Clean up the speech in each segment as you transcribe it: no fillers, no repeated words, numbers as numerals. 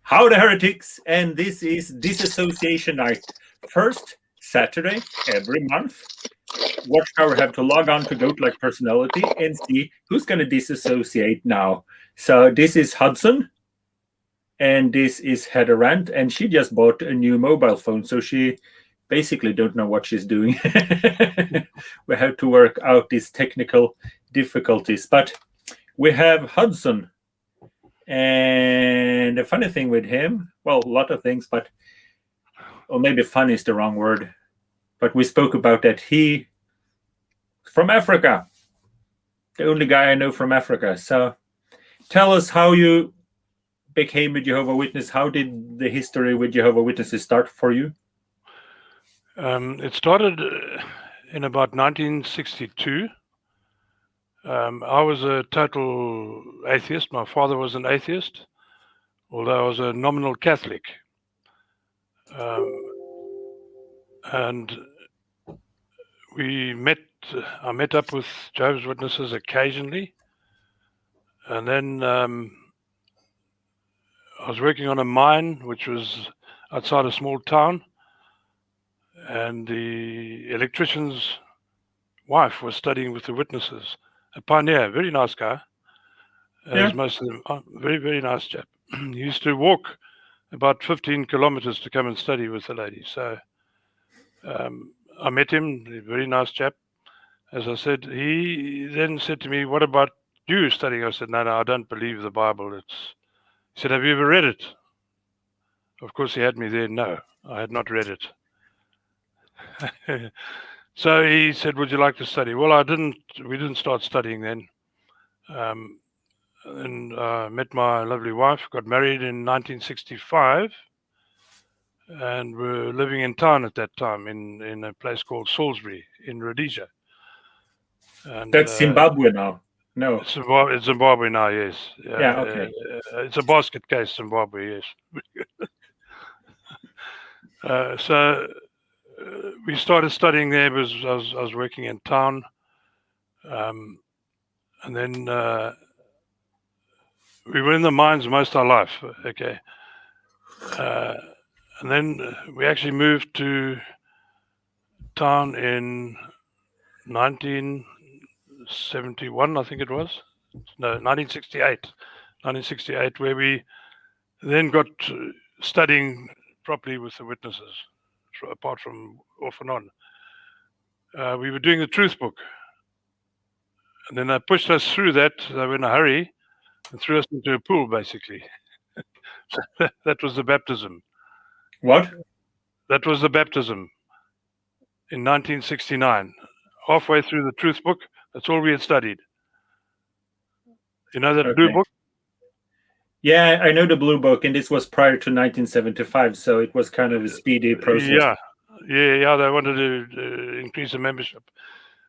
How the heretics, and this is Disassociation night. First Saturday every month. Watchtower have to log on to Goatlike Personality and see who's going to disassociate now. So this is Hudson, and this is Heather Rand, and she just bought a new mobile phone, so she basically don't know what she's doing. We have to work out these technical difficulties, but we have Hudson. And the funny thing with him, well, a lot of things, but, or maybe fun is the wrong word, but we spoke about that. He from Africa, the only guy I know from Africa. So tell us how you became a Jehovah Witness. How did the history with Jehovah Witnesses start for you? It started in about 1962. I was a total atheist. My father was an atheist, although I was a nominal Catholic. And I met up with Jehovah's Witnesses occasionally. And then I was working on a mine, which was outside a small town. And the electrician's wife was studying with the witnesses. A pioneer, very nice guy. As most of them, very, very nice chap. He used to walk about 15 kilometers to come and study with the lady. So I met him, a very nice chap. As I said, he then said to me, "What about you studying?" I said, no, I don't believe the Bible. He said, "Have you ever read it?" Of course, he had me there. No, I had not read it. So he said, "Would you like to study?" Well, we didn't start studying then. And met my lovely wife, got married in 1965, and we're living in town at that time in a place called Salisbury in Rhodesia. And that's Zimbabwe now. No, it's Zimbabwe now. Yes. Yeah. Okay. It's a basket case, Zimbabwe. Yes. So we started studying there because I was working in town, and then we were in the mines most of our life. Okay, and then we actually moved to town in 1971, I think it was. No, 1968, where we then got studying properly with the witnesses, apart from off and on. We were doing the truth book. And then they pushed us through that. They were in a hurry and threw us into a pool, basically. So that was the baptism. What? That was the baptism in 1969. Halfway through the truth book, that's all we had studied. You know that blue book? Yeah, I know the blue book, and this was prior to 1975, so it was kind of a speedy process. Yeah. They wanted to increase the membership.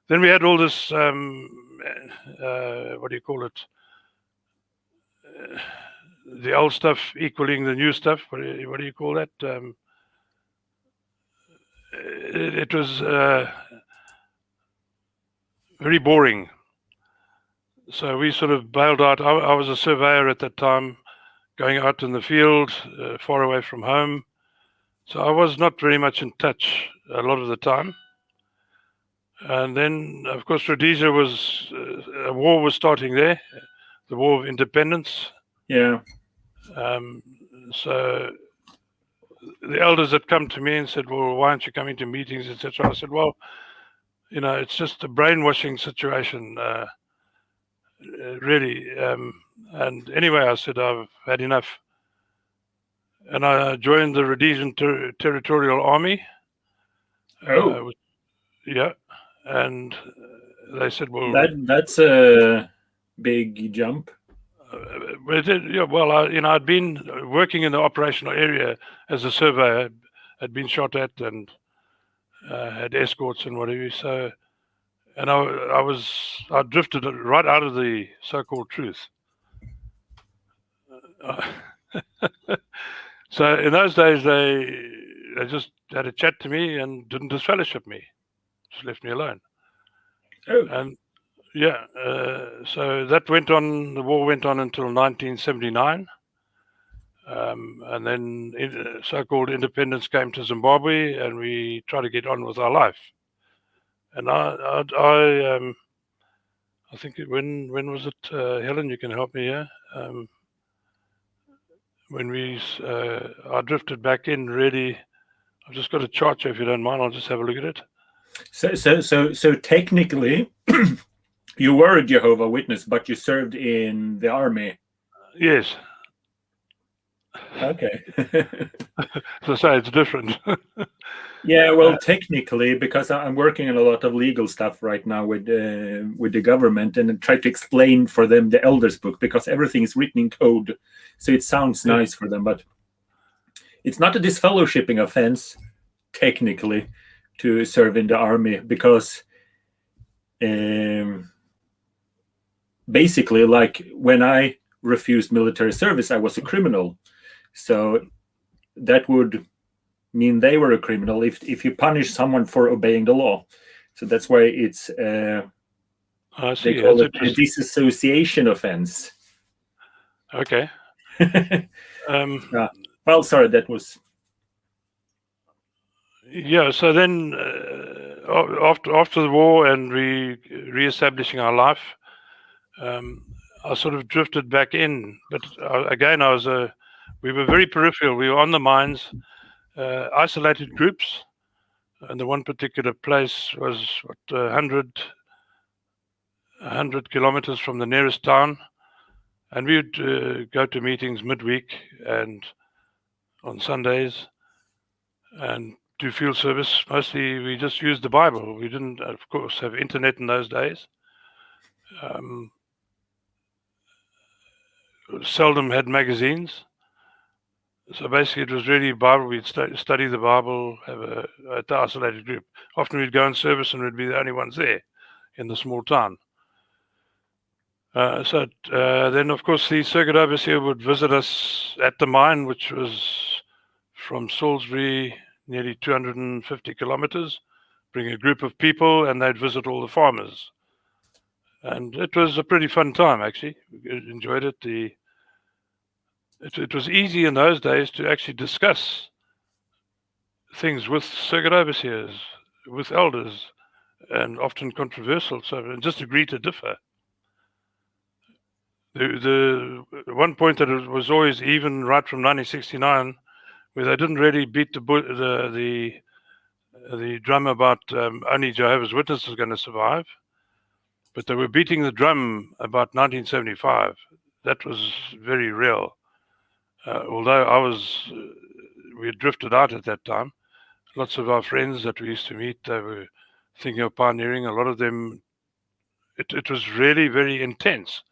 Then we had all this, what do you call it? The old stuff equaling the new stuff. What do you call that? It was very boring. So we sort of bailed out. I was a surveyor at that time, going out in the field, far away from home. So I was not very much in touch a lot of the time. And then, of course, Rhodesia was, a war was starting there, the War of Independence. Yeah. So the elders had come to me and said, "Well, why aren't you coming to meetings, etc." I said, "Well, it's just a brainwashing situation, really." And anyway, I said, "I've had enough." And I joined the Rhodesian Territorial Army. Yeah. And they said, "Well, that's a big jump." I'd been working in the operational area as a surveyor, had been shot at and had escorts and whatever. So, and I drifted right out of the so-called truth. So in those days, they just had a chat to me and didn't disfellowship me, just left me alone. And yeah, so that went on. The war went on until 1979. And then so-called independence came to Zimbabwe, and we tried to get on with our life. And I think when was it, Helen? You can help me here. When I drifted back in, really. I've just got a chart here, if you don't mind. I'll just have a look at it. So technically, you were a Jehovah Witness, but you served in the army. Yes. Okay. So say it's different. Yeah, well, technically, because I'm working on a lot of legal stuff right now with the government, and I try to explain for them the Elders book, because everything is written in code, so it sounds nice for them, but it's not a disfellowshipping offense technically to serve in the army, because basically, like when I refused military service, I was a criminal, so that would mean they were a criminal if you punish someone for obeying the law. So that's why it's I see. They call it a disassociation offense. Okay. Well, sorry, that was. Yeah. So then, after the war and re-establishing our life, I sort of drifted back in. But again, we were very peripheral. We were on the mines. Isolated groups, and the one particular place was 100 kilometers from the nearest town, and we would go to meetings midweek and on Sundays and do field service. Mostly we just used the Bible. We didn't, of course, have internet in those days. Seldom had magazines. So basically, it was really Bible. We'd study the Bible, have the isolated group. Often we'd go in service and we'd be the only ones there in the small town. So then, of course, the circuit overseer would visit us at the mine, which was from Salisbury, nearly 250 kilometers, bring a group of people, and they'd visit all the farmers. And it was a pretty fun time, actually. We enjoyed it. It was easy in those days to actually discuss things with circuit overseers, with elders, and often controversial, and just agree to differ. The one point that was always even right from 1969, where they didn't really beat the drum about only Jehovah's Witnesses was going to survive, but they were beating the drum about 1975. That was very real. Although we had drifted out at that time, lots of our friends that we used to meet, they were thinking of pioneering. A lot of them, it was really very intense.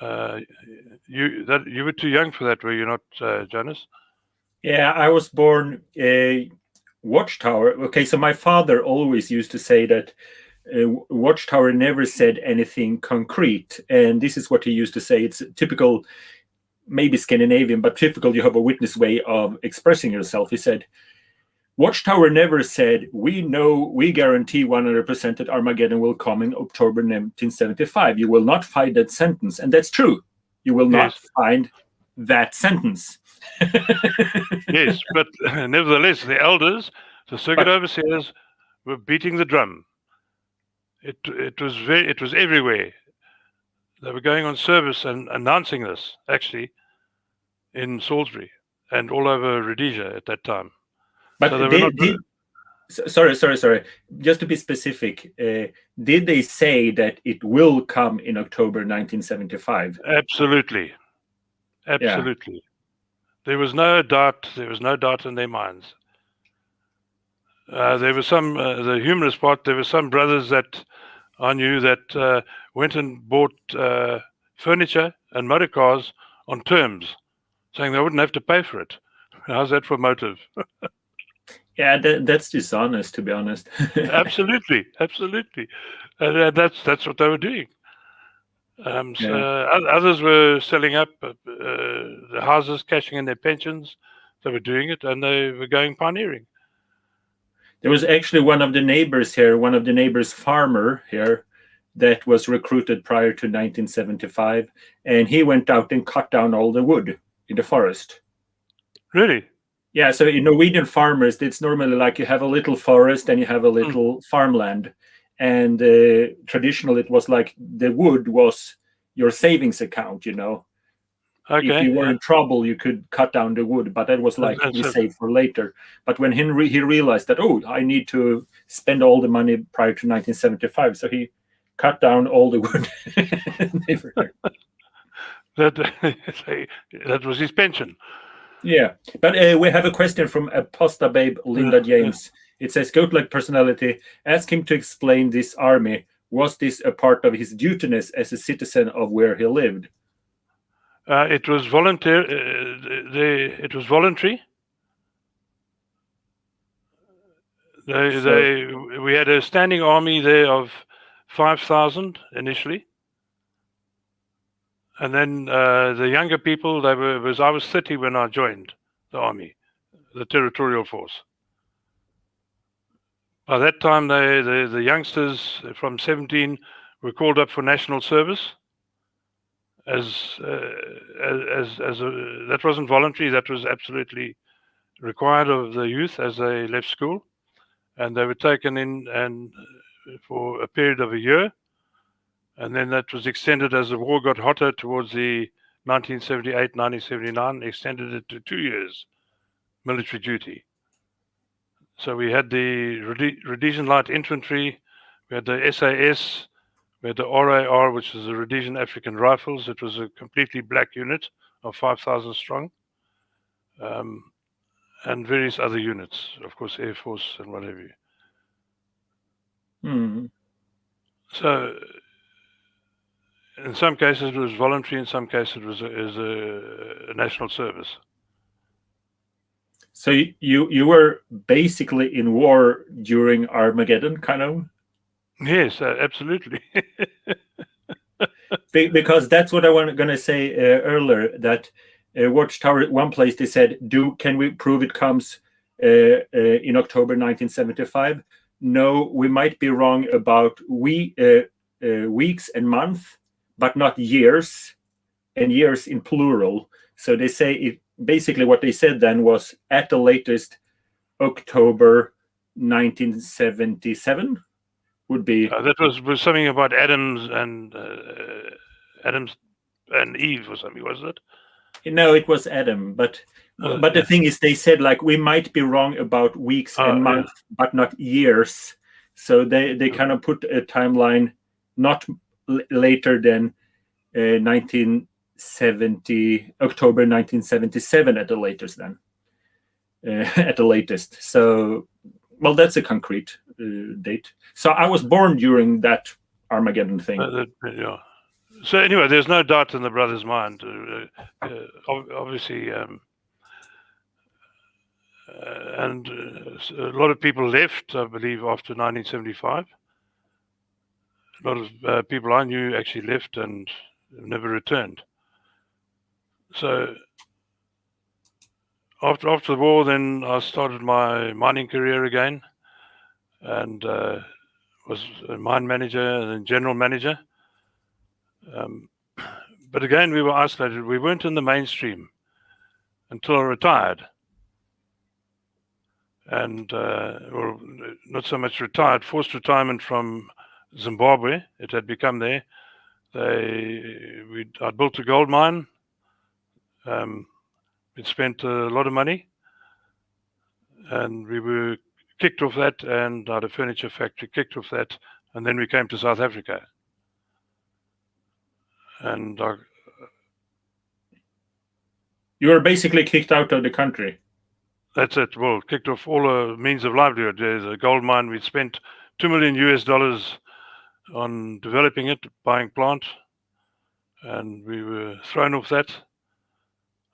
You were too young for that, were you not, Jonas? Yeah, I was born a Watchtower. Okay, so my father always used to say that Watchtower never said anything concrete, and this is what he used to say. It's a typical, maybe Scandinavian, but typical Jehovah Witness way of expressing yourself. He said, Watchtower never said, we guarantee 100% that Armageddon will come in October 1975. You will not find that sentence. And that's true. You will not find that sentence. Yes, but nevertheless, the elders, the circuit overseers, were beating the drum. It was everywhere. They were going on service and announcing this, actually, in Salisbury and all over Rhodesia at that time. But so sorry. Just to be specific, did they say that it will come in October 1975? Absolutely. Yeah. There was no doubt. There was no doubt in their minds. There was some, the humorous part, there were some brothers that I knew that went and bought furniture and motor cars on terms, saying they wouldn't have to pay for it. How's that for motive? Yeah, that's dishonest, to be honest. Absolutely. And that's what they were doing. So others were selling up the houses, cashing in their pensions. They were doing it, and they were going pioneering. There was actually one of the neighbors' farmer here, that was recruited prior to 1975, and he went out and cut down all the wood in the forest. Really? Yeah, so in Norwegian farmers, it's normally like you have a little forest and you have a little farmland. And traditionally, it was like the wood was your savings account, Okay. If you were in trouble, you could cut down the wood, but that was like we save for later. But when he realized that, I need to spend all the money prior to 1975, so he cut down all the wood. That was his pension. Yeah, but we have a question from Aposta Babe Linda James. It says, Goatlike Personality, ask him to explain this army. Was this a part of his dutiness as a citizen of where he lived? It was voluntary. It was voluntary. We had a standing army there of 5,000 initially, and then the younger people. I was 30 when I joined the army, the territorial force. By that time, the youngsters from 17 were called up for national service. That wasn't voluntary. That was absolutely required of the youth as they left school, and they were taken in and for a period of a year, and then that was extended as the war got hotter towards the 1978, 1979, extended it to 2 years military duty. So we had the Rhodesian Light Infantry, we had the SAS, we had the RAR, which is the Rhodesian African Rifles. It was a completely black unit of 5,000 strong, and various other units, of course, Air Force and whatever. So in some cases it was voluntary, in some cases it was a national service. So you were basically in war during Armageddon, kind of? Yes, absolutely. Because that's what I was going to say earlier, that Watchtower, one place they said, can we prove it comes in October 1975? No, we might be wrong about weeks and months, but not years, and years in plural. So they say basically what they said then was at the latest October 1977 would be. That was something about Adams and Eve or something, was it? No, it was Adam, but the thing is, they said like we might be wrong about weeks and months, but not years. So they kind of put a timeline not later than 1970, October 1977 at the latest. Then at the latest. So, well, that's a concrete date. So I was born during that Armageddon thing. Yeah. So anyway, there's no doubt in the brother's mind. Obviously, and a lot of people left, I believe, after 1975. A lot of people I knew actually left and never returned. So after the war, then I started my mining career again, and was a mine manager and then general manager. But again, we were isolated. We weren't in the mainstream until I retired. And, well, not so much retired, forced retirement from Zimbabwe. It had become there. I built a gold mine. We'd spent a lot of money. And we were kicked off that, and I had a furniture factory, kicked off that. And then we came to South Africa. And you were basically kicked out of the country. That's it. Well, kicked off all the means of livelihood. There's a gold mine. We'd spent $2 million on developing it, buying plant, and we were thrown off that.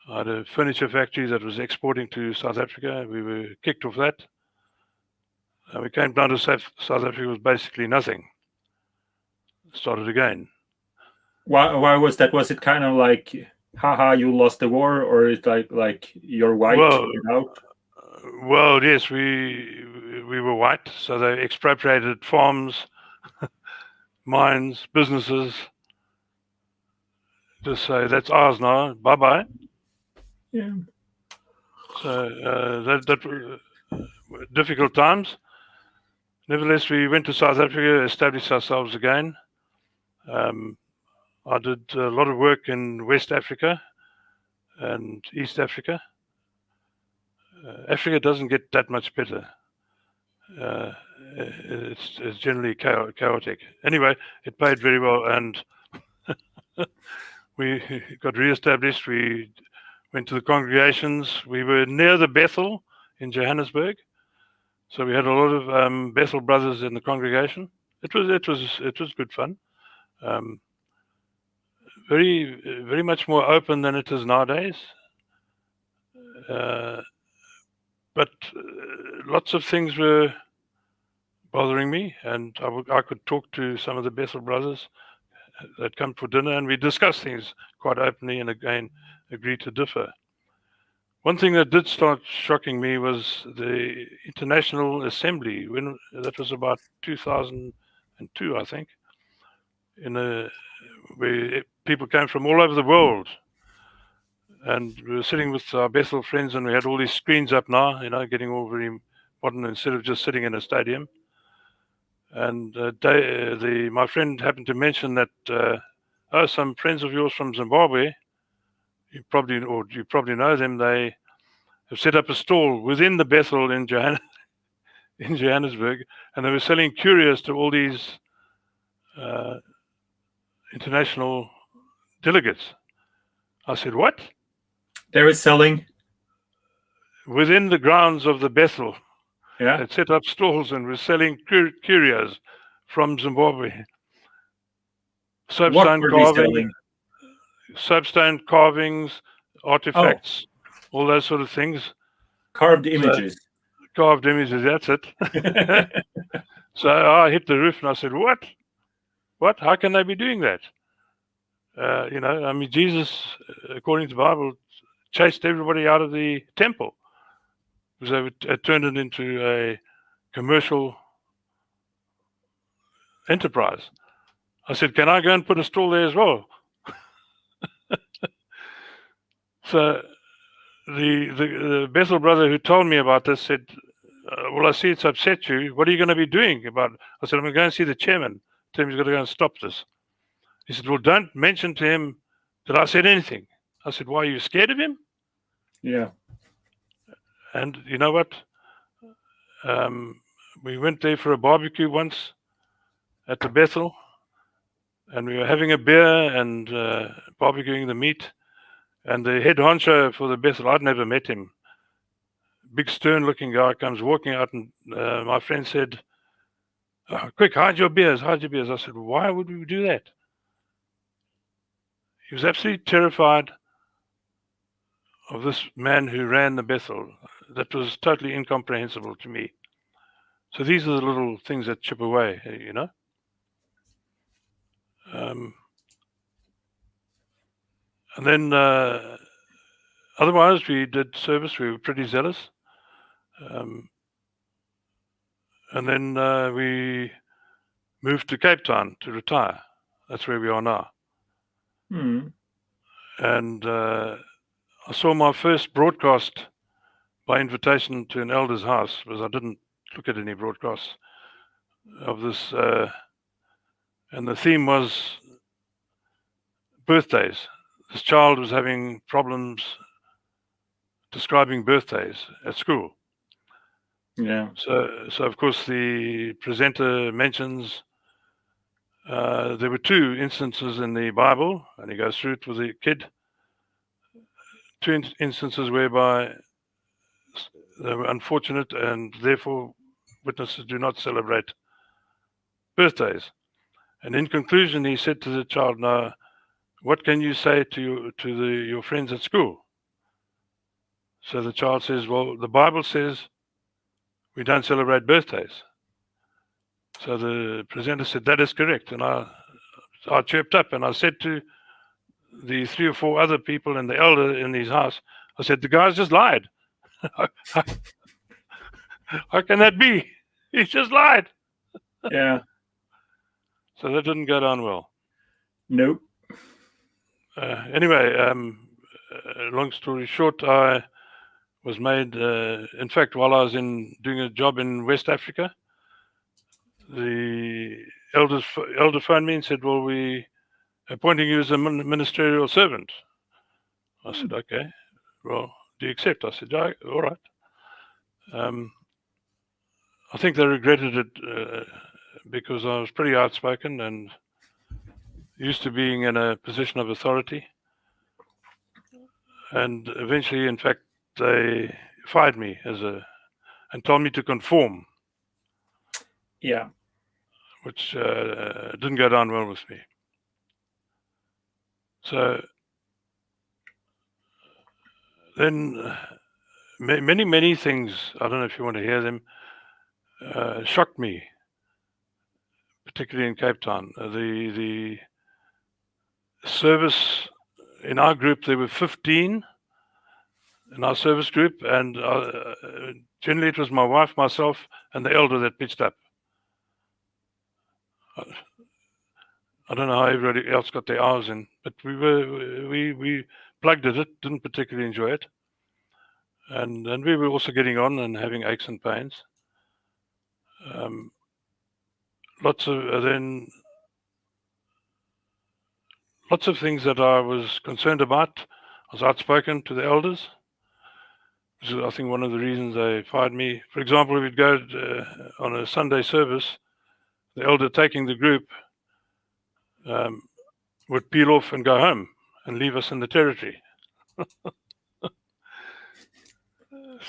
I had a furniture factory that was exporting to South Africa. We were kicked off that. And we came down to South Africa with basically nothing. Started again. Why was that? Was it kind of like, haha, you lost the war, or it's like you're white? Well, yes, we were white, so they expropriated farms, mines, businesses. Just say that's ours now. Bye bye. Yeah. that were difficult times. Nevertheless, we went to South Africa, established ourselves again. I did a lot of work in West Africa and East Africa. Africa doesn't get that much better. It's generally chaotic. Anyway, it paid very well, and we got re-established. We went to the congregations. We were near the Bethel in Johannesburg, so we had a lot of Bethel brothers in the congregation. It was good fun. Very much more open than it is nowadays. But lots of things were bothering me, and I could talk to some of the Bethel brothers that come for dinner, and we discuss things quite openly, and again agree to differ. One thing that did start shocking me was the International Assembly, when that was about 2002, I think, where people came from all over the world. And we were sitting with our Bethel friends, and we had all these screens up now, getting all very modern instead of just sitting in a stadium. And my friend happened to mention that some friends of yours from Zimbabwe, you probably know them. They have set up a stall within the Bethel in Johannesburg, and they were selling curios to all these international delegates. I said, what? They were selling within the grounds of the Bethel. Yeah. They set up stalls and were selling curios from Zimbabwe. Soapstone carvings, artifacts, all those sort of things. Carved images. Carved images, that's it. So I hit the roof and I said, what? What? How can they be doing that? Jesus, according to the Bible, chased everybody out of the temple because they turned it into a commercial enterprise. I said, can I go and put a stall there as well? So the Bethel brother who told me about this said, well, I see it's upset you. What are you going to be doing about it? I said, I'm going to go and see the chairman. Tell him he's got to go and stop this. He said, well, don't mention to him that I said anything. I said, why, are you scared of him? Yeah. And you know what? We went there for a barbecue once at the Bethel, and we were having a beer and barbecuing the meat. And the head honcho for the Bethel, I'd never met him. Big stern-looking guy comes walking out, and my friend said, oh, quick, hide your beers. I said, why would we do that? He was absolutely terrified of this man who ran the Bethel. That was totally incomprehensible to me. So these are the little things that chip away, And then otherwise, we did service. We were pretty zealous. And then we moved to Cape Town to retire. That's where we are now. And I saw my first broadcast by invitation to an elder's house, because I didn't look at any broadcasts of this. And the theme was birthdays. This child was having problems describing birthdays at school. Yeah. So of course the presenter mentions there were two instances in the Bible, and he goes through it with the kid. Two instances whereby they were unfortunate, and therefore witnesses do not celebrate birthdays. And in conclusion, he said to the child, "Now, what can you say to your friends at school?" So the child says, "Well, the Bible says we don't celebrate birthdays." So the presenter said, "That is correct." And I chirped up and I said to the 3 or 4 other people and the elder in his house, I said, "The guy's just lied." How can that be? He's just lied. Yeah. So that didn't go down well. Nope. Anyway, long story short, I was made. In fact, while I was doing a job in West Africa, the elder phoned me and said, "Well, we appointing you as a ministerial servant." I said, "Okay. Well, do you accept?" I said, "Yeah, all right." I think they regretted it because I was pretty outspoken and used to being in a position of authority. And eventually, in fact, they fired me and told me to conform. Yeah. Which didn't go down well with me. So then many things, I don't know if you want to hear them, shocked me, particularly in Cape Town. The service in our group, there were 15 in our service group, and generally it was my wife, myself, and the elder that pitched up. I don't know how everybody else got their hours in, but we plugged at it, didn't particularly enjoy it. And we were also getting on and having aches and pains. Lots of things that I was concerned about. I was outspoken to the elders. This is, I think, one of the reasons they fired me. For example, we'd go on a Sunday service, the elder taking the group would peel off and go home and leave us in the territory.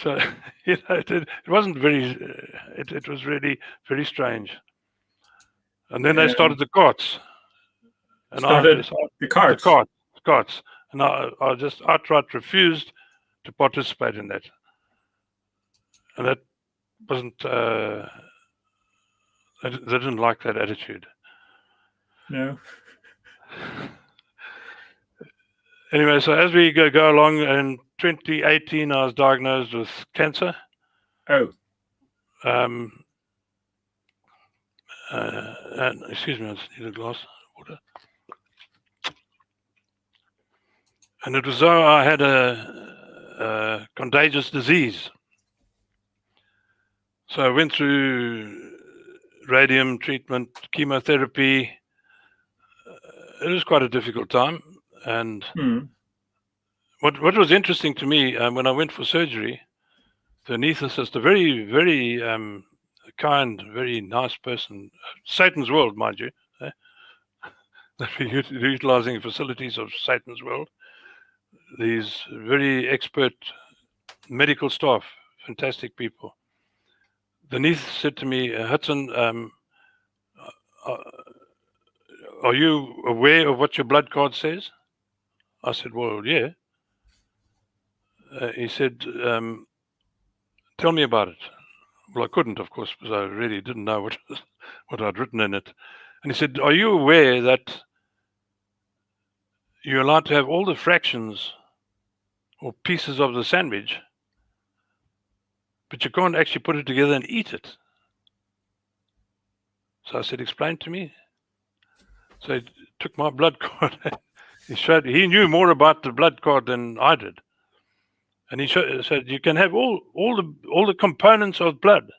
So, it wasn't very, it was really very strange. And then they started the carts. And the carts. The carts. And I just outright refused to participate in that. And that wasn't, they didn't like that attitude. No. Anyway, so as we go along, in 2018, I was diagnosed with cancer. Oh. And excuse me, I just need a glass of water. And it was though I had a contagious disease. So I went through radium treatment, chemotherapy. It was quite a difficult time. And what was interesting to me, when I went for surgery, the anesthetist, a very, very kind, very nice person, Satan's world, mind you, that we're utilizing facilities of Satan's world. These very expert medical staff, fantastic people. The anesthetist said to me, "Hudson, are you aware of what your blood card says?" I said, "Well, yeah." He said, "Tell me about it." Well, I couldn't, of course, because I really didn't know what I'd written in it. And he said, "Are you aware that you're allowed to have all the fractions or pieces of the sandwich, but you can't actually put it together and eat it?" So I said, "Explain to me." So he took my blood card. He knew more about the blood card than I did. And he said, "You can have all the components of blood,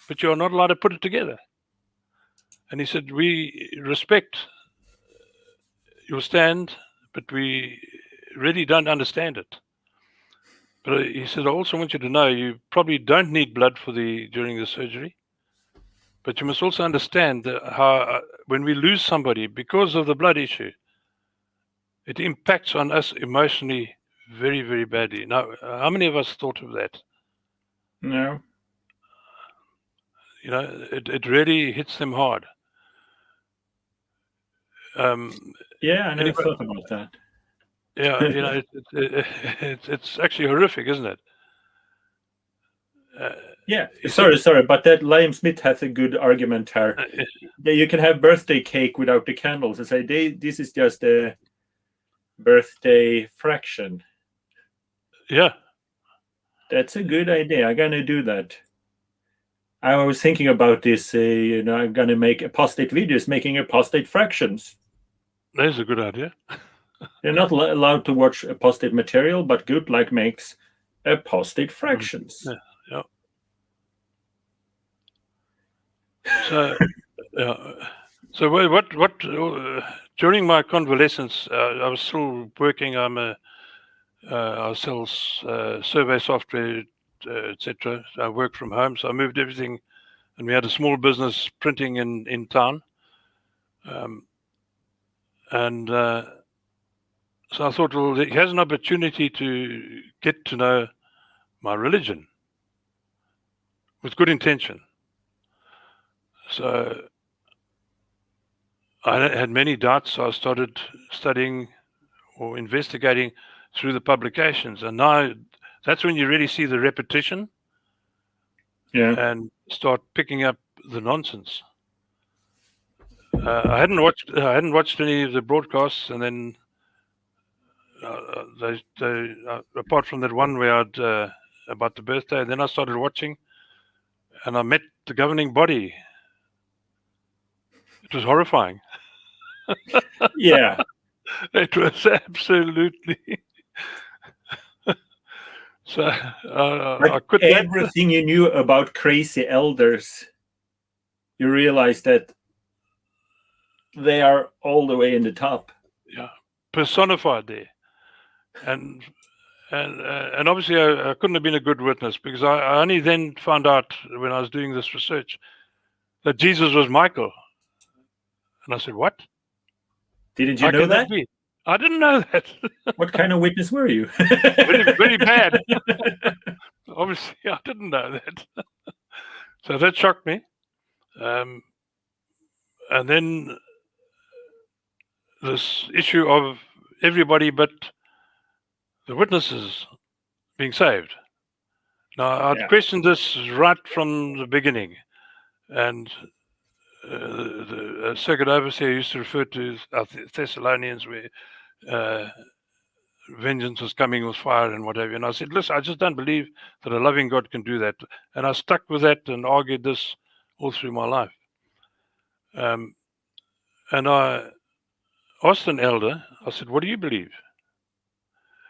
but you're not allowed to put it together." And he said, "We respect your stand, but we really don't understand it." But he said, "I also want you to know you probably don't need blood during the surgery, but you must also understand that how when we lose somebody because of the blood issue, it impacts on us emotionally very, very badly." Now, how many of us thought of that? No. It really hits them hard. Yeah, I never thought about that. Yeah, it's actually horrific, isn't it? Yeah, sorry, but that Liam Smith has a good argument here. You can have birthday cake without the candles and say this is just a birthday fraction. Yeah, that's a good idea. I'm gonna do that. I was thinking about this. I'm gonna make apostate videos making apostate fractions. That's a good idea. You're not allowed to watch apostate material, but Goatlike makes apostate fractions. Yeah. So, what? During my convalescence, I was still working. I sell survey software, etc. I work from home, so I moved everything, and we had a small business printing in town. And so I thought, well, here's an opportunity to get to know my religion with good intention. So I had many doubts, so I started studying or investigating through the publications. And now that's when you really see the repetition and start picking up the nonsense. I hadn't watched any of the broadcasts, and then apart from that one where I'd about the birthday, and then I started watching, and I met the governing body. It was horrifying. Yeah. It was absolutely. So I quit everything you knew about crazy elders, you realize that they are all the way in the top. Yeah, personified there, and obviously I couldn't have been a good witness, because I only then found out when I was doing this research that Jesus was Michael, and I said, "What? Didn't you know that? I didn't know that." What kind of witness were you? very, very bad. Obviously, I didn't know that. So that shocked me. And then this issue of everybody but the witnesses being saved. Now, I'd questioned this right from the beginning. And the circuit overseer used to refer to Thessalonians, where vengeance was coming with fire and whatever. And I said, listen, I just don't believe that a loving God can do that. And I stuck with that and argued this all through my life. And I asked an elder, I said, what do you believe?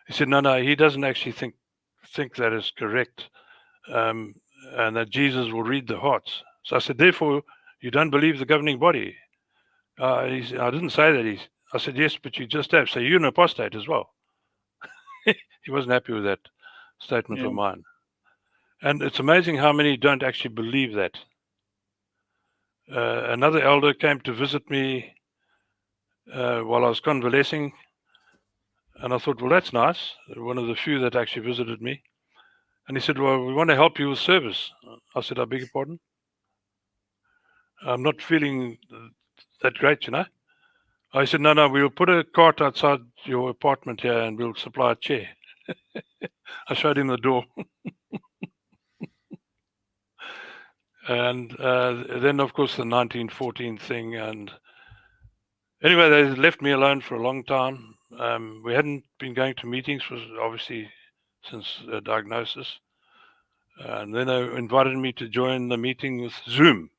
He said, no, he doesn't actually think that is correct, and that Jesus will read the hearts. So I said, therefore, you don't believe the governing body? He said, I didn't say that. I said, yes, but you just have. So you're an apostate as well. He wasn't happy with that statement of mine. And it's amazing how many don't actually believe that. Another elder came to visit me while I was convalescing. And I thought, well, that's nice. One of the few that actually visited me. And he said, well, we want to help you with service. I said, I beg your pardon? I'm not feeling that great, you know. I said, no, we'll put a cart outside your apartment here and we'll supply a chair. I showed him the door. And then, of course, the 1914 thing. And anyway, they left me alone for a long time. We hadn't been going to meetings for obviously since diagnosis. And then they invited me to join the meeting with Zoom.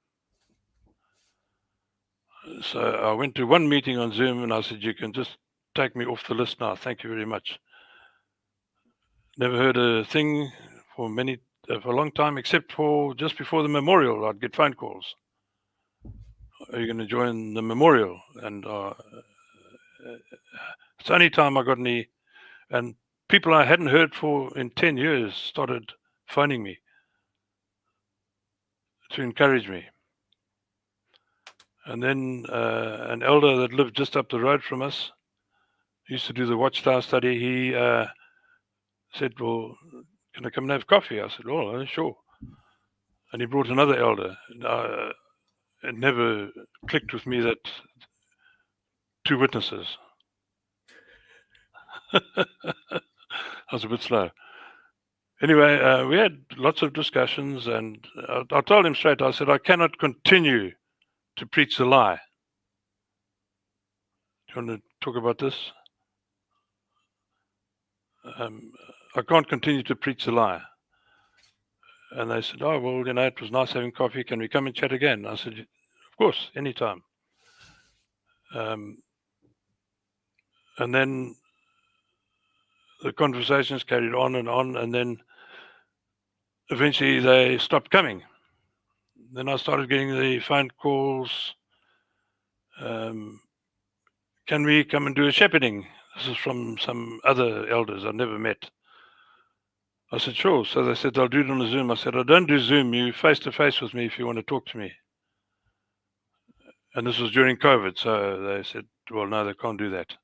So I went to one meeting on Zoom and I said, you can just take me off the list now. Thank you very much. Never heard a thing for a long time, except for just before the memorial, I'd get phone calls. Are you going to join the memorial? And it's the only time I got any, and people I hadn't heard for in 10 years started phoning me to encourage me. And then an elder that lived just up the road from us, used to do the Watchtower study, he said, well, can I come and have coffee? I said, oh, sure. And he brought another elder. It never clicked with me that two witnesses. I was a bit slow. Anyway, we had lots of discussions, and I told him straight, I said, I cannot continue to preach the lie. Do you want to talk about this? I can't continue to preach the lie. And they said, oh, well, it was nice having coffee. Can we come and chat again? I said, of course, anytime. And then the conversations carried on, and then eventually they stopped coming. Then I started getting the phone calls. Can we come and do a shepherding? This is from some other elders I've never met. I said, sure. So they said, I'll do it on a Zoom. I said, I don't do Zoom. You face to face with me if you want to talk to me. And this was during COVID. So they said, well, no, they can't do that.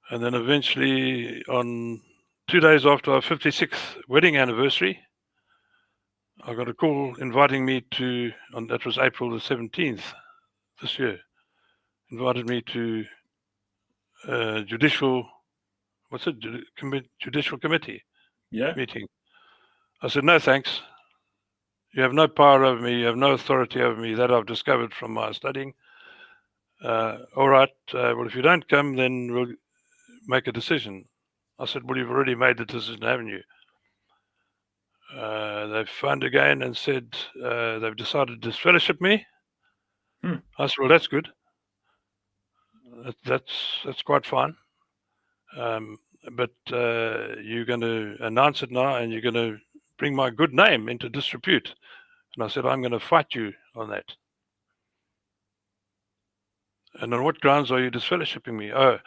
And then eventually, on 2 days after our 56th wedding anniversary, I got a call inviting me to, that was April the 17th this year, invited me to judicial committee meeting. I said, no, thanks. You have no power over me. You have no authority over me. That I've discovered from my studying. All right. Well, if you don't come, then we'll make a decision. I said, well, you've already made the decision, haven't you? They've phoned again and said they've decided to disfellowship me. I said, well, that's good. That's quite fine. But you're going to announce it now, and you're going to bring my good name into disrepute. And I said, I'm going to fight you on that. And on what grounds are you disfellowshipping me? Oh,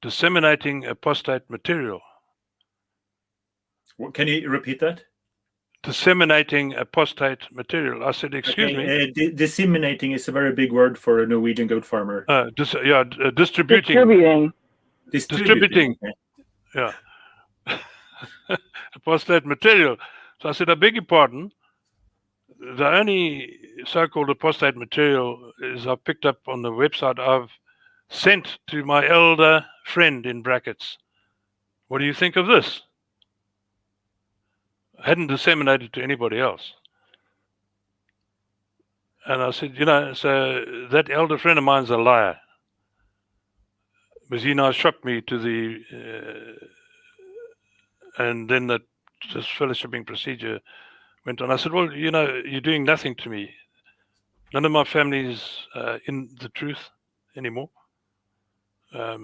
disseminating apostate material. Can you repeat that? Disseminating apostate material. I said, excuse me. Disseminating is a very big word for a Norwegian goat farmer. Distributing. Distributing. Okay. Yeah. Apostate material. So I said, I beg your pardon. The only so-called apostate material is I picked up on the website I've sent to my elder friend in brackets. What do you think of this? I hadn't disseminated to anybody else. And I said, so that elder friend of mine's a liar. Because he now shocked me to the, and then this fellowshipping procedure went on. I said, well, you're doing nothing to me. None of my family's in the truth anymore. I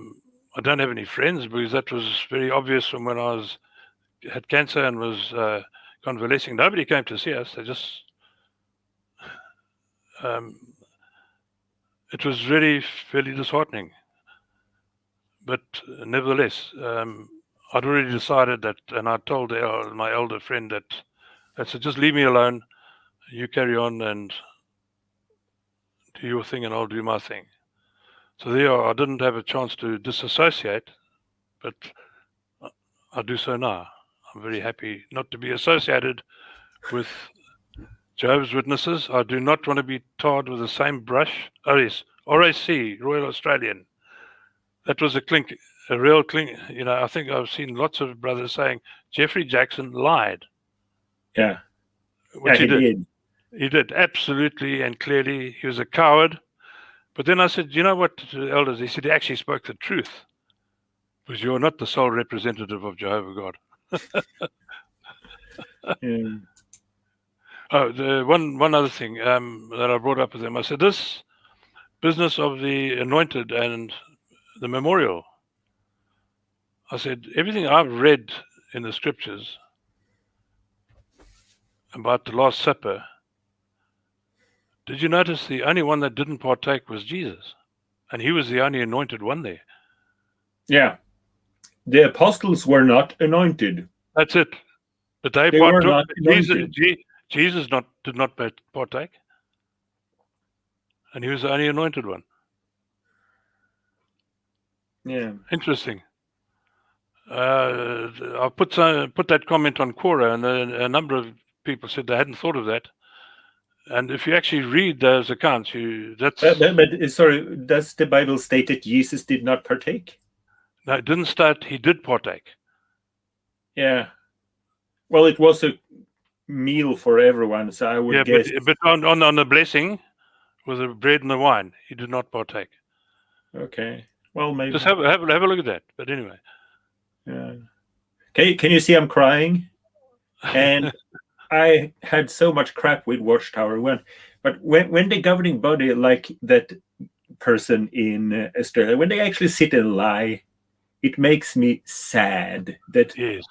don't have any friends because that was very obvious from when I had cancer and was convalescing. Nobody came to see us. They just, it was very, fairly disheartening. But nevertheless, I'd already decided that, and I told my elder friend that I said, just leave me alone. You carry on and do your thing, and I'll do my thing. So there, I didn't have a chance to disassociate, but I do so now. I'm very happy not to be associated with Jehovah's Witnesses. I do not want to be tarred with the same brush. Oh yes, RAC, Royal Australian. That was a real clink. I think I've seen lots of brothers saying Jeffrey Jackson lied. Yeah. Which he did. He did, absolutely and clearly. He was a coward. But then I said, you know what, elders? He said, he actually spoke the truth. Because you're not the sole representative of Jehovah God. Yeah. Oh, one other thing that I brought up with them. I said, this business of the anointed and the memorial. I said, everything I've read in the scriptures about the Last Supper, did you notice the only one that didn't partake was Jesus? And he was the only anointed one there. Yeah. The apostles were not anointed. That's it. But they were not anointed. Jesus did not partake. And he was the only anointed one. Yeah. Interesting. I put that comment on Quora, and a number of people said they hadn't thought of that. And if you actually read those accounts, But sorry, does the Bible state that Jesus did not partake? No, it didn't state he did partake. Yeah. Well, it was a meal for everyone, so I would guess. But on the blessing with the bread and the wine, he did not partake. Okay. Well, maybe. Just have a look at that. But anyway. Yeah. Can you see I'm crying? And I had so much crap with Watchtower but when the governing body, like that person in Australia, when they actually sit and lie it makes me sad that, Yes.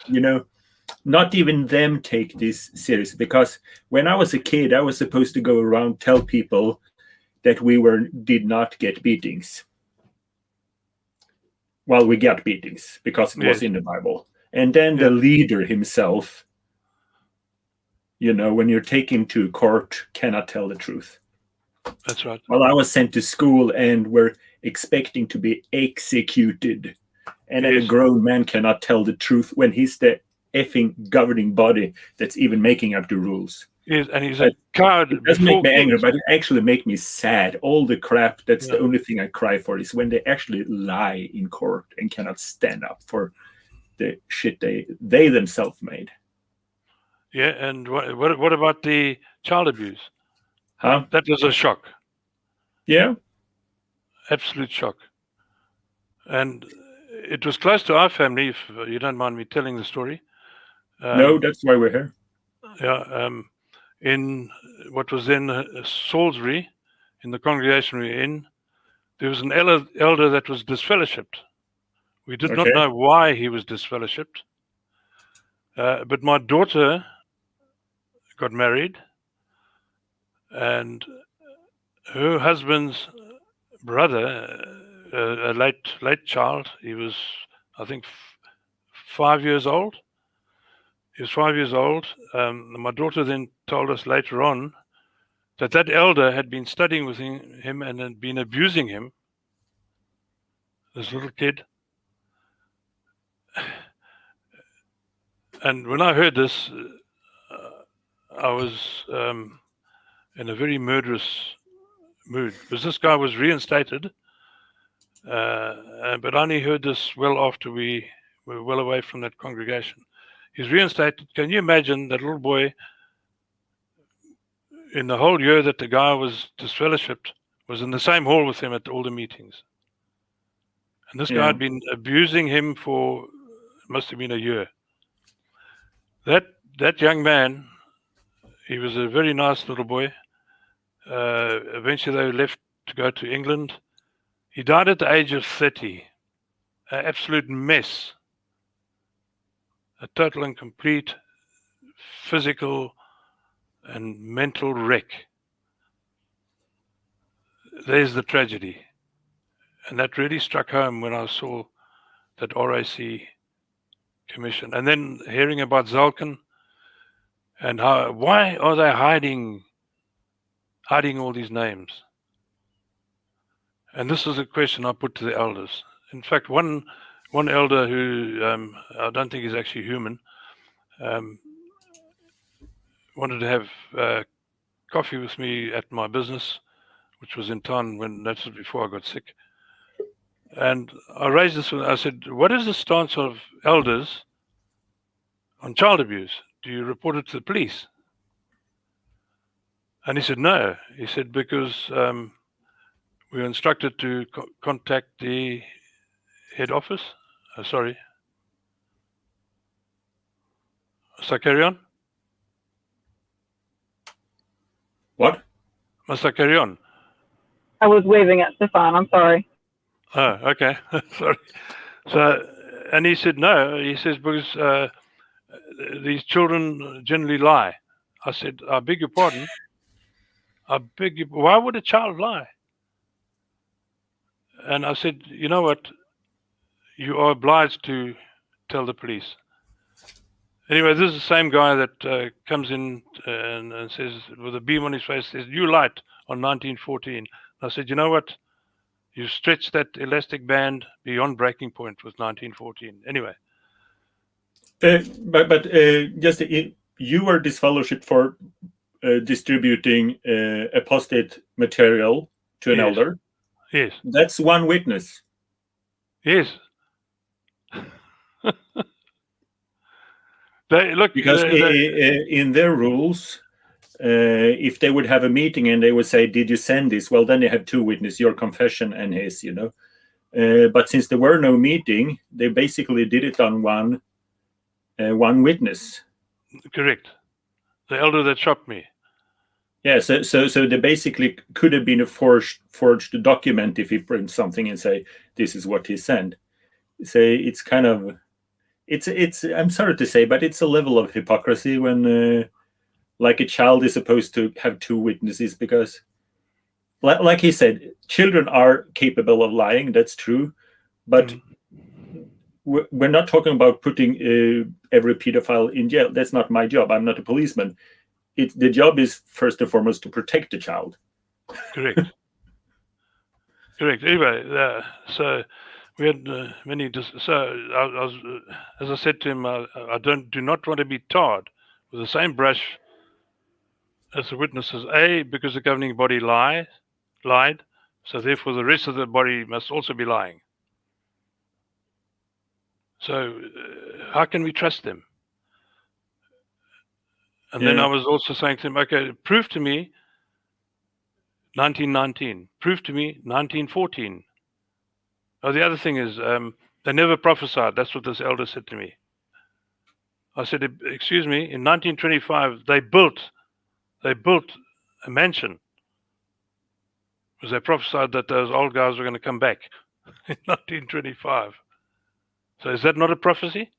not even them take this serious. Because when I was a kid, I was supposed to go around tell people that we did not get beatings. Well, we got beatings because it was Yes. in the Bible. And then the Yeah. leader himself, when you're taken to court, cannot tell the truth. That's right. Well, I was sent to school and were expecting to be executed. And then a Yes. grown man cannot tell the truth when he's the effing governing body that's even making up the rules. Yes, and he's a coward. It doesn't make me angry, kings. but it actually makes me sad. All the crap, that's Yeah. the only thing I cry for, is when they actually lie in court and cannot stand up for the shit they themselves made. Yeah, and what about the child abuse? Huh? That was a shock. Yeah. Absolute shock. And it was close to our family, if you don't mind me telling the story. No, that's why we're here. Yeah, in what was then Salisbury, in the congregation we were in, there was an elder that was disfellowshipped. We did not Okay. know why he was disfellowshipped. But my daughter got married, and her husband's brother, a late child, he was, I think, 5 years old. He was 5 years old. My daughter then told us later on that elder had been studying with him and had been abusing him, this little kid. And when I heard this, I was in a very murderous mood, because this guy was reinstated, but I only heard this well after we were well away from that congregation. He's reinstated. Can you imagine that little boy, in the whole year that the guy was disfellowshipped, was in the same hall with him at all the meetings? And this guy had been abusing him for, must have been a year. That young man, he was a very nice little boy. Eventually they left to go to England. He died at the age of 30. An absolute mess. A total and complete physical and mental wreck. There's the tragedy. And that really struck home when I saw that RAC commission. And then hearing about Zalkin and why are they hiding all these names? And this is a question I put to the elders. In fact, one elder who I don't think is actually human, wanted to have coffee with me at my business, which was in town that was before I got sick. And I raised this, I said, what is the stance of elders on child abuse? Do you report it to the police? And he said, no. He said, because we were instructed to contact the head office. Sorry. Must I carry on? What? Must I carry on? I was waving at Stefan. I'm sorry. Oh, okay. Sorry. So, and he said, no. He says, because these children generally lie. I said, I beg your pardon. Why would a child lie? And I said, you know what? You are obliged to tell the police. Anyway, this is the same guy that comes in and says, with a beam on his face, says, you lied on 1914. And I said, you know what? You stretched that elastic band beyond breaking point with 1914. Anyway. But just you were disfellowshipped for distributing apostate material to an elder. Yes. That's one witness. Yes. Because in their rules, if they would have a meeting and they would say, did you send this? Well, then they have two witnesses, your confession and his, But since there were no meeting, they basically did it on one witness. Correct. The elder that shot me. Yeah, so they basically could have been a forged document if he prints something and say, this is what he sent. say it's kind of it's I'm sorry to say, but it's a level of hypocrisy when like a child is supposed to have two witnesses, because like he said, children are capable of lying. That's true, but we're not talking about putting every pedophile in jail. That's not my job. I'm not a policeman. The job is first and foremost to protect the child. Correct. Correct. Anyway, so we had many. So I was, as I said to him, I do not want to be tarred with the same brush as the witnesses. A, because the governing body lied, so therefore the rest of the body must also be lying. So how can we trust them? And then I was also saying to him, okay, prove to me 1919, prove to me 1914. Oh, the other thing is, they never prophesied. That's what this elder said to me. I said, excuse me, in 1925, they built a mansion because they prophesied that those old guys were going to come back in 1925. So is that not a prophecy?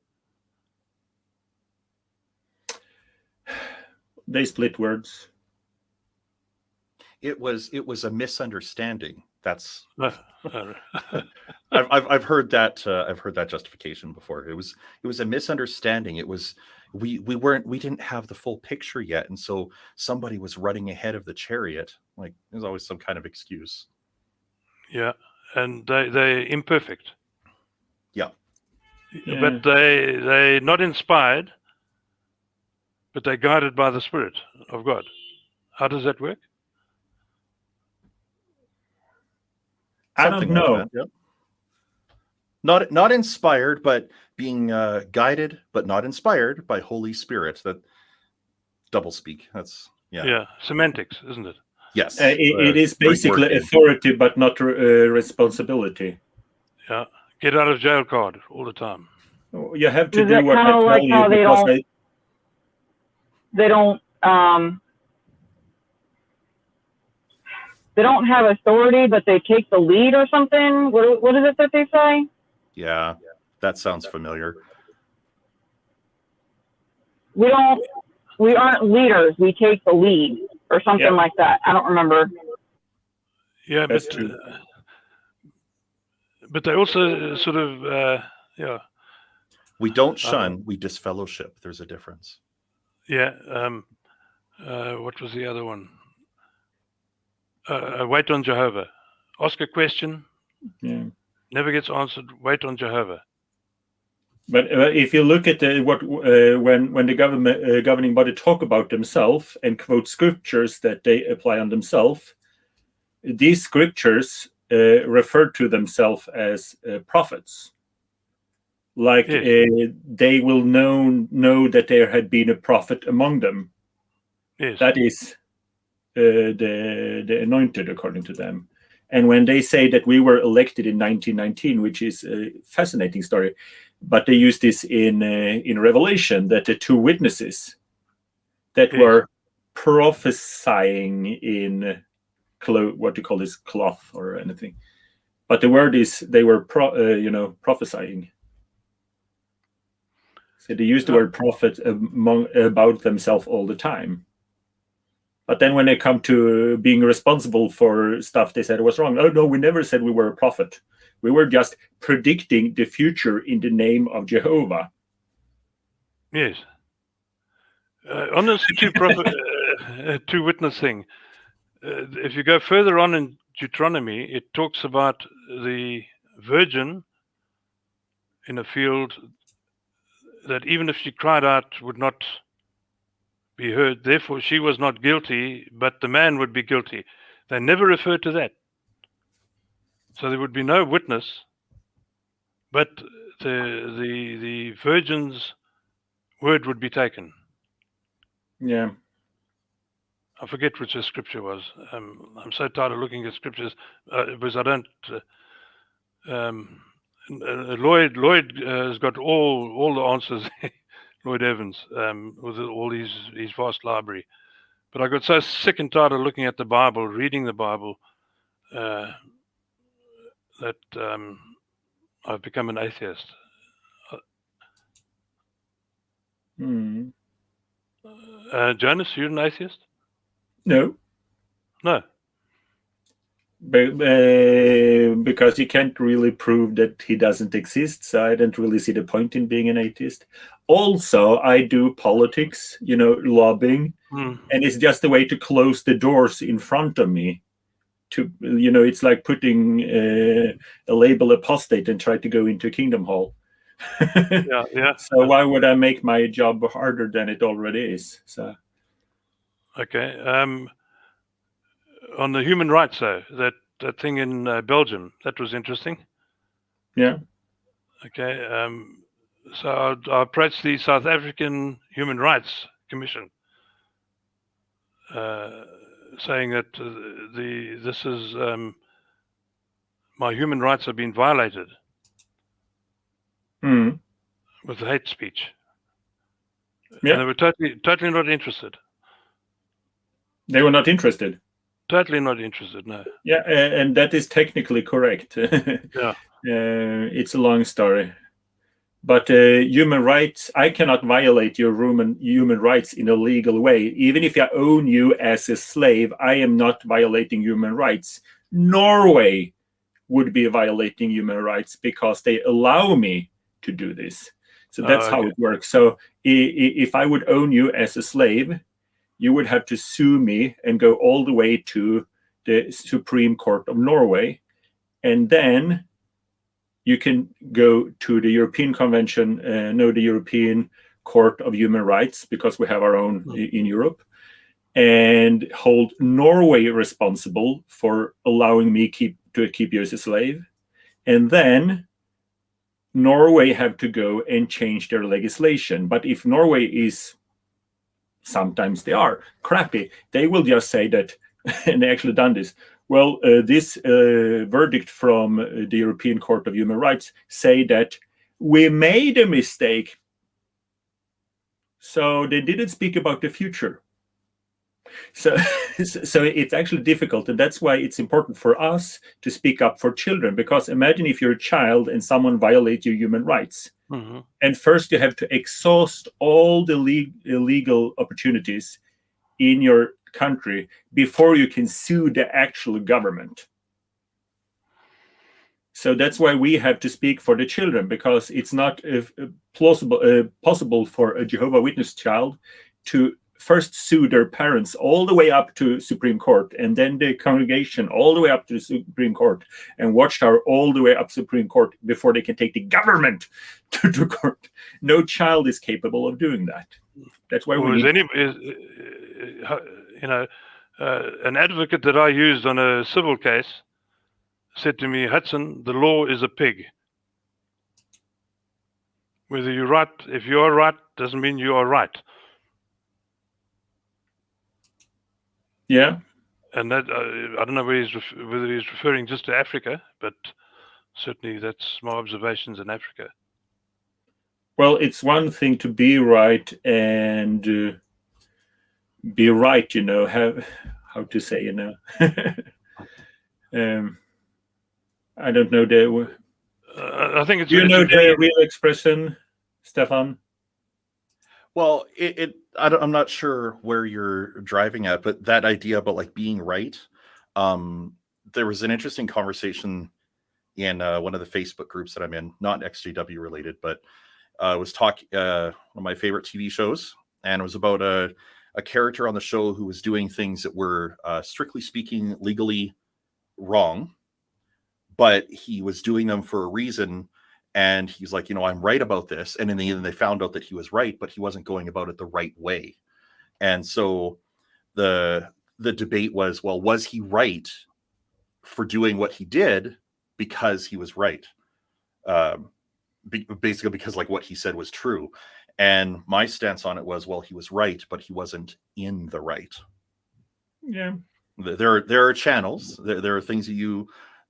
They split words. It was a misunderstanding. That's I've heard that justification before. It was a misunderstanding. It was we didn't have the full picture yet, and so somebody was running ahead of the chariot. Like, there's always some kind of excuse. Yeah, and they're imperfect. Yeah. But they're not inspired, but they're guided by the Spirit of God. How does that work? I don't know. Like that, yeah. Not inspired, but being guided, but not inspired by Holy Spirit. That double speak. That's semantics, isn't it? Yes. It is basically authority, but not responsibility. Yeah. Get out of jail card all the time. You have to do what I tell like you, because they don't have authority, but they take the lead or something. What is it that they say? Yeah, that sounds familiar. We aren't leaders. We take the lead or something like that. I don't remember. Yeah, that's true. But they also sort of, We don't shun, we disfellowship. There's a difference. Yeah. What was the other one? Wait on Jehovah. Ask a question. Yeah. Never gets answered. Wait on Jehovah. But if you look at when the governing body talk about themselves and quote scriptures that they apply on themselves, these scriptures refer to themselves as prophets. Like they will know that there had been a prophet among them. Yes. That is the anointed, according to them. And when they say that we were elected in 1919, which is a fascinating story, but they use this in Revelation, that the two witnesses that were prophesying in what do you call this, cloth or anything, but the word is they were prophesying. So they use the word prophet about themselves all the time. But then when they come to being responsible for stuff, they said it was wrong. Oh, no, we never said we were a prophet. We were just predicting the future in the name of Jehovah. Yes. On this two witness thing, if you go further on in Deuteronomy, it talks about the virgin in a field that even if she cried out would not be heard, therefore she was not guilty, but the man would be guilty. They never refer to that. So there would be no witness, but the virgin's word would be taken. Yeah. I forget which the scripture was. I'm so tired of looking at scriptures because I don't. Lloyd has got all the answers. Lloyd Evans with all his vast library. But I got so sick and tired of looking at the Bible, reading the Bible, that I've become an atheist. Jonas, you're an atheist? No. No. Because you can't really prove that he doesn't exist, so I don't really see the point in being an atheist. Also, I do politics, lobbying, and it's just a way to close the doors in front of me. It's like putting a label apostate and try to go into Kingdom Hall. Yeah. So why would I make my job harder than it already is? So. Okay. On the human rights, though, that thing in Belgium, that was interesting. Yeah. Okay. So I approached the South African Human Rights Commission, saying that this is my human rights have been violated with hate speech. Yeah. And they were totally not interested. They were not interested. Totally not interested, no. Yeah, and that is technically correct. Yeah. It's a long story. But human rights, I cannot violate your human rights in a legal way. Even if I own you as a slave, I am not violating human rights. Norway would be violating human rights because they allow me to do this. So that's how it works. So if I would own you as a slave, you would have to sue me and go all the way to the Supreme Court of Norway. And then you can go to the European Convention, the European Court of Human Rights, because we have our own in Europe, and hold Norway responsible for allowing me to keep you as a slave. And then Norway have to go and change their legislation. But if Norway is, sometimes they are crappy, they will just say that, and they actually done this, well, this verdict from the European Court of Human Rights say that we made a mistake. So they didn't speak about the future. So it's actually difficult, and that's why it's important for us to speak up for children, because imagine if you're a child and someone violates your human rights. Mm-hmm. And first you have to exhaust all the legal opportunities in your country before you can sue the actual government. So that's why we have to speak for the children, because it's not possible for a Jehovah Witness child to first sue their parents all the way up to Supreme Court, and then the congregation all the way up to the Supreme Court, and Watchtower all the way up to Supreme Court before they can take the government to court. No child is capable of doing that. That's why an advocate that I used on a civil case said to me, Hudson, the law is a pig. Whether you're right, if you are right, doesn't mean you are right. Yeah. And that I don't know whether he's referring just to Africa, but certainly that's my observations in Africa. Well, it's one thing to be right and be right, how to say, I don't know I think it's. Do you know the real expression, Stefan? Well, I'm not sure where you're driving at, but that idea about like being right. There was an interesting conversation in one of the Facebook groups that I'm in, not XJW related, but was one of my favorite TV shows, and it was about a character on the show who was doing things that were strictly speaking legally wrong, but he was doing them for a reason. And he's like, I'm right about this. And in the end, they found out that he was right, but he wasn't going about it the right way. And so the debate was, well, was he right for doing what he did because he was right? Basically because like what he said was true. And my stance on it was, well, he was right, but he wasn't in the right. Yeah. There are channels. There are things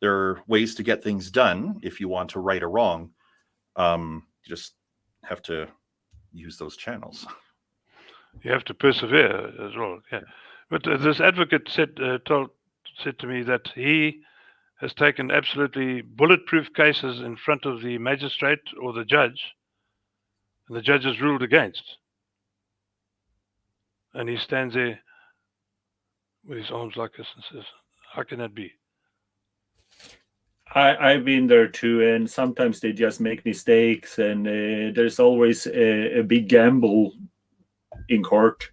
there are ways to get things done if you want to right or wrong. You just have to use those channels. You have to persevere as well. Yeah. But this advocate said to me that he has taken absolutely bulletproof cases in front of the magistrate or the judge, and the judge has ruled against. And he stands there with his arms like this and says, how can that be? I've been there too, and sometimes they just make mistakes, and there's always a big gamble in court.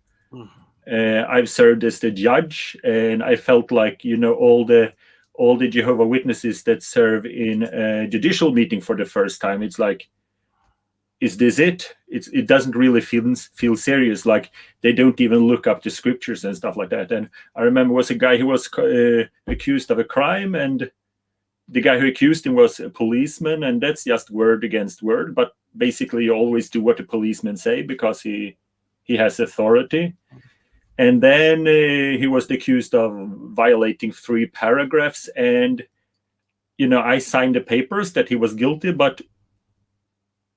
I've served as the judge, and I felt like, all the Jehovah Witnesses that serve in a judicial meeting for the first time, it's like, is this it? It doesn't really feel serious. Like they don't even look up the scriptures and stuff like that. And I remember was a guy who was accused of a crime, and the guy who accused him was a policeman, and that's just word against word. But basically, you always do what the policeman say because he has authority. And then he was accused of violating 3 paragraphs, and I signed the papers that he was guilty, but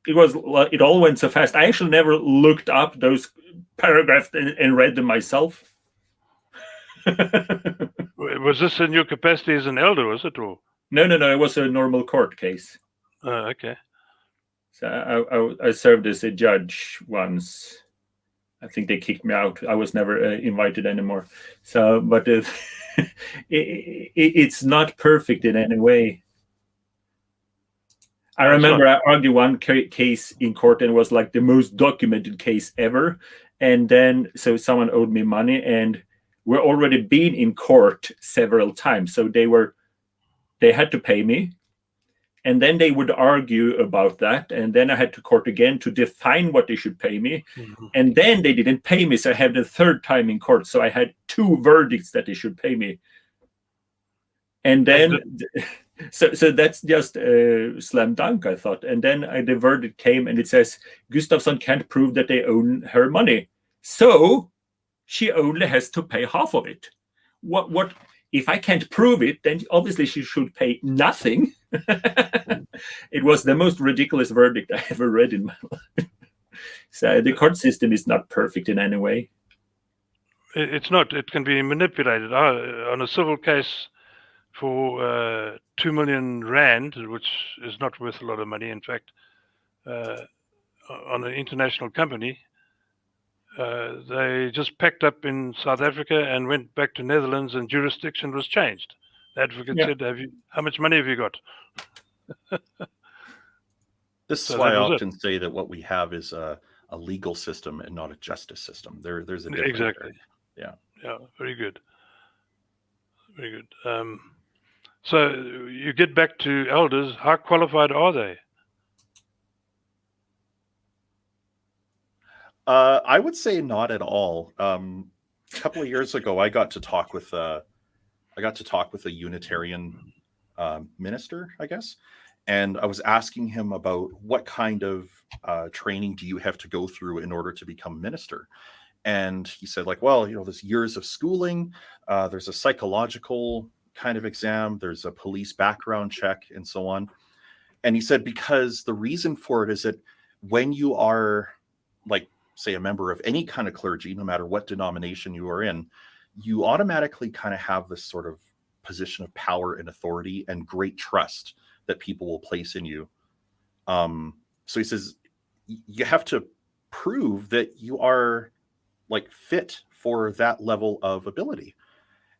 it all went so fast. I actually never looked up those paragraphs and read them myself. Was this in your capacity as an elder, was it? Or? No. It was a normal court case. Okay. So I served as a judge once. I think they kicked me out. I was never invited anymore. So, but it's not perfect in any way. I remember I argued one case in court, and it was like the most documented case ever. And then, so someone owed me money, and we're already been in court several times. So they had to pay me. And then they would argue about that. And then I had to court again to define what they should pay me. Mm-hmm. And then they didn't pay me. So I had the 3rd time in court. So I had 2 verdicts that they should pay me. And then, so that's just a slam dunk, I thought. And then the verdict came, and it says, Gustafsson can't prove that they owe her money. So she only has to pay half of it. What? If I can't prove it, then obviously she should pay nothing. It was the most ridiculous verdict I ever read in my life. So the court system is not perfect in any way. It's not. It can be manipulated. On a civil case for 2 million rand, which is not worth a lot of money, in fact, on an international company, they just packed up in South Africa and went back to Netherlands, and jurisdiction was changed. The advocate said, how much money have you got? This is why I often say that what we have is a legal system and not a justice system. There's a difference. Exactly. There. Yeah, very good. Very good. So you get back to elders. How qualified are they? I would say not at all. A couple of years ago, I got to talk with a Unitarian minister, I guess, and I was asking him about what kind of training do you have to go through in order to become minister. And he said, like, well, there's years of schooling, there's a psychological kind of exam, there's a police background check, and so on. And he said, because the reason for it is that when you are, like, say, a member of any kind of clergy, no matter what denomination you are in, you automatically kind of have this sort of position of power and authority and great trust that people will place in you. So he says, you have to prove that you are, like, fit for that level of ability.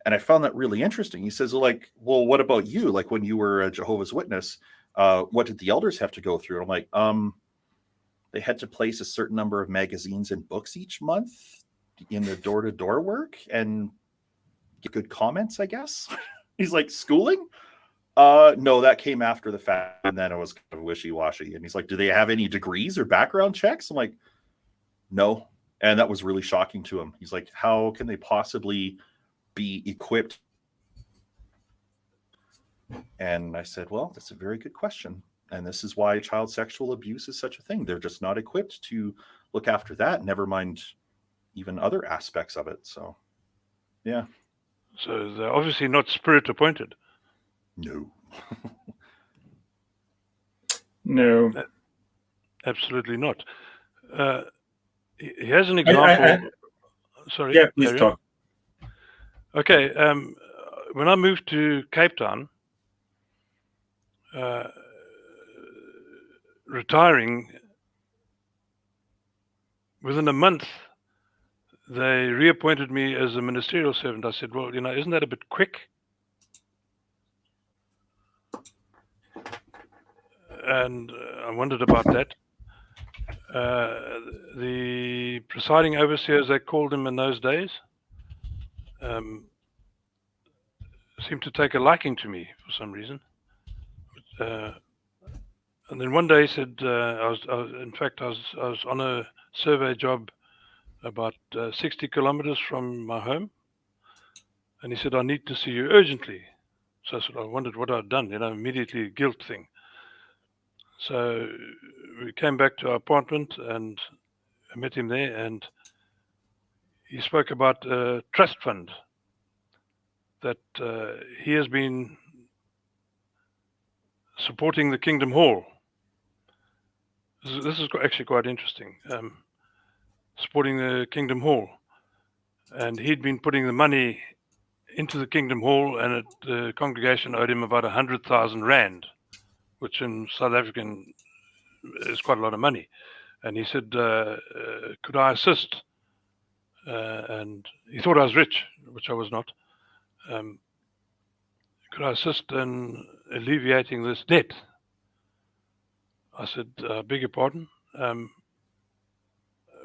And I found that really interesting. He says, like, well, what about you? Like, when you were a Jehovah's Witness, what did the elders have to go through? And I'm like, they had to place a certain number of magazines and books each month in the door-to-door work and get good comments, I guess. He's like, schooling? No, that came after the fact. And then it was kind of wishy-washy. And he's like, do they have any degrees or background checks? I'm like, no. And that was really shocking to him. He's like, how can they possibly be equipped? And I said, well, that's a very good question. And this is why child sexual abuse is such a thing. They're just not equipped to look after that, never mind even other aspects of it. So, yeah. So they're obviously not spirit appointed. No. No. Absolutely not. Here's an example. Sorry. Yeah, please talk. Okay. When I moved to Cape Town, retiring, within a month, they reappointed me as a ministerial servant. I said, well, isn't that a bit quick? And I wondered about that. The presiding overseers, they called him in those days, seemed to take a liking to me for some reason. And then one day he said, I was on a survey job about 60 kilometers from my home. And he said, I need to see you urgently. So I wondered what I'd done, immediately guilt thing. So we came back to our apartment and I met him there, and he spoke about a trust fund that he has been supporting the Kingdom Hall. This is actually quite interesting. Supporting the Kingdom Hall. And he'd been putting the money into the Kingdom Hall, and the congregation owed him about 100,000 rand, which in South African is quite a lot of money. And he said, could I assist? And he thought I was rich, which I was not. Could I assist in alleviating this debt? I said, beg your pardon.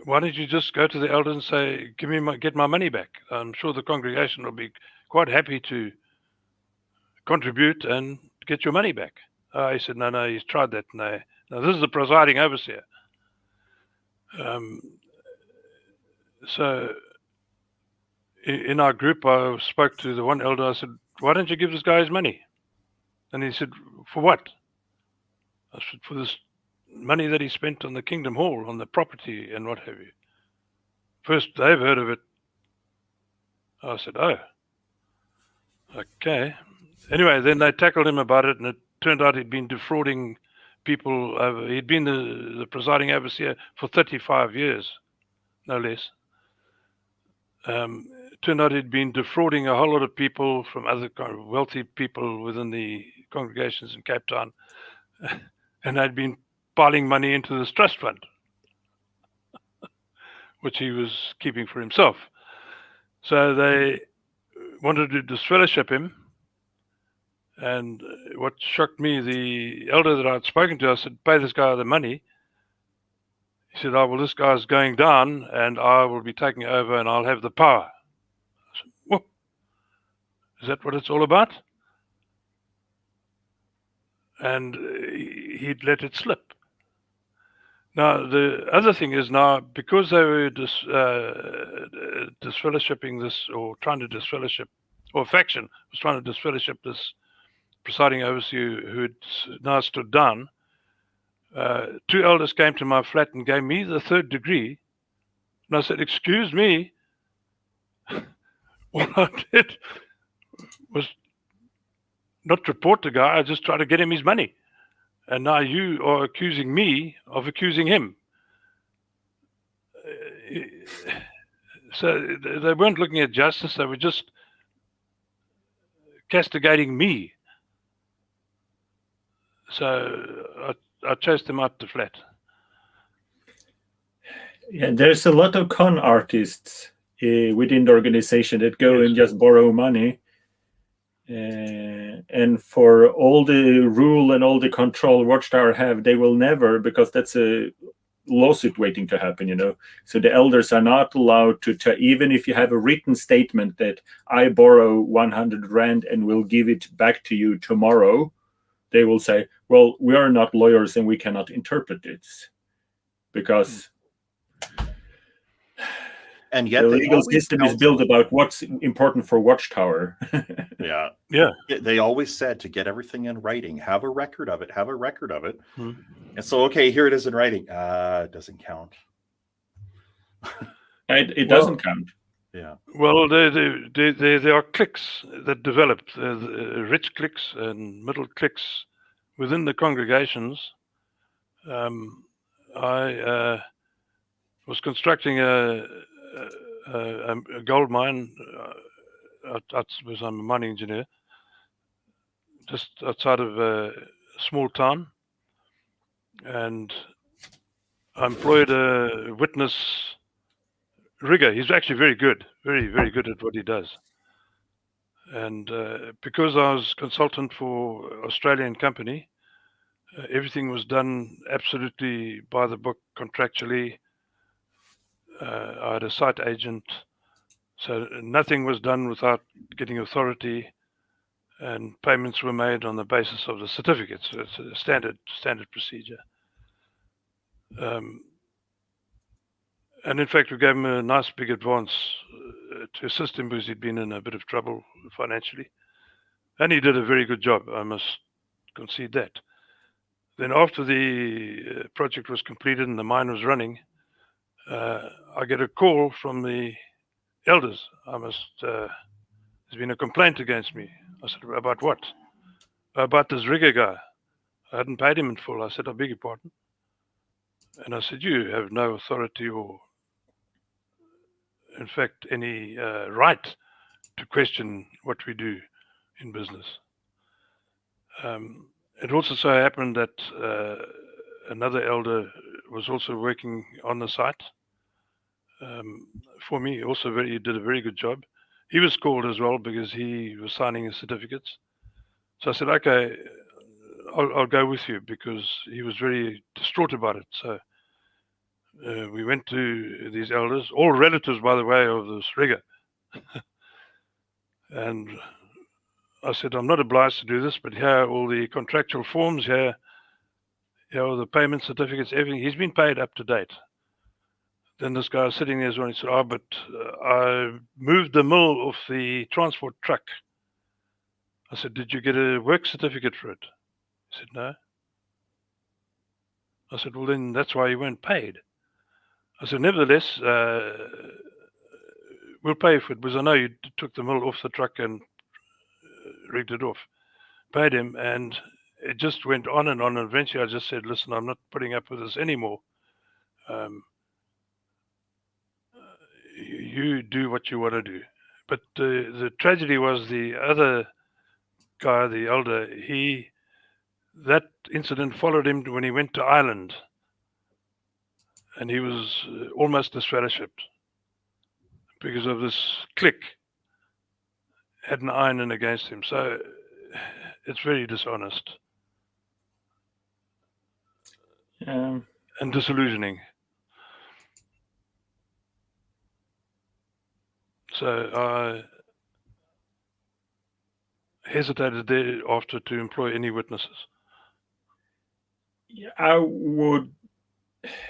Why don't you just go to the elders and say, get my money back? I'm sure the congregation will be quite happy to contribute and get your money back. He said, no, he's tried that. No, this is the presiding overseer. So in our group, I spoke to the one elder. I said, why don't you give this guy his money? And he said, for what? I said, for this money that he spent on the Kingdom Hall, on the property and what have you. First, they've heard of it. I said, oh, okay. Anyway, then they tackled him about it, and it turned out he'd been defrauding people. He'd been the presiding overseer for 35 years, no less. It turned out he'd been defrauding a whole lot of people from other kind of wealthy people within the congregations in Cape Town, and they'd been piling money into this trust fund, which he was keeping for himself. So they wanted to disfellowship him. And what shocked me, the elder that I'd spoken to, I said, pay this guy the money. He said, oh, well, this guy's going down and I will be taking over and I'll have the power. I said, whoa, is that what it's all about? And he'd let it slip. Now, the other thing is now, because they were disfellowshipping this, or trying to disfellowship, or a faction was trying to disfellowship this presiding overseer who had now stood down, two elders came to my flat and gave me the third degree. And I said, excuse me, what I did was not report the guy, I just tried to get him his money. And now you are accusing me of accusing him. So they weren't looking at justice, they were just castigating me. So I chased them out the flat. Yeah, there's a lot of con artists within the organization that go and just borrow money. And for all the rule and all the control Watchtower have, they will never, because that's a lawsuit waiting to happen, So the elders are not allowed to, even if you have a written statement that I borrow 100 rand and will give it back to you tomorrow, they will say, well, we are not lawyers and we cannot interpret this. Because and yet the legal system is built about what's important for Watchtower. Yeah. They always said to get everything in writing, have a record of it. And so, okay, here it is in writing. It doesn't count. It doesn't count. Yeah. Well, there are cliques that developed, rich cliques and middle cliques within the congregations. I was constructing a gold mine. I'm a mining engineer, just outside of small town, and I employed a witness rigger. He's actually very good, very good at what he does. And because I was consultant for Australian company, everything was done absolutely by the book contractually. I had a site agent, so nothing was done without getting authority, and payments were made on the basis of the certificates. So it's a standard procedure. And in fact, we gave him a nice big advance to assist him because he'd been in a bit of trouble financially. And he did a very good job, I must concede that. Then after the project was completed and the mine was running, I get a call from the elders. There's been a complaint against me. I said, about what? About this rigger guy. I hadn't paid him in full. I said, I beg your pardon. And I said, you have no authority or, in fact, any right to question what we do in business. It also so happened that another elder was also working on the site for me. Also, he did a very good job. He was called as well because he was signing his certificates. So I said, okay, I'll go with you, because he was very distraught about it. So we went to these elders, all relatives, by the way, of this rigger. And I said, I'm not obliged to do this, but here are all the contractual forms, here are the payment certificates, everything. He's been paid up to date. Then this guy was sitting there as well, and he said, but I moved the mill off the transport truck. I said, did you get a work certificate for it? He said, no. I said, well, then that's why you weren't paid. I said, nevertheless, we'll pay for it, because I know you took the mill off the truck and rigged it off. Paid him, and it just went on and on. And eventually I just said, listen, I'm not putting up with this anymore. You do what you want to do. But the tragedy was the other guy, the elder, that incident followed him when he went to Ireland, and he was almost disfellowshipped because of this clique had an iron in against him. So it's very dishonest and disillusioning. So I hesitated thereafter to employ any witnesses. I would.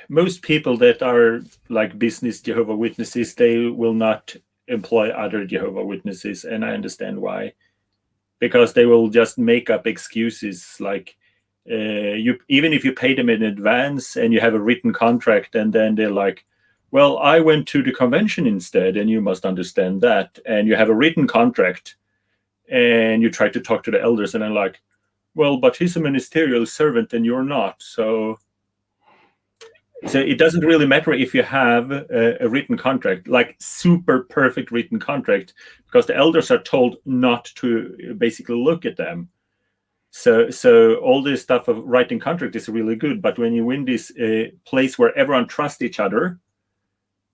Most people that are like business Jehovah Witnesses, they will not employ other Jehovah Witnesses, and I understand why. Because they will just make up excuses, like even if you pay them in advance and you have a written contract, and then they're like, well, I went to the convention instead, and you must understand that. And you have a written contract, and you try to talk to the elders, and I'm like, well, but he's a ministerial servant and you're not. So it doesn't really matter if you have a written contract, like super perfect written contract, because the elders are told not to basically look at them. So all this stuff of writing contract is really good. But when you win this place where everyone trusts each other,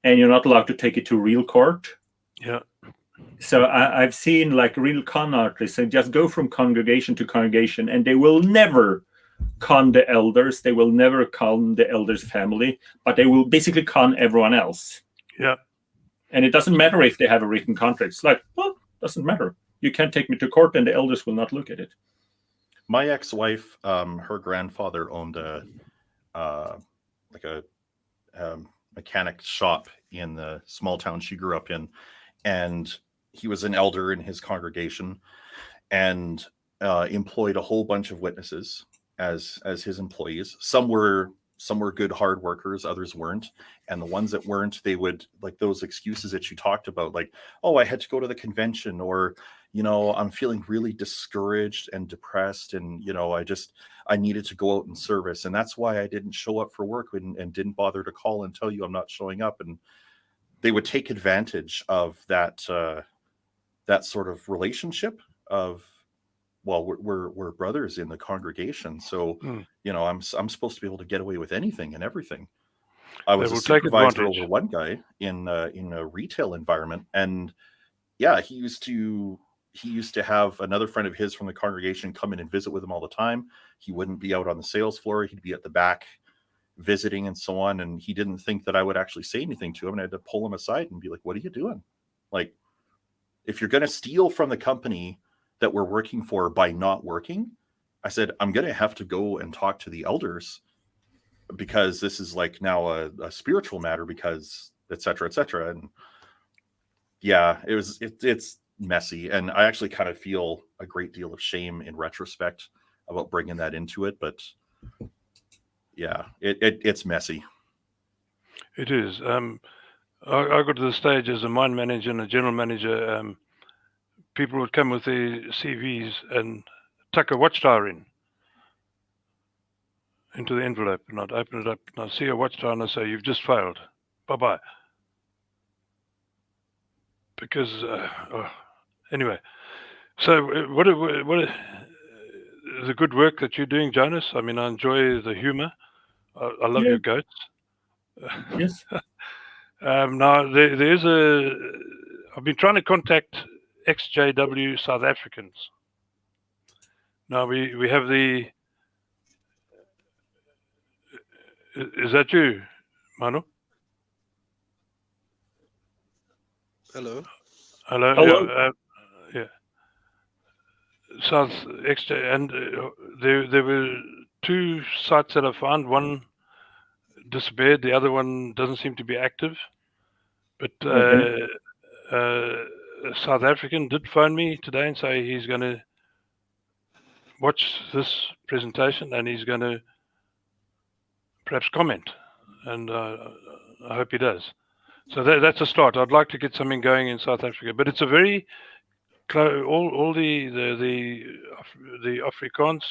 and you're not allowed to take it to real court. Yeah. So I've seen like real con artists and just go from congregation to congregation, and they will never con the elders. They will never con the elders' family, but they will basically con everyone else. Yeah. And it doesn't matter if they have a written contract. It's like, well, doesn't matter. You can't take me to court, and the elders will not look at it. My ex-wife, her grandfather owned a mechanic shop in the small town she grew up in, and he was an elder in his congregation, and employed a whole bunch of witnesses as his employees. Some were good hard workers, others weren't. And the ones that weren't, they would, like those excuses that you talked about, like, oh, I had to go to the convention, or, you know, I'm feeling really discouraged and depressed, and, you know, I needed to go out and service, and that's why I didn't show up for work and didn't bother to call and tell you I'm not showing up. And they would take advantage of that that sort of relationship of well, we're brothers in the congregation, so you know, I'm supposed to be able to get away with anything and everything. I was a supervisor over one guy in a retail environment, and yeah, he used to have another friend of his from the congregation come in and visit with him all the time. He wouldn't be out on the sales floor; he'd be at the back visiting and so on. And he didn't think that I would actually say anything to him, and I had to pull him aside and be like, "What are you doing? Like, if you're going to steal from the company that we're working for by not working," I said, "I'm going to have to go and talk to the elders, because this is like now a spiritual matter, because et cetera, et cetera." And yeah, it's messy. And I actually kind of feel a great deal of shame in retrospect about bringing that into it. But yeah, it's messy. It is. I got to the stage as a mine manager and a general manager. People would come with their CVs and tuck a watchtower into the envelope, and I'd open it up and I'd see a watchtower and I'd say, "You've just failed. Bye-bye." Because anyway, so what the good work that you're doing, Jonas. I mean, I enjoy the humor. I love your goats. Yes. Now there's I've been trying to contact XJW South Africans. Now we have the. Is that you, Manu? Hello. Hello. Yeah. South XJ, and there were two sites that I found. One disappeared. The other one doesn't seem to be active. But South African did phone me today and say he's going to watch this presentation and he's going to perhaps comment, and I hope he does. So that's a start. I'd like to get something going in South Africa, but it's a very all the Afrikaans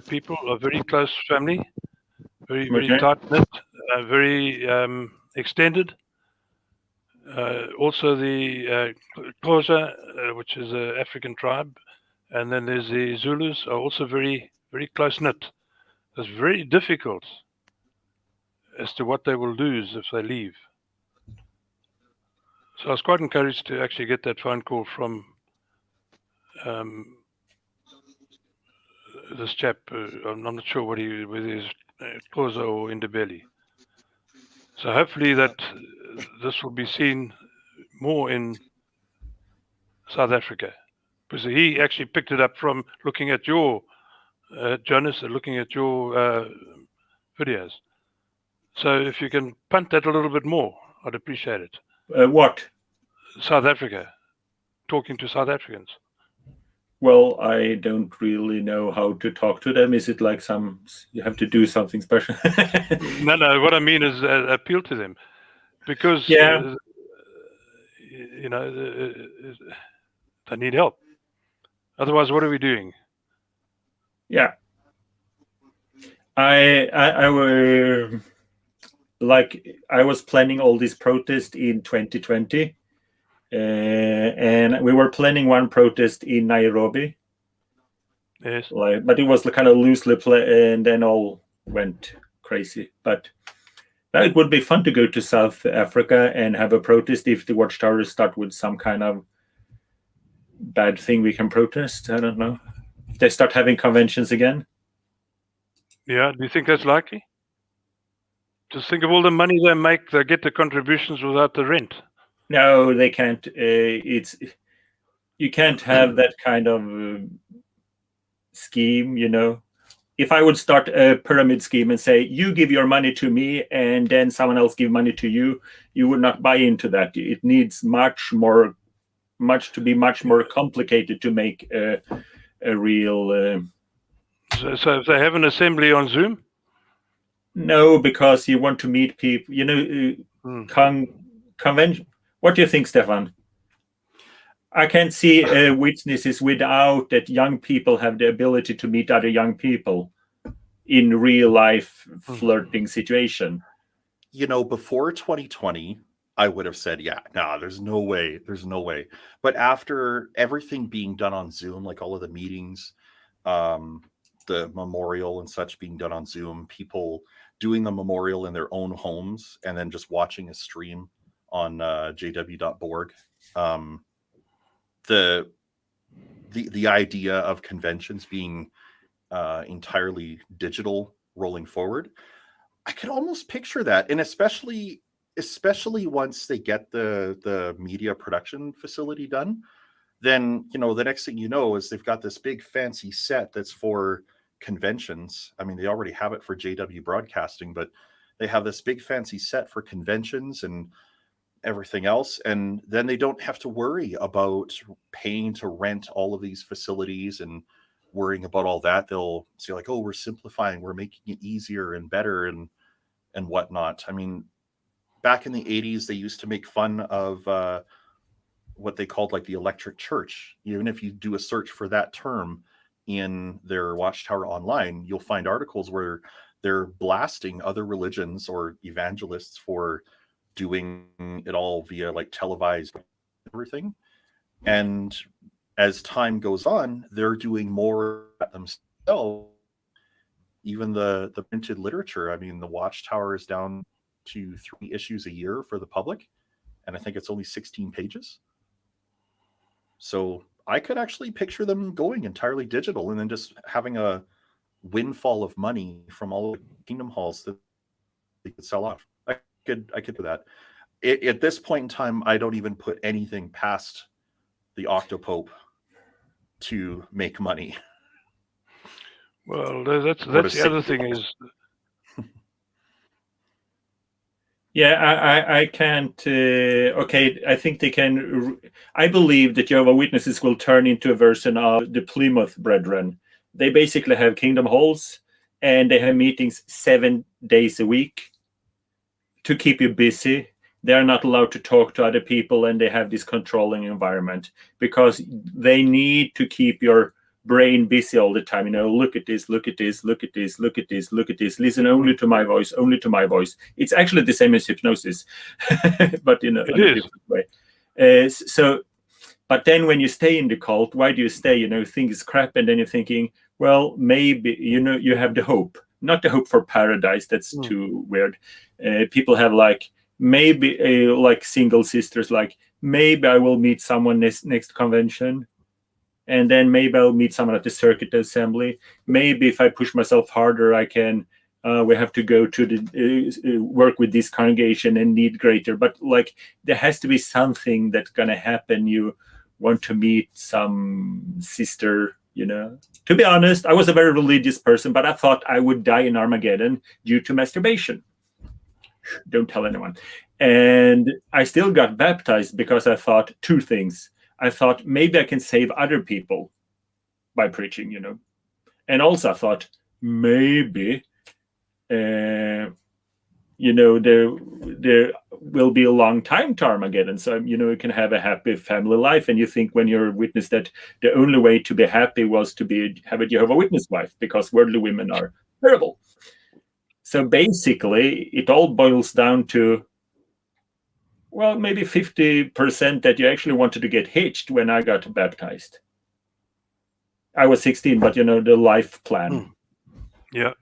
people are very close family, very tight knit, very extended. Also the Xhosa, which is an African tribe, and then there's the Zulus, are also very close knit. It's very difficult as to what they will lose if they leave. So I was quite encouraged to actually get that phone call from this chap. I'm not sure whether he's Xhosa or Ndebele. So hopefully that this will be seen more in South Africa, because he actually picked it up from looking at your Jonas, looking at your videos. So if you can punt that a little bit more, I'd appreciate it. What? South Africa, talking to South Africans. Well, I don't really know how to talk to them. Is it like you have to do something special? No. What I mean is appeal to them, because you know they need help. Otherwise, what are we doing? Yeah, I was planning all these protests in 2020. And we were planning one protest in Nairobi. Yes. But it was kind of loosely planned, and then all went crazy. But it would be fun to go to South Africa and have a protest if the watchtowers start with some kind of bad thing we can protest. I don't know. If they start having conventions again. Yeah, do you think that's likely? Just think of all the money they make. They get the contributions without the rent. No, they can't. You can't have that kind of scheme, you know. If I would start a pyramid scheme and say, you give your money to me and then someone else give money to you, you would not buy into that. It needs much more complicated to make a real... So if they have an assembly on Zoom? No, because you want to meet people, you know, convention. What do you think, Stefan? I can't see witnesses without that young people have the ability to meet other young people in real life flirting situation. You know, before 2020, I would have said, yeah, nah, there's no way. But after everything being done on Zoom, like all of the meetings, the memorial and such being done on Zoom, people doing the memorial in their own homes and then just watching a stream on jw.borg. The idea of conventions being entirely digital rolling forward, I could almost picture that. And especially once they get the media production facility done, then, you know, the next thing you know is they've got this big fancy set that's for conventions. I mean, they already have it for JW Broadcasting, but they have this big fancy set for conventions and everything else. And then they don't have to worry about paying to rent all of these facilities and worrying about all that. They'll say like, oh, we're simplifying, we're making it easier and better and whatnot. I mean, back in the 80s, they used to make fun of what they called like the electric church. Even if you do a search for that term in their Watchtower online, you'll find articles where they're blasting other religions or evangelists for doing it all via like televised everything. And as time goes on, they're doing more themselves. Even the printed literature, I mean, the Watchtower is down to 3 issues a year for the public, and I think it's only 16 pages. So I could actually picture them going entirely digital and then just having a windfall of money from all the Kingdom Halls that they could sell off. I could do that. At this point in time, I don't even put anything past the Octopope to make money. Well, that's the other thing is. Yeah, I can't. Okay, I think they can. I believe that Jehovah's Witnesses will turn into a version of the Plymouth Brethren. They basically have Kingdom Halls, and they have meetings 7 days a week to keep you busy. They're not allowed to talk to other people, and they have this controlling environment because they need to keep your brain busy all the time. You know, look at this, look at this, look at this, look at this, look at this. Listen only to my voice, only to my voice. It's actually the same as hypnosis, but in a different way. But then when you stay in the cult, why do you stay? You know, things crap, and then you're thinking, well, maybe, you know, you have the hope, not the hope for paradise. That's too weird. People have like, maybe like single sisters, like maybe I will meet someone next convention. And then maybe I'll meet someone at the circuit assembly. Maybe if I push myself harder, I can. We have to go to the work with this congregation and need greater. But like, there has to be something that's gonna happen. You want to meet some sister, you know. To be honest, I was a very religious person, but I thought I would die in Armageddon due to masturbation. Don't tell anyone. And I still got baptized because I thought 2 things. I thought maybe I can save other people by preaching, you know. And also I thought maybe, you know, there will be a long time to Armageddon. So, you know, you can have a happy family life. And you think when you're a witness that the only way to be happy was to have a Jehovah's Witness wife because worldly women are terrible. So basically, it all boils down to, well, maybe 50% that you actually wanted to get hitched when I got baptized. I was 16, but you know, the life plan. Yeah.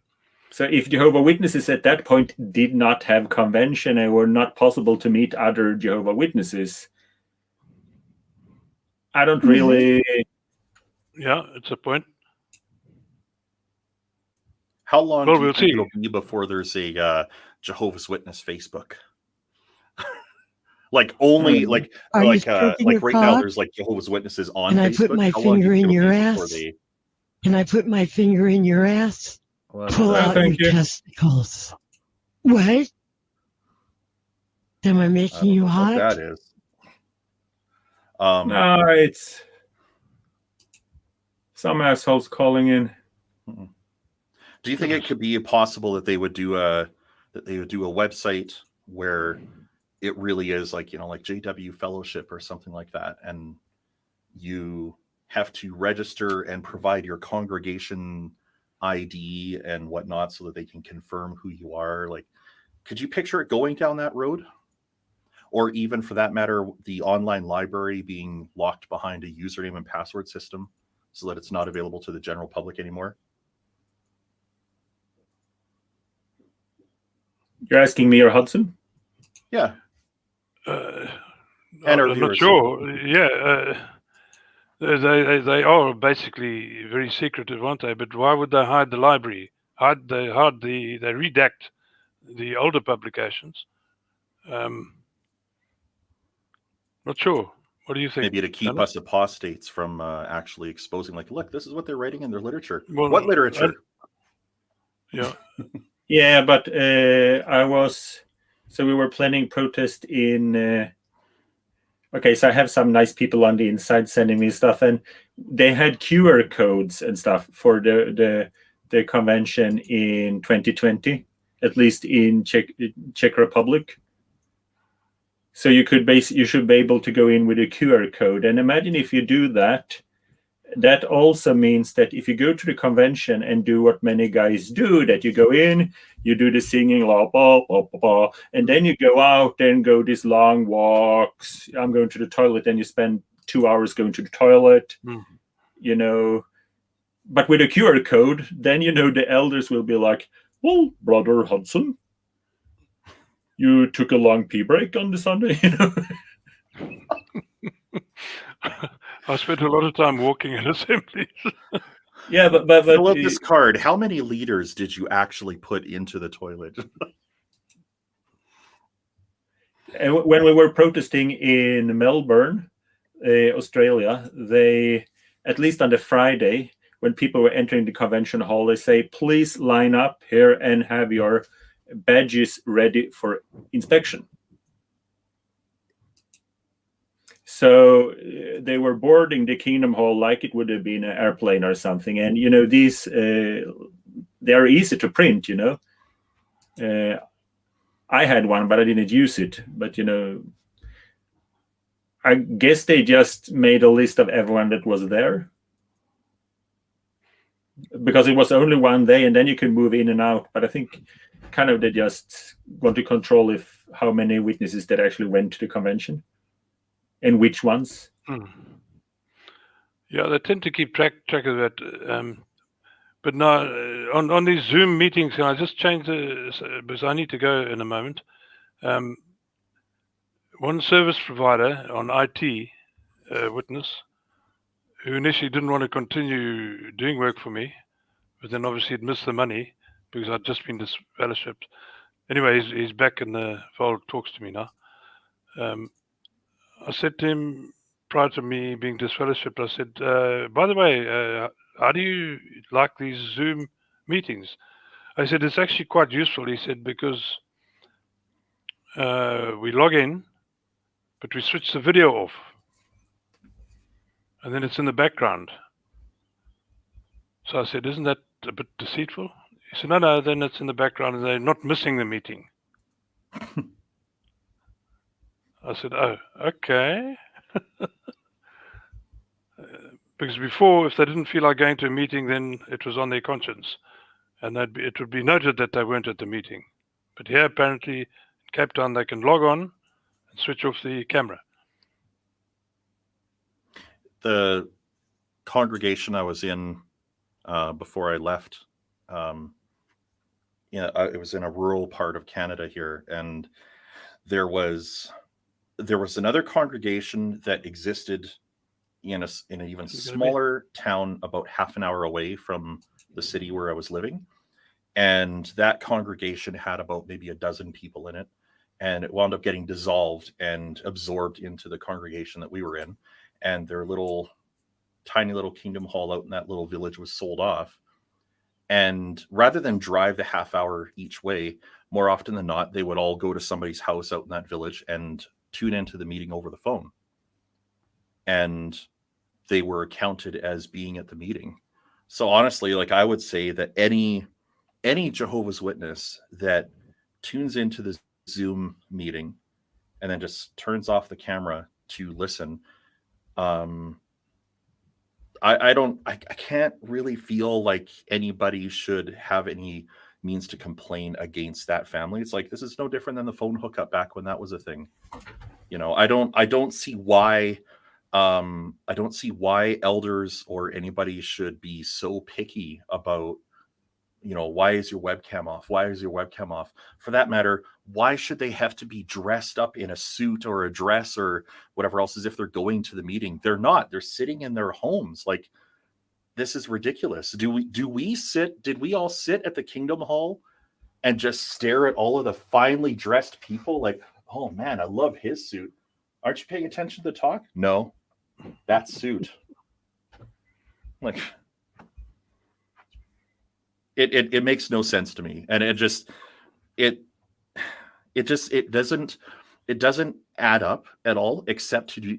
So if Jehovah's Witnesses at that point did not have convention and were not possible to meet other Jehovah's Witnesses, I don't really... Yeah, it's a point. How long do you think it'll be before there's a Jehovah's Witness Facebook? Like only like right now there's like Jehovah's Witnesses on Facebook. And I put my finger in your ass. And I put my finger in your ass. Pull out your testicles. What? Am I making you hot? That is. No, it's some assholes calling in. Do you think it could be possible that they would do a website where it really is like, you know, like JW Fellowship or something like that, and you have to register and provide your congregation ID and whatnot so that they can confirm who you are? Like, could you picture it going down that road? or even for that matter, the online library being locked behind a username and password system so that it's not available to the general public anymore? You're asking me or Hudson? Yeah. And I'm not sure. Yeah. They are basically very secretive, aren't they? But why would they hide the library? They redact the older publications. Not sure. What do you think? Maybe to keep us apostates from actually exposing, like, look, this is what they're writing in their literature. Well, what literature? Yeah. Yeah, but we were planning protest in. Okay, so I have some nice people on the inside sending me stuff, and they had QR codes and stuff for the convention in 2020, at least in Czech Republic. So you should be able to go in with a QR code, and imagine if you do that. That also means that if you go to the convention and do what many guys do, that you go in, you do the singing, blah, blah, blah, blah, blah, and then you go out and go these long walks. I'm going to the toilet, and you spend 2 hours going to the toilet, But with a QR code, then, the elders will be like, well, Brother Hudson, you took a long pee break on the Sunday, I spent a lot of time walking in assemblies. Yeah, but fill out this card. How many liters did you actually put into the toilet? And when we were protesting in Melbourne, Australia, they, at least on the Friday, when people were entering the convention hall, they say, please line up here and have your badges ready for inspection. So they were boarding the Kingdom Hall like it would have been an airplane or something. And, these, they are easy to print, I had one, but I didn't use it. But, I guess they just made a list of everyone that was there. Because it was only one day, and then you could move in and out. But I think kind of they just want to control how many witnesses that actually went to the convention. And which ones? Yeah, they tend to keep track of that. But now, on these Zoom meetings, can I just change because I need to go in a moment. One service provider on IT, witness, who initially didn't want to continue doing work for me, but then obviously had missed the money because I'd just been disfellowshipped. Anyway, he's back in the fold, talks to me now. I said to him, prior to me being disfellowshipped, I said, by the way, how do you like these Zoom meetings? I said, it's actually quite useful, he said, because we log in, but we switch the video off. And then it's in the background. So I said, isn't that a bit deceitful? He said, no, then it's in the background and they're not missing the meeting. I said, oh, okay. Because before, if they didn't feel like going to a meeting, then it was on their conscience. And it would be noted that they weren't at the meeting. But here, apparently, in Cape Town, they can log on and switch off the camera. The congregation I was in before I left, it was in a rural part of Canada here, and there was another congregation that existed in an even smaller town about half an hour away from the city where I was living. And that congregation had about maybe a dozen people in it. And it wound up getting dissolved and absorbed into the congregation that we were in. And their tiny little kingdom hall out in that little village was sold off. And rather than drive the half hour each way, more often than not, they would all go to somebody's house out in that village and tune into the meeting over the phone. And they were counted as being at the meeting. So honestly, like, I would say that any Jehovah's Witness that tunes into the Zoom meeting and then just turns off the camera to listen, I can't really feel like anybody should have any means to complain against that family. It's like, this is no different than the phone hookup back when that was a thing. You know, I don't see why elders or anybody should be so picky about, you know, why is your webcam off? Why is your webcam off? For that matter, why should they have to be dressed up in a suit or a dress or whatever else as if they're going to the meeting? They're not. They're sitting in their homes. Like, this is ridiculous. Did we all sit at the Kingdom Hall and just stare at all of the finely dressed people like, oh man, I love his suit. Aren't you paying attention to the talk? No, that suit. Like, it makes no sense to me. And it doesn't add up at all, except to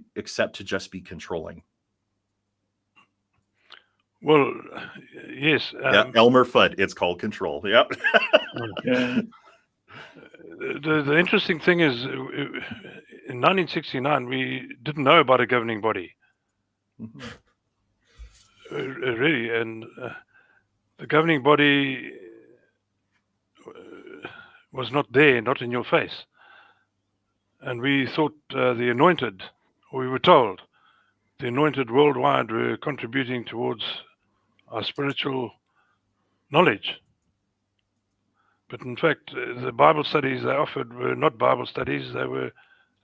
just be controlling. Well, yes. Elmer Fudd. It's called control. Yep. Yeah. The interesting thing is, in 1969, we didn't know about a governing body. Mm-hmm. Really, and the governing body was not there, not in your face. And we thought the anointed, or we were told, the anointed worldwide were contributing towards our spiritual knowledge. But in fact, the Bible studies they offered were not Bible studies; they were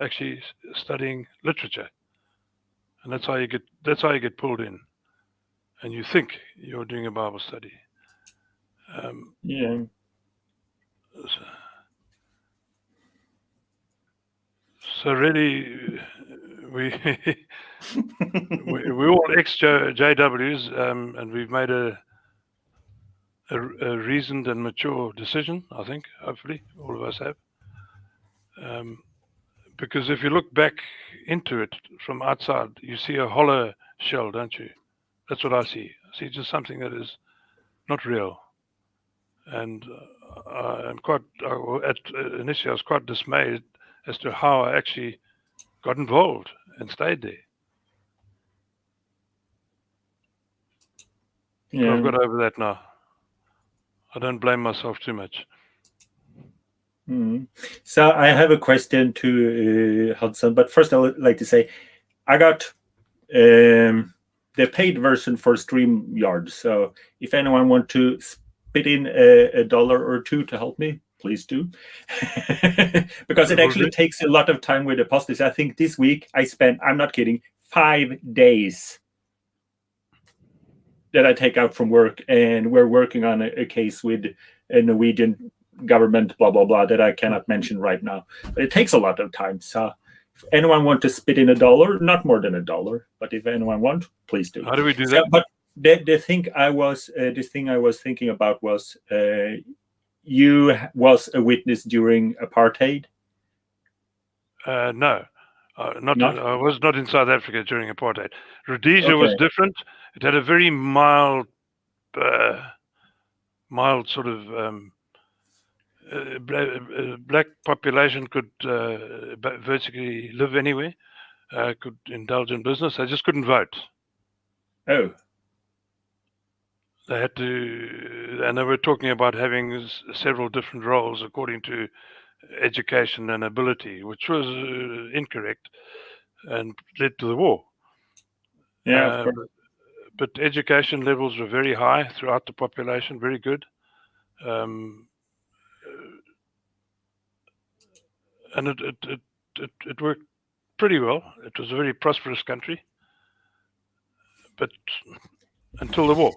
actually studying literature, and that's how you get pulled in, and you think you're doing a Bible study. Yeah. So really, we're all ex-JWs, and we've made a reasoned and mature decision, I think, hopefully, all of us have. Because if you look back into it from outside, you see a hollow shell, don't you? That's what I see. I see just something that is not real. And initially I was quite dismayed as to how I actually got involved and stayed there. Yeah. But I've got over that now. I don't blame myself too much. Mm. So I have a question to Hudson, but first I would like to say I got the paid version for StreamYard. So if anyone wants to spit in $1 or $2 to help me, please do. Because it actually takes a lot of time with the posters. I think this week I spent, I'm not kidding, 5 days that I take out from work, and we're working on a case with a Norwegian government, blah, blah, blah, that I cannot mention right now. But it takes a lot of time. So if anyone want to spit in $1, not more than $1, but if anyone want, please do. How do we do that? But the thing I was thinking about was you was a witness during apartheid. No, I was not in South Africa during apartheid. Rhodesia was different. It had a very mild sort of black population could virtually live anywhere, could indulge in business. They just couldn't vote. Oh. They had to, and they were talking about having several different roles according to education and ability, which was incorrect and led to the war. Yeah, of course. But education levels were very high throughout the population, very good. And it worked pretty well. It was a very prosperous country, but until the war.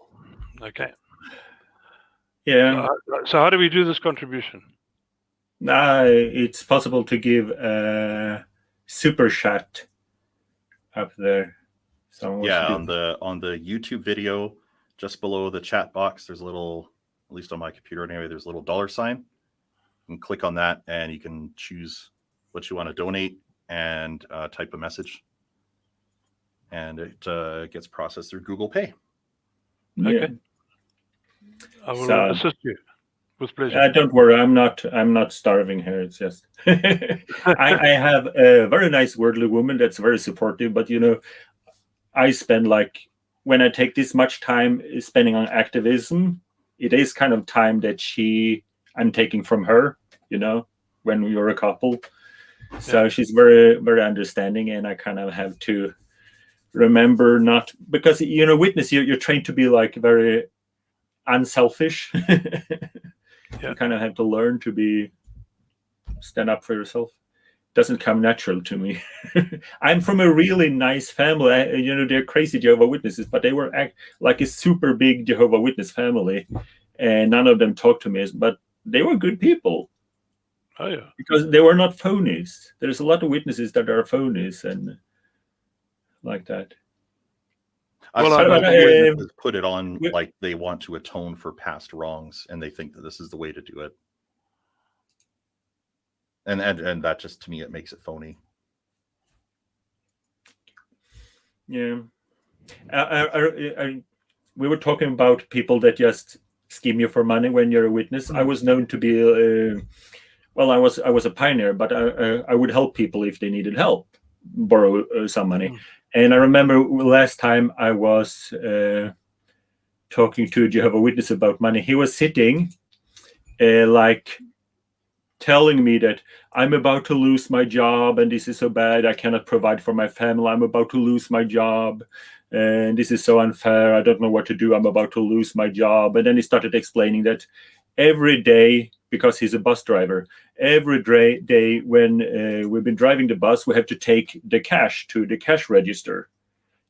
Okay. Yeah. So how do we do this contribution? It's possible to give a super chat up there. Yeah, on the YouTube video, just below the chat box, there's a little, at least on my computer anyway, there's a little $sign. You can click on that and you can choose what you want to donate and type a message. And it gets processed through Google Pay. Yeah. Okay. I will assist you with pleasure. Don't worry, I'm not starving here. It's just I have a very nice worldly woman that's very supportive, but I spend when I take this much time spending on activism, it is kind of time that I'm taking from her, when you're a couple. So she's very, very understanding, and I kind of have to remember not, because witness, you're trained to be like very unselfish. You kind of have to learn to stand up for yourself. Doesn't come natural to me. I'm from a really nice family. They're crazy Jehovah Witnesses, but they were like a super big Jehovah Witness family, and none of them talked to me, but they were good people. Oh yeah, because they were not phonies. There's a lot of witnesses that are phonies and like that. Witnesses put it on like they want to atone for past wrongs, and they think that this is the way to do it. And that just, to me, it makes it phony. Yeah. We were talking about people that just scheme you for money when you're a witness. I was known to be, I was a pioneer, but I would help people if they needed help, borrow some money. And I remember last time I was talking to a Jehovah Witness about money. He was sitting like telling me that I'm about to lose my job and this is so bad, I cannot provide for my family, I'm about to lose my job and this is so unfair, I don't know what to do, I'm about to lose my job. And then he started explaining that every day, because he's a bus driver, every day when we've been driving the bus, we have to take the cash to the cash register.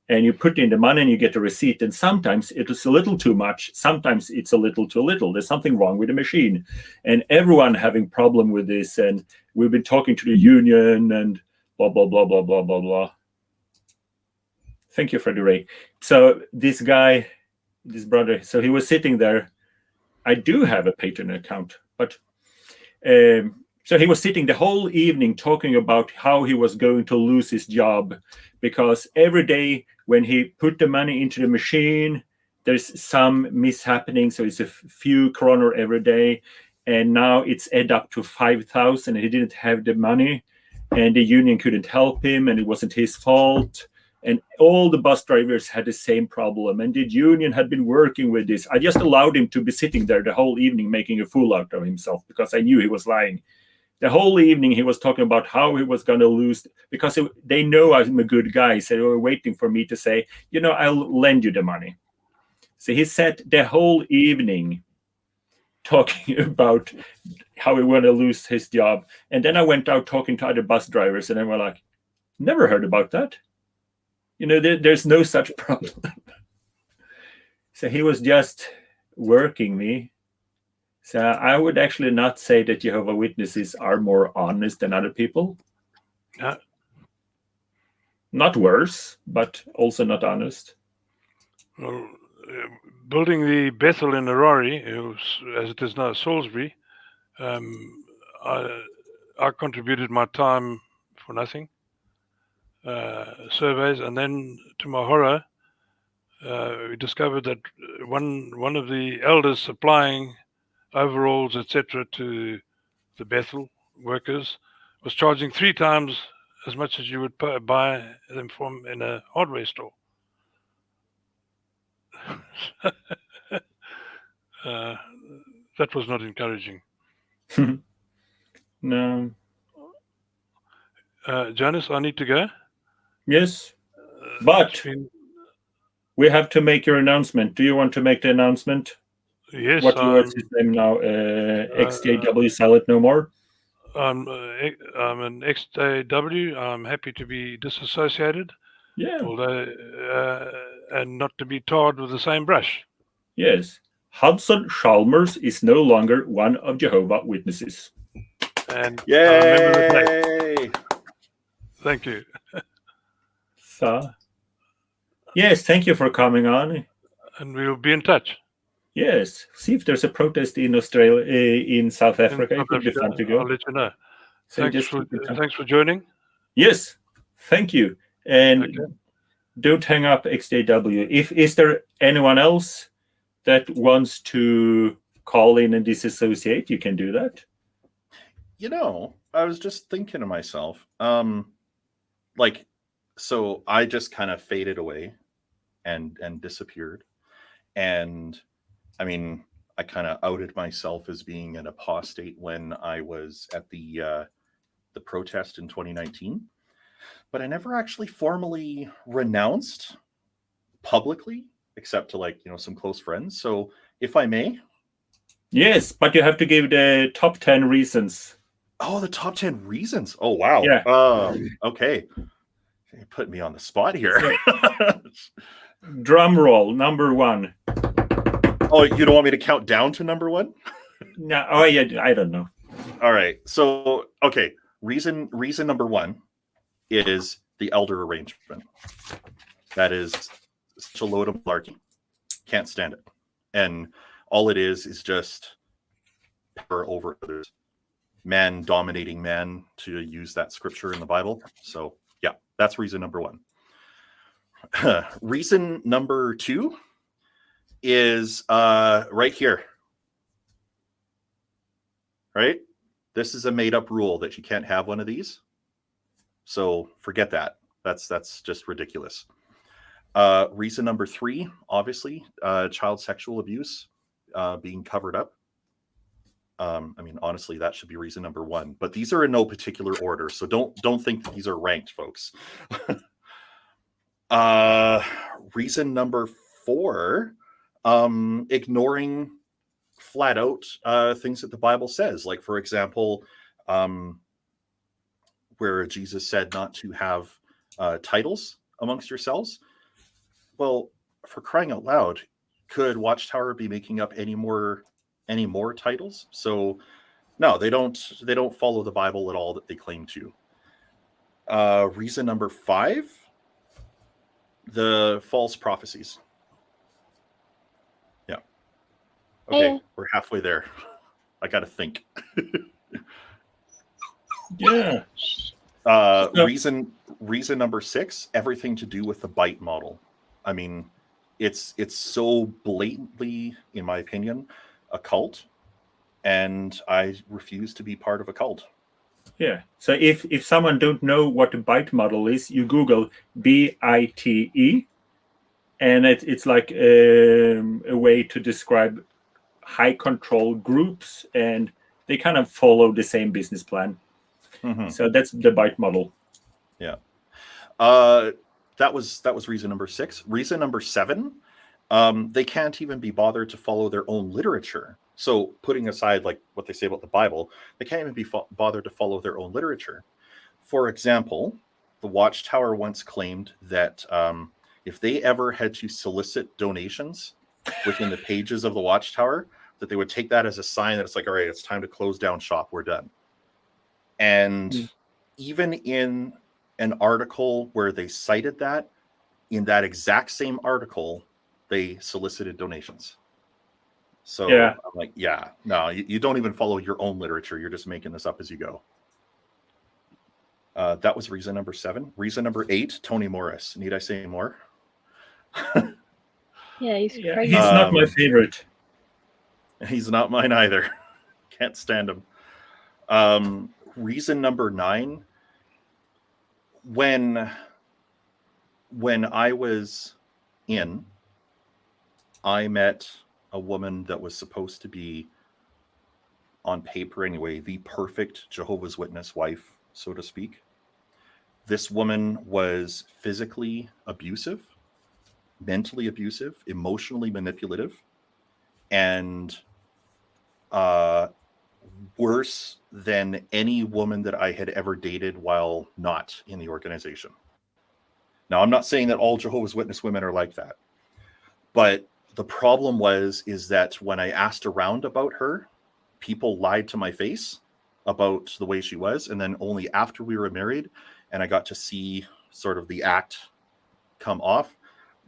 And you put in the money and you get a receipt. And sometimes it is a little too much. Sometimes it's a little too little. There's something wrong with the machine. And everyone having problem with this. And we've been talking to the union and blah, blah, blah, blah, blah, blah, blah. Thank you, Freddie Ray. So this guy, this brother, so he was sitting there. I do have a Patreon account, but so he was sitting the whole evening talking about how he was going to lose his job because every day when he put the money into the machine, there's some mishappening. So it's a few kroner every day. And now it's add up to 5,000 and he didn't have the money and the union couldn't help him and it wasn't his fault. And all the bus drivers had the same problem. And the union had been working with this. I just allowed him to be sitting there the whole evening making a fool out of himself because I knew he was lying. The whole evening he was talking about how he was going to lose because they know I'm a good guy. So they were waiting for me to say, I'll lend you the money. So he sat the whole evening talking about how he want to lose his job. And then I went out talking to other bus drivers and they were like, never heard about that. There's no such problem. So he was just working me. So I would actually not say that Jehovah Witnesses are more honest than other people. Not worse, but also not honest. Well, building the Bethel in Harare, as it is now Salisbury, I contributed my time for nothing, surveys, and then to my horror, we discovered that one of the elders supplying overalls, etc., to the Bethel workers was charging 3 times as much as you would buy them from in a hardware store. That was not encouraging. No. Jonas, I need to go. Yes, but we have to make your announcement. Do you want to make the announcement? Yes. What's his name now? XJW Silent No More? I'm an XJW. I'm happy to be disassociated. Yeah. Although, and not to be tarred with the same brush. Yes. Hudson Chalmers is no longer one of Jehovah Witnesses. And yay! I remember the day. Thank you. So, yes, thank you for coming on. And we'll be in touch. Yes. See if there's a protest in Australia, in South Africa. It would be fun to go. I'll let you know. So Thanks for joining. Yes. Thank you. And don't hang up, XJW. Is there anyone else that wants to call in and disassociate? You can do that. I was just thinking to myself, so I just kind of faded away and disappeared. And I mean, I kind of outed myself as being an apostate when I was at the protest in 2019, but I never actually formally renounced publicly, except to some close friends. So if I may. Yes, but you have to give the top 10 reasons. Oh, the top 10 reasons. Oh, wow. Yeah. Okay. You put me on the spot here. Drum roll, number 1. Oh, you don't want me to count down to number 1? No. Oh, yeah. I don't know. All right. So, okay. Reason number 1 is the elder arrangement. That is such a load of malarkey. Can't stand it. And all it is just power over others. Man dominating man, to use that scripture in the Bible. So, yeah, that's reason number 1. Reason number 2 is right here. Right? This is a made-up rule that you can't have one of these. So forget that. That's just ridiculous. Reason number 3, obviously, child sexual abuse being covered up. I mean, honestly, that should be reason number 1. But these are in no particular order, so don't think that these are ranked, folks. Reason number 4, ignoring flat out things that the Bible says. Like, for example, where Jesus said not to have titles amongst yourselves. Well, for crying out loud, could Watchtower be making up any more titles? So no, they don't follow the Bible at all that they claim to. Reason number 5, the false prophecies. Yeah. Okay, we're halfway there. I gotta think. Yeah. Reason number 6, everything to do with the bite model. I mean, it's so blatantly, in my opinion, a cult, and I refuse to be part of a cult. Yeah. So if someone don't know what a bite model is, you Google BITE, and it's like a way to describe high control groups, and they kind of follow the same business plan. Mm-hmm. So that's the bite model. Yeah. That was reason number 6. Reason number 7, they can't even be bothered to follow their own literature. So putting aside like what they say about the Bible, they can't even be bothered to follow their own literature. For example, the Watchtower once claimed that if they ever had to solicit donations within the pages of the Watchtower, that they would take that as a sign that it's like, all right, it's time to close down shop. We're done. And even in an article where they cited that, in that exact same article, they solicited donations. So yeah. I'm like, yeah, no, you don't even follow your own literature. You're just making this up as you go. That was reason number 7. Reason number 8, Tony Morris. Need I say more? Yeah, he's crazy. He's not my favorite. He's not mine either. Can't stand him. Reason number 9, when I was I met a woman that was supposed to be, on paper anyway, the perfect Jehovah's Witness wife, so to speak. This woman was physically abusive, mentally abusive, emotionally manipulative, and worse than any woman that I had ever dated while not in the organization. Now, I'm not saying that all Jehovah's Witness women are like that, but the problem is that when I asked around about her, people lied to my face about the way she was, and then only after we were married and I got to see sort of the act come off,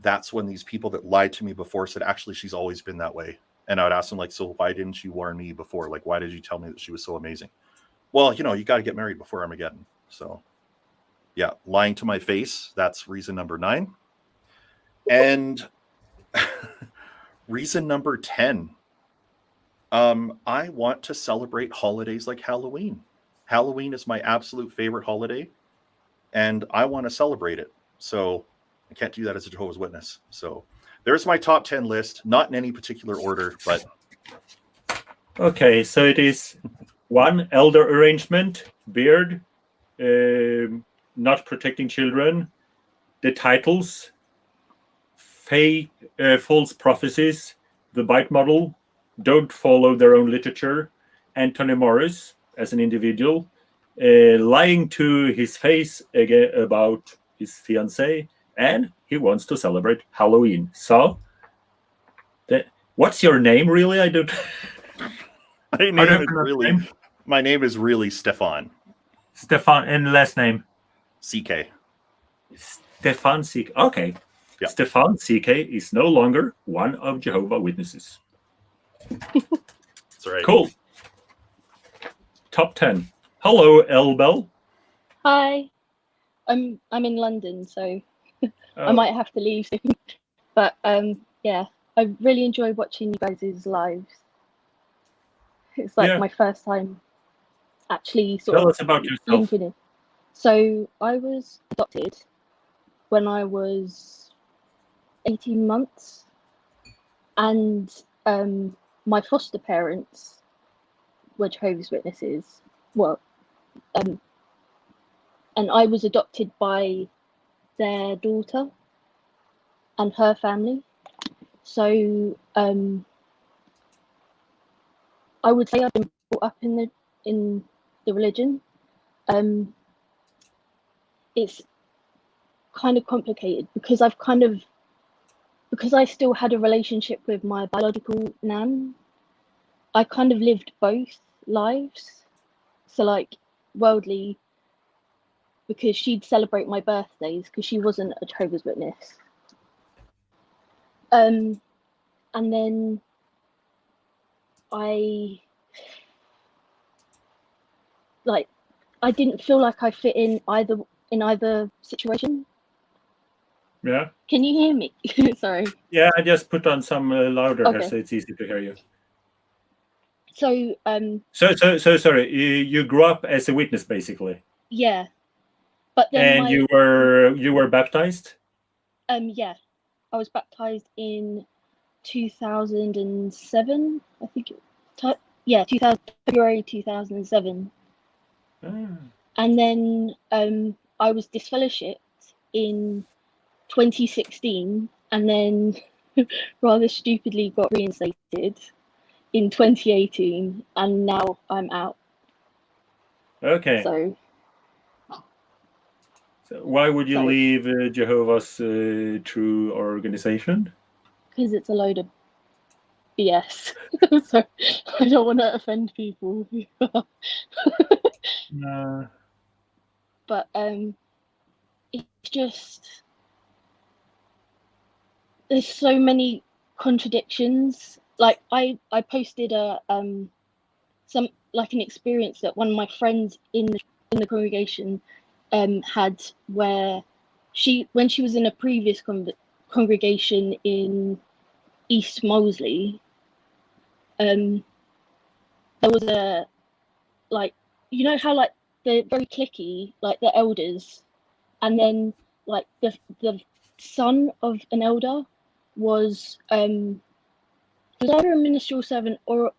that's when these people that lied to me before said, actually, she's always been that way. And I would ask them, like, so why didn't you warn me before? Like, why did you tell me that she was so amazing? Well, you got to get married before Armageddon. So, yeah, lying to my face, that's reason number 9. And reason number 10, I want to celebrate holidays like Halloween. Halloween is my absolute favorite holiday, and I want to celebrate it. So I can't do that as a Jehovah's Witness. So there's my top 10 list, not in any particular order, but Okay, so it is 1, elder arrangement, beard, not protecting children, the titles, false prophecies, the bite model, don't follow their own literature, Anthony Morris as an individual, lying to his face again about his fiancée, and he wants to celebrate Halloween. So, what's your name, really? I don't. My name is really Stefan. Stefan, and last name? CK. Stefan CK. Okay. Yep. Stefan CK is no longer one of Jehovah's Witnesses. That's right. Cool. Top 10. Hello, Elbel. Hi. I'm in London, so I might have to leave soon. But yeah, I really enjoy watching you guys' lives. It's like my first time actually sort of tell us about yourself. linking in. So I was adopted when I was 18 months, and my foster parents were Jehovah's Witnesses. Well, and I was adopted by their daughter and her family. So I would say I've been brought up in the religion. It's kind of complicated because because I still had a relationship with my biological nan. I kind of lived both lives. So like worldly, because she'd celebrate my birthdays because she wasn't a Jehovah's Witness. And then I didn't feel like I fit in either situation. Yeah. Can you hear me? Sorry. Yeah, I just put on some louder here, so it's easy to hear you. So So sorry. You grew up as a witness, basically. Yeah, but then you were baptized. Yeah, I was baptized in 2007. I think. February 2007. And then I was disfellowshipped in 2016, and then rather stupidly got reinstated in 2018, and now I'm out. Okay. So why would you leave Jehovah's True organization? Because it's a load of BS. So I don't want to offend people. But it's just there's so many contradictions. Like I posted an experience that one of my friends in the congregation had, where when she was in a previous congregation in East Moseley, there was a how they're very cliquey, like the elders, and then like the son of an elder was either a ministerial servant or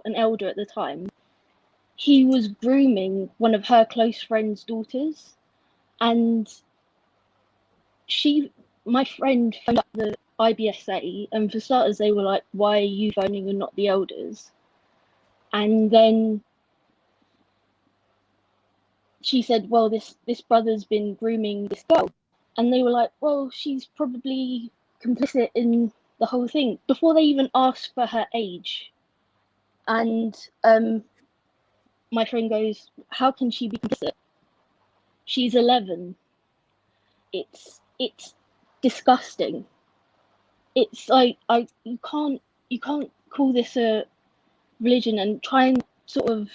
an elder at the time. He was grooming one of her close friend's daughters, and my friend phoned up the IBSA, and for starters they were like, why are you phoning and not the elders? And then she said, well, this brother's been grooming this girl. And they were like, well, she's probably complicit in the whole thing, before they even asked for her age. And my friend goes, how can she be complicit? She's 11. It's disgusting. It's like you can't call this a religion and try and sort of,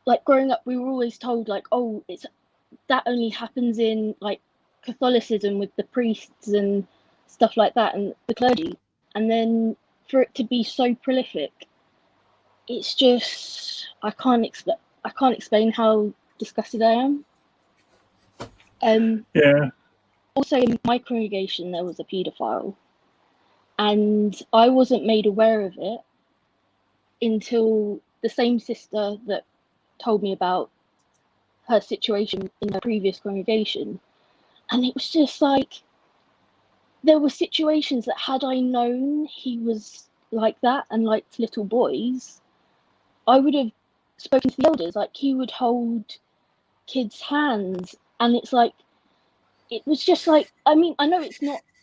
like, growing up we were always told like, oh, that only happens in like Catholicism with the priests and stuff like that and the clergy, and then for it to be so prolific, it's just I can't explain how disgusted I am. Yeah. Also, in my congregation there was a paedophile, And I wasn't made aware of it until the same sister that told me about her situation in her previous congregation. And it was just like, there were situations that had I known he was like that and liked little boys, I would have spoken to the elders. Like, he would hold kids' hands, and it's like, it was just like, I mean, I know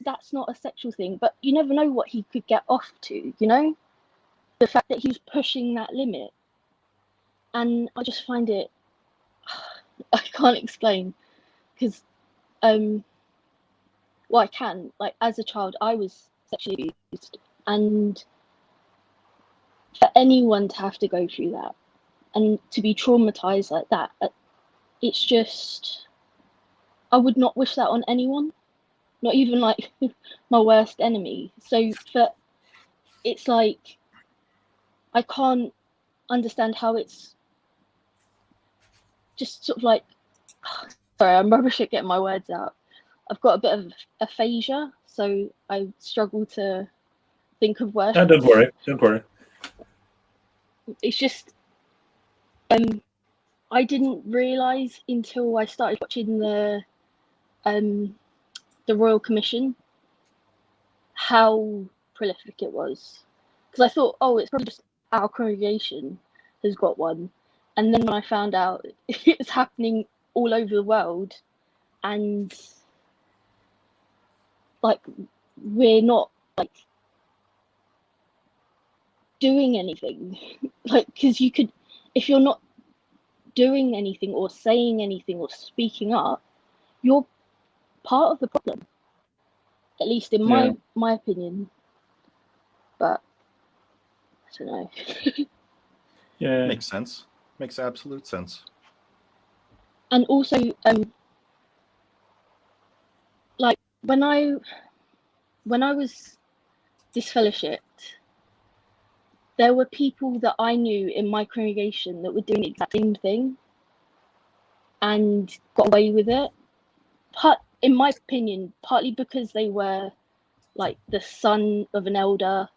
that's not a sexual thing, but you never know what he could get off to, you know? The fact that he was pushing that limit. And I just find it, I can't explain, because, well, I can, like, as a child, I was sexually abused, and for anyone to have to go through that and to be traumatized like that, it's just, I would not wish that on anyone, not even like my worst enemy. So it's like, I can't understand how it's just sort of like, sorry, I'm rubbish at getting my words out. I've got a bit of aphasia, so I struggle to think of words. No, don't worry. It's just, I didn't realise until I started watching the Royal Commission how prolific it was. Because I thought, oh, it's probably just our congregation has got one. And then when I found out it was happening all over the world, and like, we're not like doing anything, like, because you could, if you're not doing anything or saying anything or speaking up, you're part of the problem, at least in my opinion. But I don't know. Yeah, makes sense. Makes absolute sense. And also, like, when I was disfellowshipped, there were people that I knew in my congregation that were doing the exact same thing and got away with it. In my opinion, partly because they were like the son of an elder,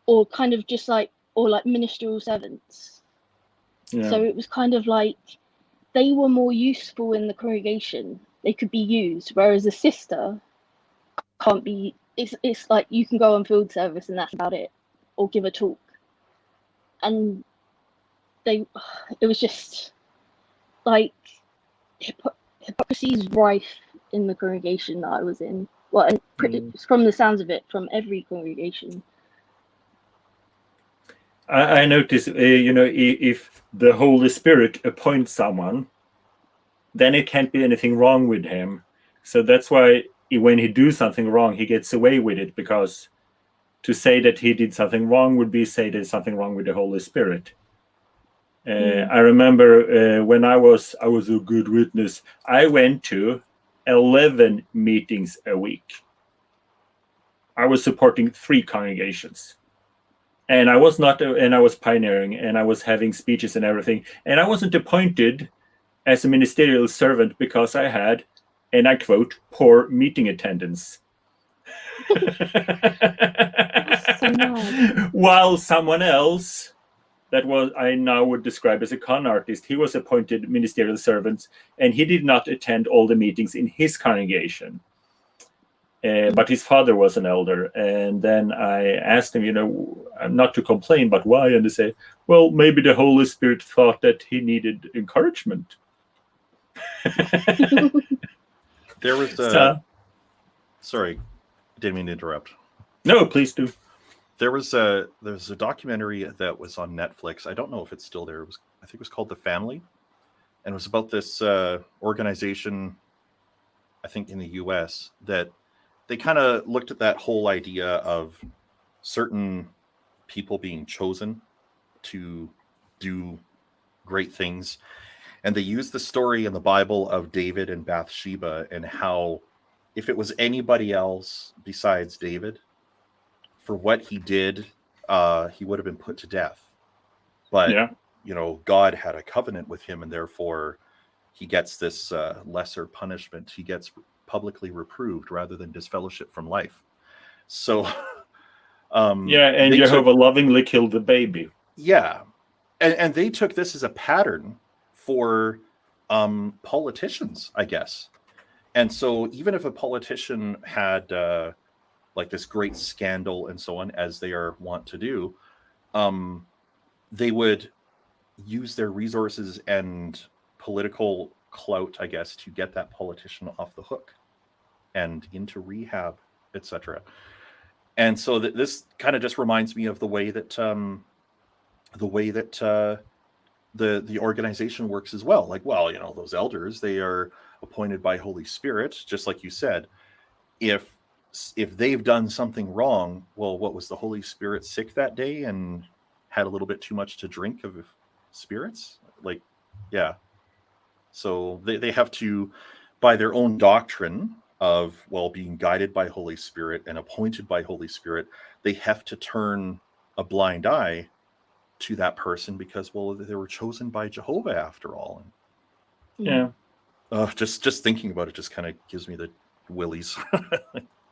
or kind of just like, or like ministerial servants. Yeah. So it was kind of like, they were more useful in the congregation. They could be used, whereas a sister can't be. It's like, you can go on field service and that's about it, or give a talk. And it was just like, hypocrisy is rife in the congregation that I was in. Well, and from the sounds of it, from every congregation. I notice, if the Holy Spirit appoints someone, then it can't be anything wrong with him. So that's why when he do something wrong, he gets away with it, because to say that he did something wrong would be say there's something wrong with the Holy Spirit. I remember when I was a good witness, I went to 11 meetings a week. I was supporting 3 congregations. And I was pioneering, and I was having speeches and everything. And I wasn't appointed as a ministerial servant because I had, and I quote, poor meeting attendance. While someone else that I now would describe as a con artist, he was appointed ministerial servant, and he did not attend all the meetings in his congregation. But his father was an elder, and then I asked him, not to complain, but why? And they say, well, maybe the Holy Spirit thought that he needed encouragement. There was sorry, I didn't mean to interrupt. No, please do. There was a documentary that was on Netflix. I don't know if it's still there. I think it was called The Family, and it was about this organization, I think in the US, that they kind of looked at that whole idea of certain people being chosen to do great things. And they used the story in the Bible of David and Bathsheba, and how if it was anybody else besides David, for what he did, he would have been put to death. But, God had a covenant with him, and therefore he gets this lesser punishment. He gets publicly reproved rather than disfellowship from life. So, and Jehovah lovingly killed the baby. Yeah, and they took this as a pattern for politicians, I guess. And so even if a politician had like this great scandal and so on, as they are wont to do, they would use their resources and political clout, I guess, to get that politician off the hook and into rehab, etc. And so this kind of just reminds me of the way that the organization works as well. Like, well, you know, those elders, they are appointed by Holy Spirit, just like you said. If they've done something wrong, well, what was the Holy Spirit sick that day and had a little bit too much to drink of spirits? Like, yeah. So they have to, by their own doctrine of, well, being guided by Holy Spirit and appointed by Holy Spirit, they have to turn a blind eye to that person because, well, they were chosen by Jehovah after all. And, just thinking about it just kind of gives me the willies.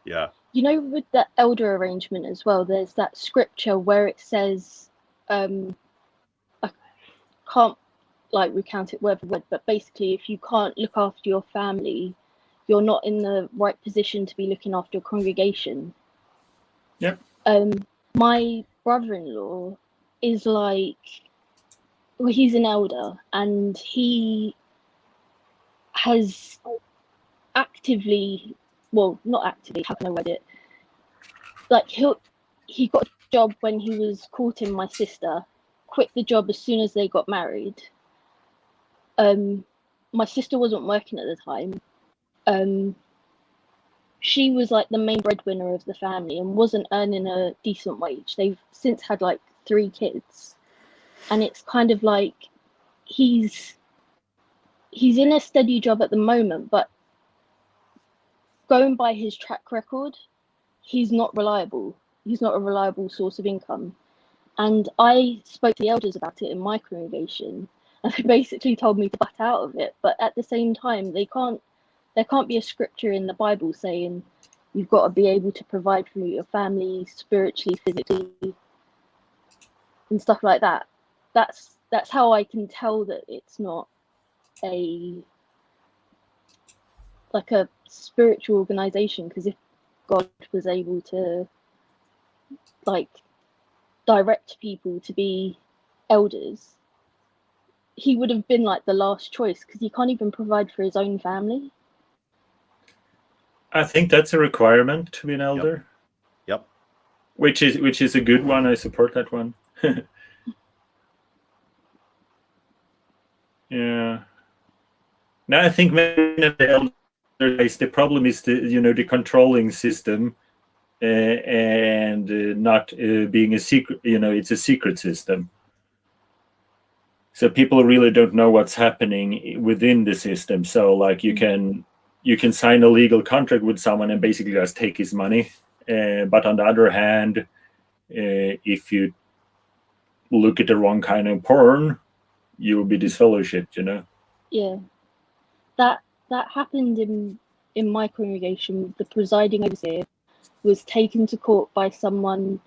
Yeah. You know, with the elder arrangement as well, there's that scripture where it says, I can't like recount it word for word, but basically, if you can't look after your family, you're not in the right position to be looking after your congregation. Yep. My brother-in-law is like, well, he's an elder, and he has actively, well, not actively, how can I word it? Like he got a job when he was courting my sister, quit the job as soon as they got married. My sister wasn't working at the time. She was like the main breadwinner of the family and wasn't earning a decent wage. They've since had like 3 kids, and it's kind of like he's in a steady job at the moment, but going by his track record, he's not reliable. He's not a reliable source of income. And I spoke to the elders about it in my congregation, and they basically told me to butt out of it. But at the same time, there can't be a scripture in the Bible saying you've got to be able to provide for your family spiritually, physically, and stuff like that. That's how I can tell that it's not a spiritual organization, because if God was able to like direct people to be elders, he would have been like the last choice, because he can't even provide for his own family. I think that's a requirement to be an elder. Yep. Which is a good one. I support that one. Yeah. Now I think many of the elders, the problem is the controlling system, and not being a secret. It's a secret system. So people really don't know what's happening within the system. So like you can sign a legal contract with someone and basically just take his money. But on the other hand, if you look at the wrong kind of porn, you will be disfellowshipped, Yeah. That happened in my congregation. The presiding overseer was taken to court by someone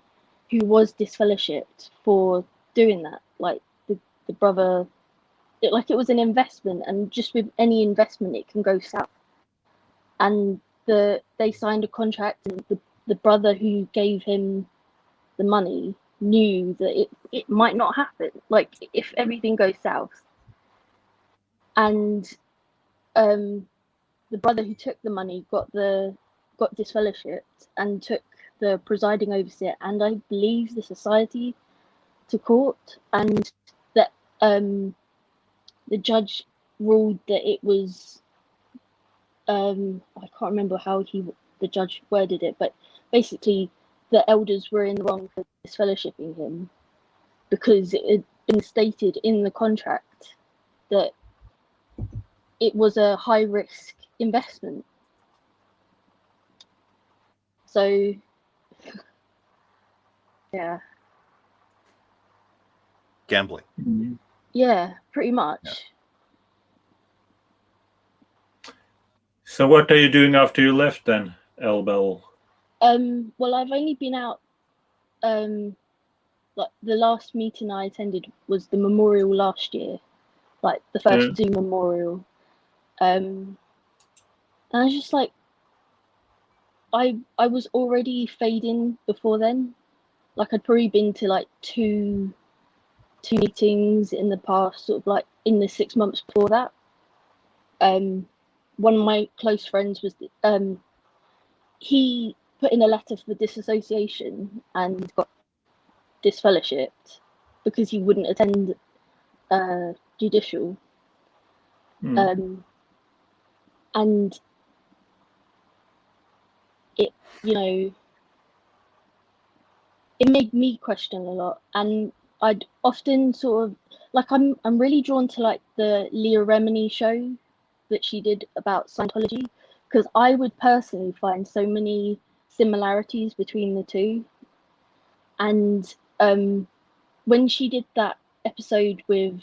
who was disfellowshipped for doing that. Like the brother, it was an investment, and just with any investment it can go south. And they signed a contract, and the brother who gave him the money knew that it might not happen, like if everything goes south. And the brother who took the money got disfellowshipped and took the presiding overseer and I believe the society to court, and that the judge ruled that it was I can't remember how the judge worded it, but basically the elders were in the wrong for disfellowshipping him, because it had been stated in the contract that it was a high risk investment. So yeah. Gambling. Yeah, pretty much. Yeah. So what are you doing after you left then, Elbel? Well, I've only been out. Like the last meeting I attended was the memorial last year, like the first Zoom memorial. And I was just like, I was already fading before then. Like I'd probably been to like two meetings in the past, sort of like in the 6 months before that. One of my close friends was he put in a letter for Disassociation and got disfellowshipped because he wouldn't attend judicial. And it, you know, it made me question a lot. And I'd often sort of like I'm really drawn to like the Leah Remini show that she did about Scientology, because I would personally find so many similarities between the two. And when she did that episode with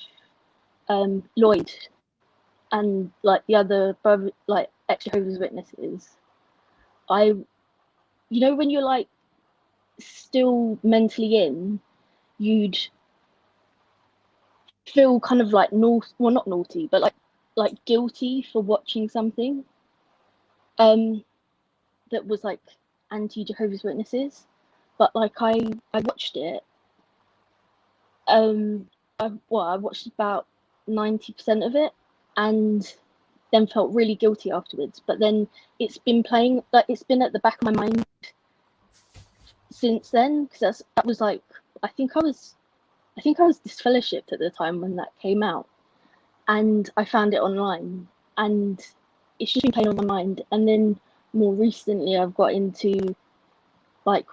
Lloyd and like the other brother, like ex-Jehovah's Witnesses, you know, when you're like still mentally in, you'd feel kind of like well, not naughty, but like guilty for watching something that was like anti-Jehovah's Witnesses. But like I watched it. I watched about 90% of it and then felt really guilty afterwards. But then it's been playing, like it's been at the back of my mind since then, because that was like I think I was disfellowshipped at the time when that came out, and I found it online, and it's just been playing on my mind. And then more recently, I've got into like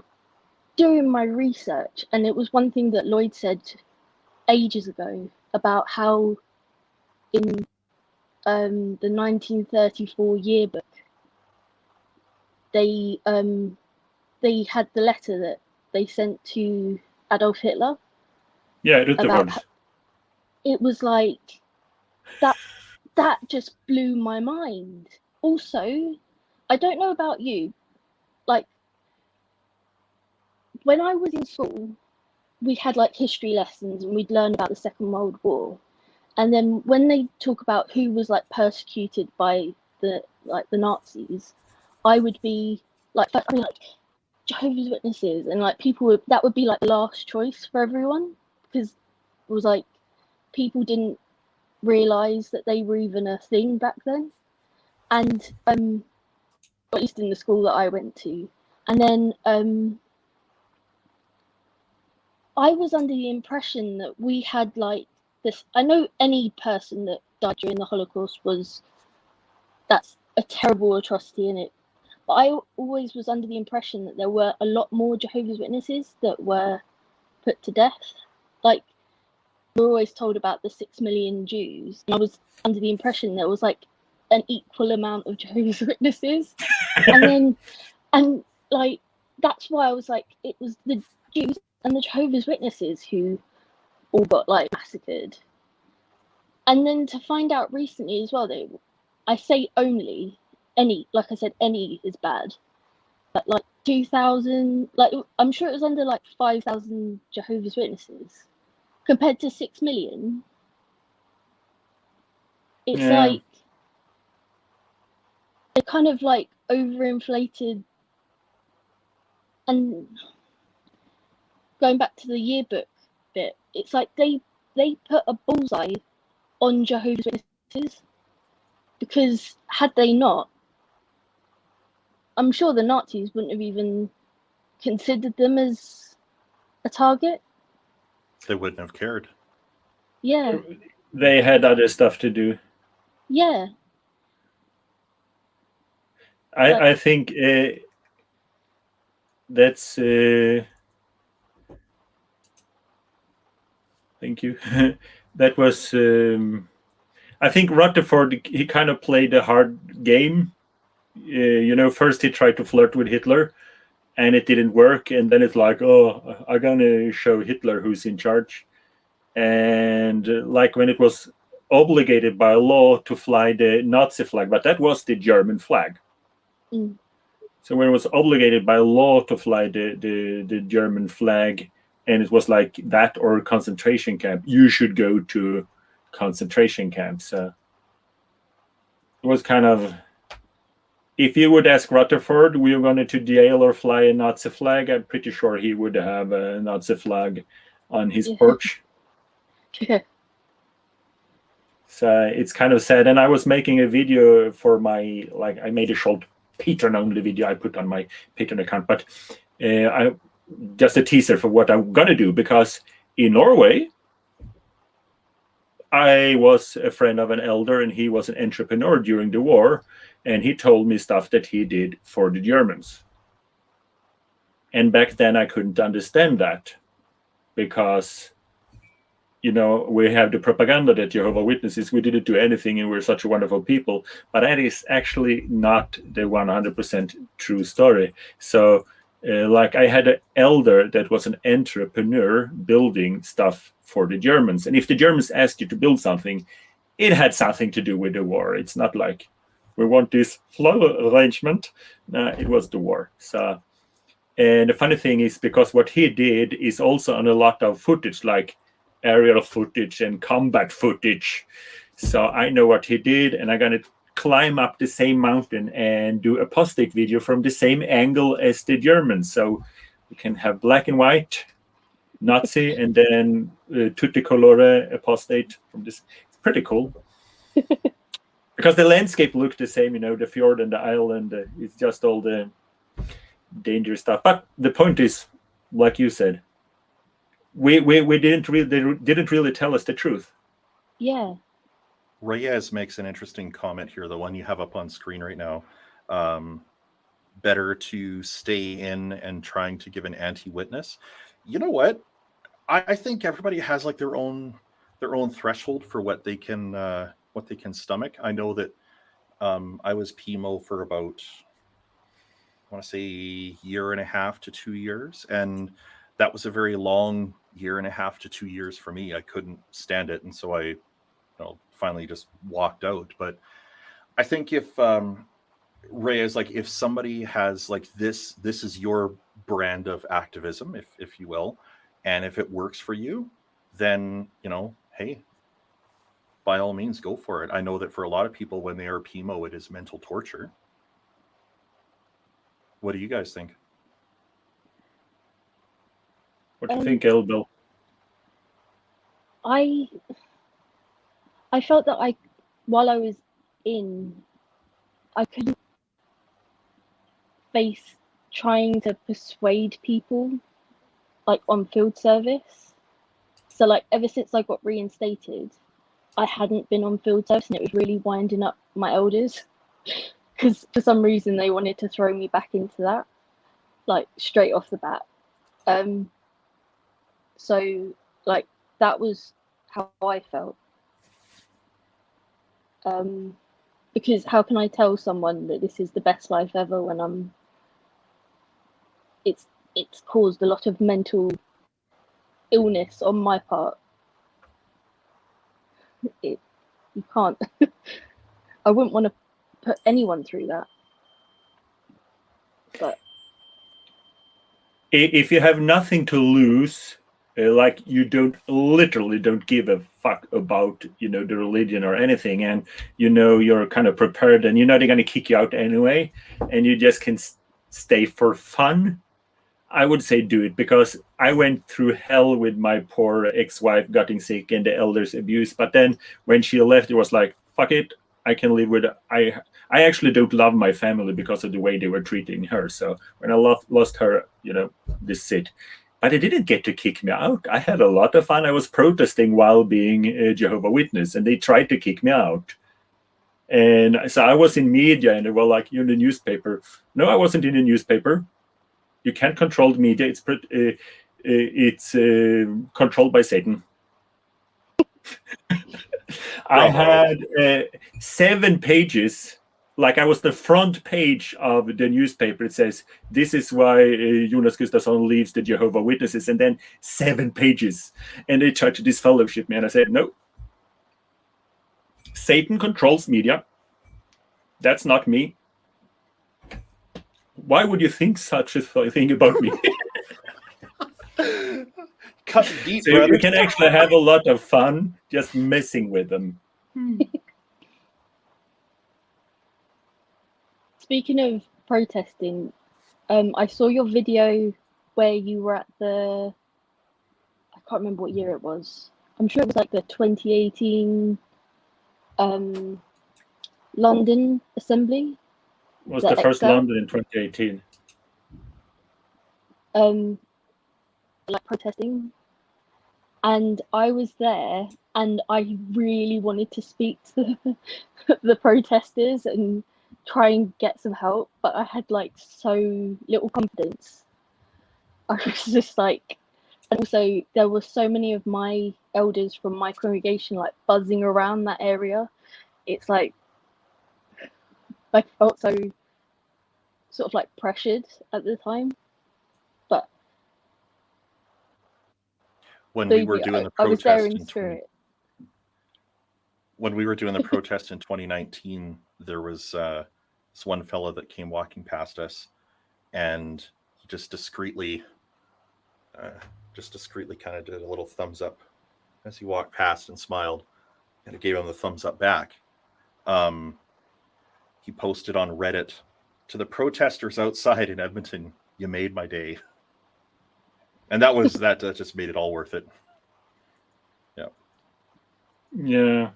doing my research, and it was one thing that Lloyd said ages ago about how in the 1934 yearbook they had the letter that they sent to Adolf Hitler. Yeah, it was like that just blew my mind. Also, I don't know about you, like when I was in school, we had like history lessons and we'd learn about the Second World War. And then when they talk about who was like persecuted by the Nazis, I would be like Jehovah's Witnesses, and like that would be like the last choice for everyone, because it was like people didn't realize that they were even a thing back then. And at least in the school that I went to. And then I was under the impression that we had like this. I know any person that died during the Holocaust that's a terrible atrocity in it. But I always was under the impression that there were a lot more Jehovah's Witnesses that were put to death. Like, we're always told about the 6 million Jews. And I was under the impression there was like an equal amount of Jehovah's Witnesses. and like, that's why I was like, it was the Jews and the Jehovah's Witnesses who all got like massacred. And then to find out recently as well, I say only, like I said, any is bad. But like 2,000, like I'm sure it was under like 5,000 Jehovah's Witnesses compared to 6 million. It's like they're kind of like overinflated. And going back to the yearbook bit, it's like they put a bullseye on Jehovah's Witnesses, because had they not, I'm sure the Nazis wouldn't have even considered them as a target. They wouldn't have cared. Yeah. They had other stuff to do. Yeah. I think that's... thank you. That was... I think Rutherford, he kind of played a hard game. First he tried to flirt with Hitler, and it didn't work. And then it's like, oh, I'm going to show Hitler who's in charge. And like when it was obligated by law to fly the Nazi flag, but that was the German flag. Mm. So when it was obligated by law to fly the German flag, and it was like that or concentration camp, you should go to concentration camps. So it was kind of, if you would ask Rutherford, were you going to jail or fly a Nazi flag? I'm pretty sure he would have a Nazi flag on his porch. So it's kind of sad. And I was making a video for my, like, I made a short Patreon only video I put on my Patreon account, but I just a teaser for what I'm gonna do, because in Norway I was a friend of an elder and he was an entrepreneur during the war, and he told me stuff that he did for the Germans. And back then I couldn't understand that, because we have the propaganda that Jehovah Witnesses, we didn't do anything and we're such a wonderful people. But that is actually not the 100% true story. So like I had an elder that was an entrepreneur building stuff for the Germans. And if the Germans asked you to build something, it had something to do with the war. It's not like we want this flow arrangement. No, it was the war. So, and the funny thing is, because what he did is also on a lot of footage, like aerial footage and combat footage. So I know what he did, and I'm going to climb up the same mountain and do a apostate video from the same angle as the Germans. So we can have black and white Nazi and then tutti colore apostate from this. It's pretty cool. Because the landscape looked the same, the fjord and the island. It's just all the dangerous stuff. But the point is, like you said, we didn't really tell us the truth. Yeah. Reyes makes an interesting comment here, the one you have up on screen right now. Better to stay in and trying to give an anti-witness. You know what? I think everybody has like their own threshold for what they can stomach. I know that I was PMO for about, I want to say, 1.5 to 2 years, and that was a very long 1.5 to 2 years for me. I couldn't stand it, and so I finally just walked out. But I think if Reyes, like, if somebody has like this is your brand of activism, if you will, and if it works for you, then hey, by all means, go for it. I know that for a lot of people, when they are PMO, it is mental torture. What do you guys think? What do you think, Eldo? I felt that while I was in, I couldn't face trying to persuade people, like, on field service. So, like, ever since I got reinstated, I hadn't been on field service, and it was really winding up my elders, because for some reason they wanted to throw me back into that, like, straight off the bat. So, like, that was how I felt. Because how can I tell someone that this is the best life ever when it's caused a lot of mental illness on my part. You can't. I wouldn't want to put anyone through that. But if you have nothing to lose, like you literally don't give a fuck about the religion or anything, and you're kind of prepared, and they're going to kick you out anyway, and you just can stay for fun, I would say do it, because I went through hell with my poor ex-wife getting sick and the elders' abuse. But then when she left, it was like, fuck it, I can live with it. I actually don't love my family because of the way they were treating her. So when I lost her, this it. But they didn't get to kick me out. I had a lot of fun. I was protesting while being a Jehovah Witness, and they tried to kick me out. And so I was in media, and they were like, you're in the newspaper. No, I wasn't in the newspaper. You can't control the media. It's controlled by Satan. I had 7 pages. Like, I was the front page of the newspaper. It says, this is why Jonas Gustafsson leaves the Jehovah Witnesses. And then 7 pages. And they tried to disfellowship me. And I said, no. Satan controls media. That's not me. Why would you think such a thing about me? Cut deep, So brother. you can actually have a lot of fun just messing with them. Speaking of protesting, I saw your video where you were at I can't remember what year it was. I'm sure it was like the 2018 London Assembly. It was the first London in 2018. Like protesting. And I was there, and I really wanted to speak to the protesters and try and get some help, but I had like so little confidence. I was just like, and also there were so many of my elders from my congregation like buzzing around that area. It's like I felt so sort of like pressured at the time. But when we were doing the protest, I was there in spirit. When we were doing the protest in 2019, there was this one fella that came walking past us, and he just discreetly kind of did a little thumbs up as he walked past and smiled, and it gave him the thumbs up back. He posted on Reddit, "To the protesters outside in Edmonton, you made my day." And that just made it all worth it. Yeah.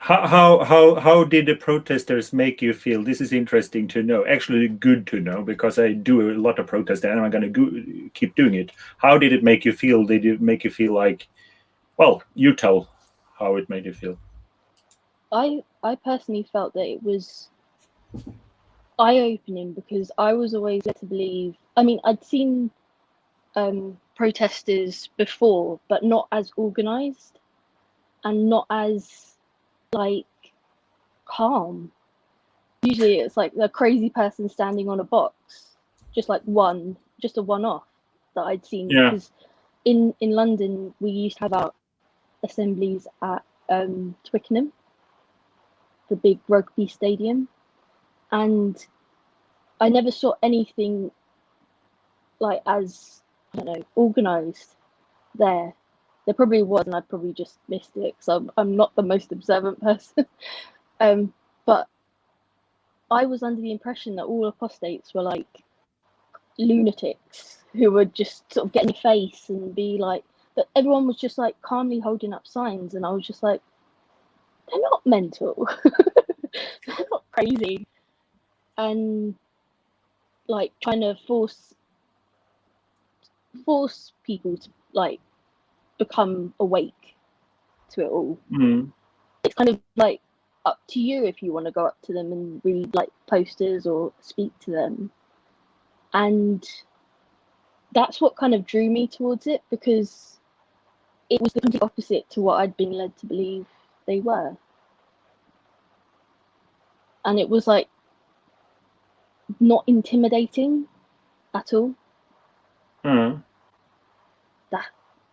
How did the protesters make you feel? This is interesting to know. Actually, good to know, because I do a lot of protesting and I'm going to keep doing it. How did it make you feel? Did it make you feel like, well, you tell how it made you feel. I personally felt that it was eye-opening, because I was always led to believe, I mean, I'd seen protesters before, but not as organized and not as like calm. Usually it's like the crazy person standing on a box, just a one-off that I'd seen. Yeah. Because in London we used to have our assemblies at Twickenham, the big rugby stadium, and I never saw anything like as, I don't know, organized there. There probably was, and I probably just missed it because I'm not the most observant person. But I was under the impression that all apostates were like lunatics who would just sort of get in your face and be like, but everyone was just like calmly holding up signs, and I was just like, they're not mental. They're not crazy. And like trying to force people to like become awake to it all. Mm. It's kind of like up to you if you want to go up to them and read like posters or speak to them. And that's what kind of drew me towards it, because it was the complete opposite to what I'd been led to believe they were. And it was like not intimidating at all. Mm.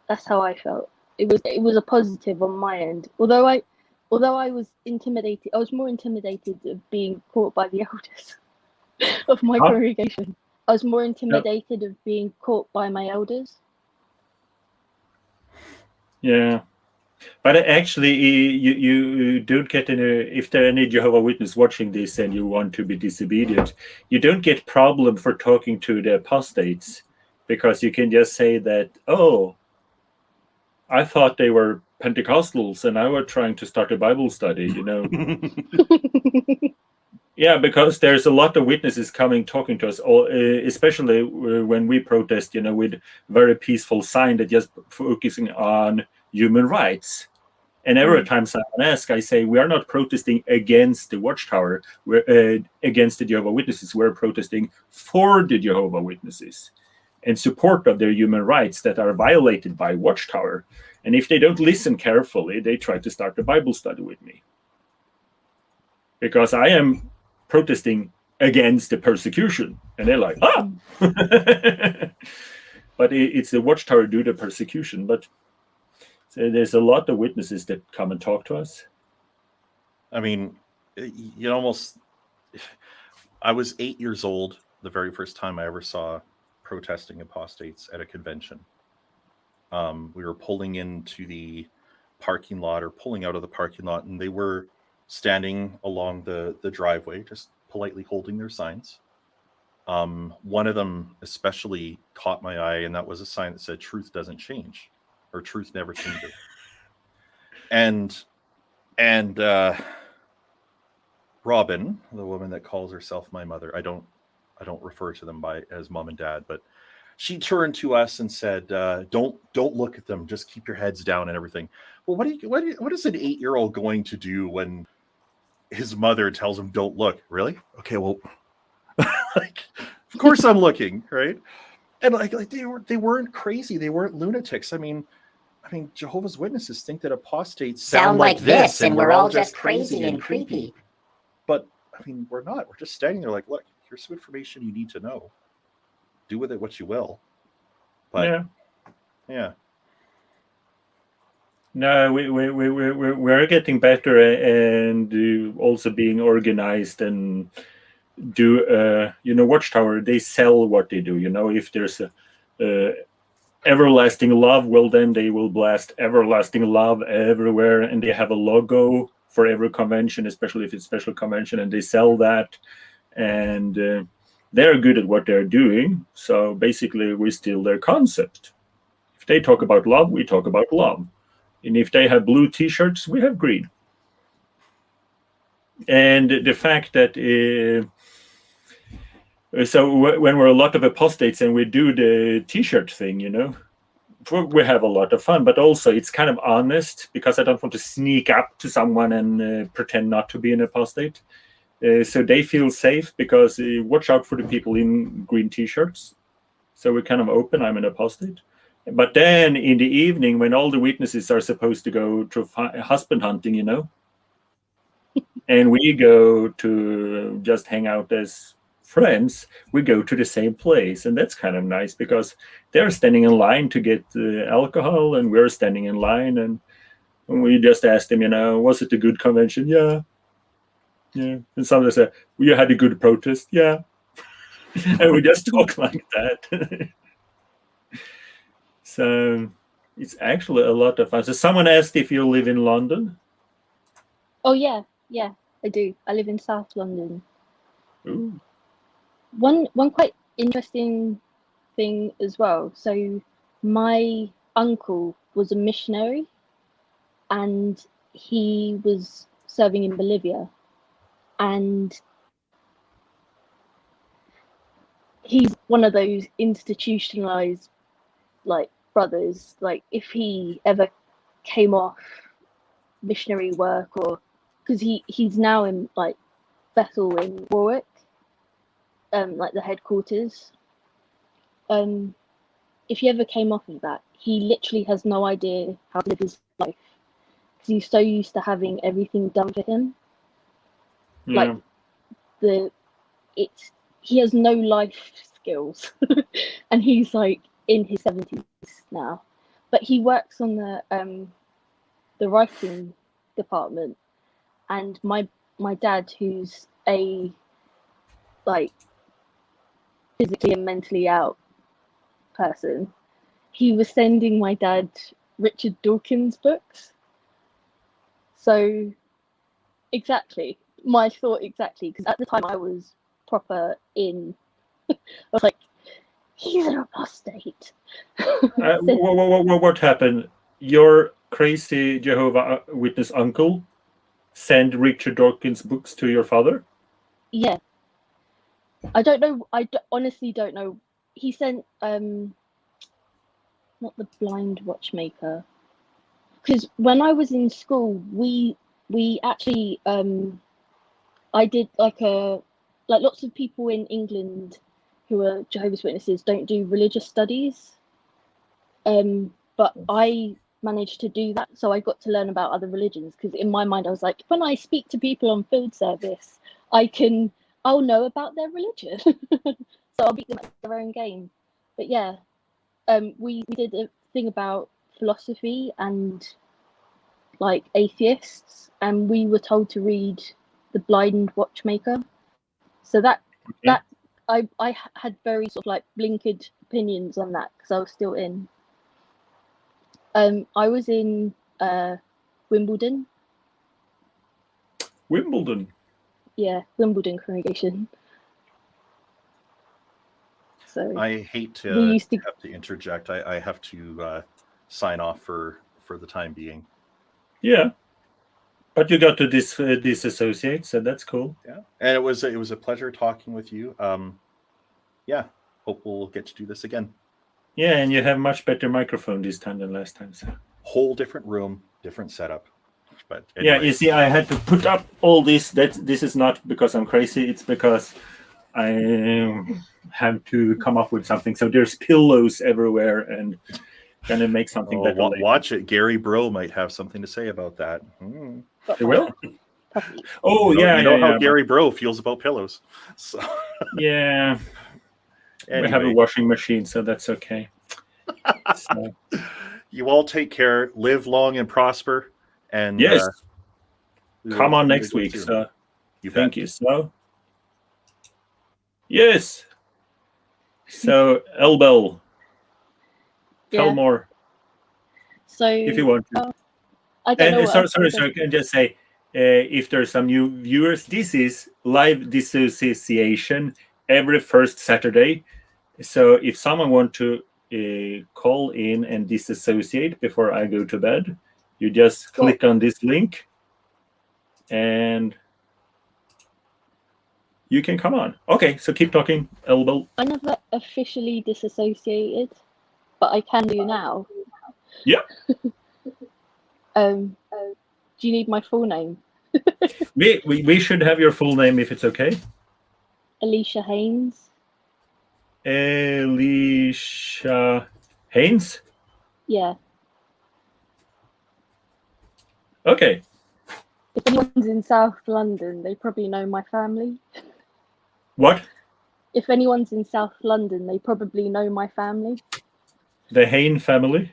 That's how I felt. It was a positive on my end. Although I was intimidated, I was more intimidated of being caught by the elders of my congregation. I was more intimidated of being caught by my elders. Yeah. But actually, you don't get any, if there are any Jehovah Witnesses watching this and you want to be disobedient, you don't get problem for talking to the apostates, because you can just say that, oh, I thought they were Pentecostals and I were trying to start a Bible study, you know. Yeah, because there's a lot of witnesses coming talking to us, especially when we protest, you know, with very peaceful sign that just focusing on human rights. And every time someone asks, I say, we are not protesting against the Watchtower, we're against the Jehovah Witnesses. We're protesting for the Jehovah Witnesses in support of their human rights that are violated by Watchtower. And if they don't listen carefully, they try to start a Bible study with me, because I am protesting against the persecution. And they're like, ah! But it's the Watchtower do the persecution. But So there's a lot of witnesses that come and talk to us. I mean, you almost. I was 8 years old the very first time I ever saw protesting apostates at a convention. We were pulling into the parking lot or pulling out of the parking lot, and they were standing along the driveway, just politely holding their signs. One of them especially caught my eye, and that was a sign that said "Truth doesn't change," or "Truth never changes." And Robin, the woman that calls herself my mother, I don't refer to them as mom and dad, but she turned to us and said, "Don't look at them. Just keep your heads down and everything." Well, what is an 8-year-old going to do when his mother tells him, "Don't look"? Really? Okay, well, like, of course I'm looking, right? And like they weren't crazy. They weren't lunatics. I mean, Jehovah's Witnesses think that apostates sound like this, and we're all just crazy and creepy. But I mean, we're not. We're just standing there like, look, here's some information you need to know. Do with it what you will. But yeah. No, we're getting better and also being organized and do Watchtower. They sell what they do. If there's a everlasting love, well, then they will blast everlasting love everywhere, and they have a logo for every convention, especially if it's special convention, and they sell that, and they're good at what they're doing. So basically, we steal their concept. If they talk about love, we talk about love. And if they have blue T-shirts, we have green. And the fact that so when we're a lot of apostates and we do the T-shirt thing, we have a lot of fun. But also it's kind of honest, because I don't want to sneak up to someone and pretend not to be an apostate. So they feel safe, because watch out for the people in green T-shirts. So we're kind of open. I'm an apostate. But then in the evening, when all the witnesses are supposed to go to husband hunting, and we go to just hang out as friends, we go to the same place. And that's kind of nice, because they're standing in line to get alcohol, and we're standing in line, and we just ask them, was it a good convention? Yeah. And somebody said, well, you had a good protest? Yeah. And we just talk like that. So it's actually a lot of fun. So someone asked if you live in London. Oh yeah, I do. I live in South London. Ooh. One quite interesting thing as well. So my uncle was a missionary, and he was serving in Bolivia, and he's one of those institutionalized brothers. Like, if he ever came off missionary work, or because he's now in Bethel in Warwick, the headquarters, if he ever came off of that, he literally has no idea how to live his life, because he's so used to having everything done for him. Yeah. He has no life skills. And he's in his 70s now, but he works on the writing department. And my dad, who's a physically and mentally out person, he was sending my dad Richard Dawkins books. So exactly my thought, because at the time I was proper in. I was like, he's an apostate. What happened? Your crazy Jehovah Witness uncle sent Richard Dawkins books to your father? Yeah. I don't know. Honestly don't know. He sent not the Blind Watchmaker, because when I was in school, we actually I did lots of people in England who are Jehovah's Witnesses don't do religious studies, but I managed to do that, so I got to learn about other religions, because in my mind I was like, when I speak to people on field service, I'll know about their religion. So I'll beat them at their own game. But yeah, we did a thing about philosophy and like atheists, and we were told to read The Blind Watchmaker. So that I had very sort of like blinkered opinions on that because I was still in. I was in Wimbledon. Wimbledon. Yeah, Wimbledon congregation. So I hate to have to interject. I have to sign off for the time being. Yeah, but you got to disassociate, so that's cool. Yeah, and it was a pleasure talking with you. Yeah, hope we'll get to do this again. Yeah, and you have much better microphone this time than last time. So whole different room, different setup. But anyway. Yeah, you see, I had to put up all this. This is not because I'm crazy. It's because I have to come up with something. So there's pillows everywhere, and gonna make something better. Watch it. Gary Bro might have something to say about that. It will. Oh, you know how Gary Bro feels about pillows. So. Yeah. Anyway. We have a washing machine, so that's okay. So. You all take care. Live long and prosper. And yes. Come on next week. So thank you. So yes. So Elbel. Tell more. So if you want to. I don't know. Sorry, I can just say if there's some new viewers, this is live dissociation every first Saturday. So if someone wants to call in and disassociate before I go to bed, you just click on this link and you can come on. Okay, so keep talking, Elbel. I never officially disassociated, but I can do now. Yeah. Do you need my full name? we should have your full name if it's okay. Alicia Haynes. Alicia Haynes? Yeah. Okay. If anyone's in South London, they probably know my family. What? If anyone's in South London, they probably know my family. The Hayne family?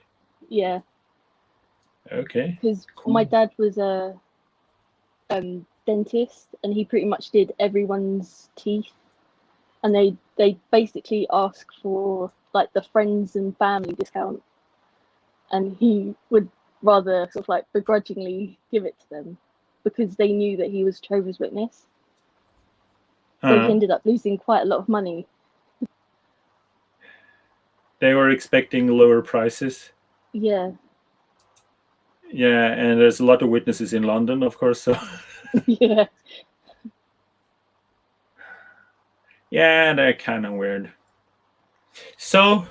Yeah. Okay. Because my dad was a dentist, and he pretty much did everyone's teeth. And they basically ask for like the friends and family discount, and he would rather sort of like begrudgingly give it to them because they knew that he was Jehovah's Witness. So he ended up losing quite a lot of money. They were expecting lower prices. Yeah. Yeah, and there's a lot of witnesses in London, of course. So. Yeah. Yeah, they're kind of weird. So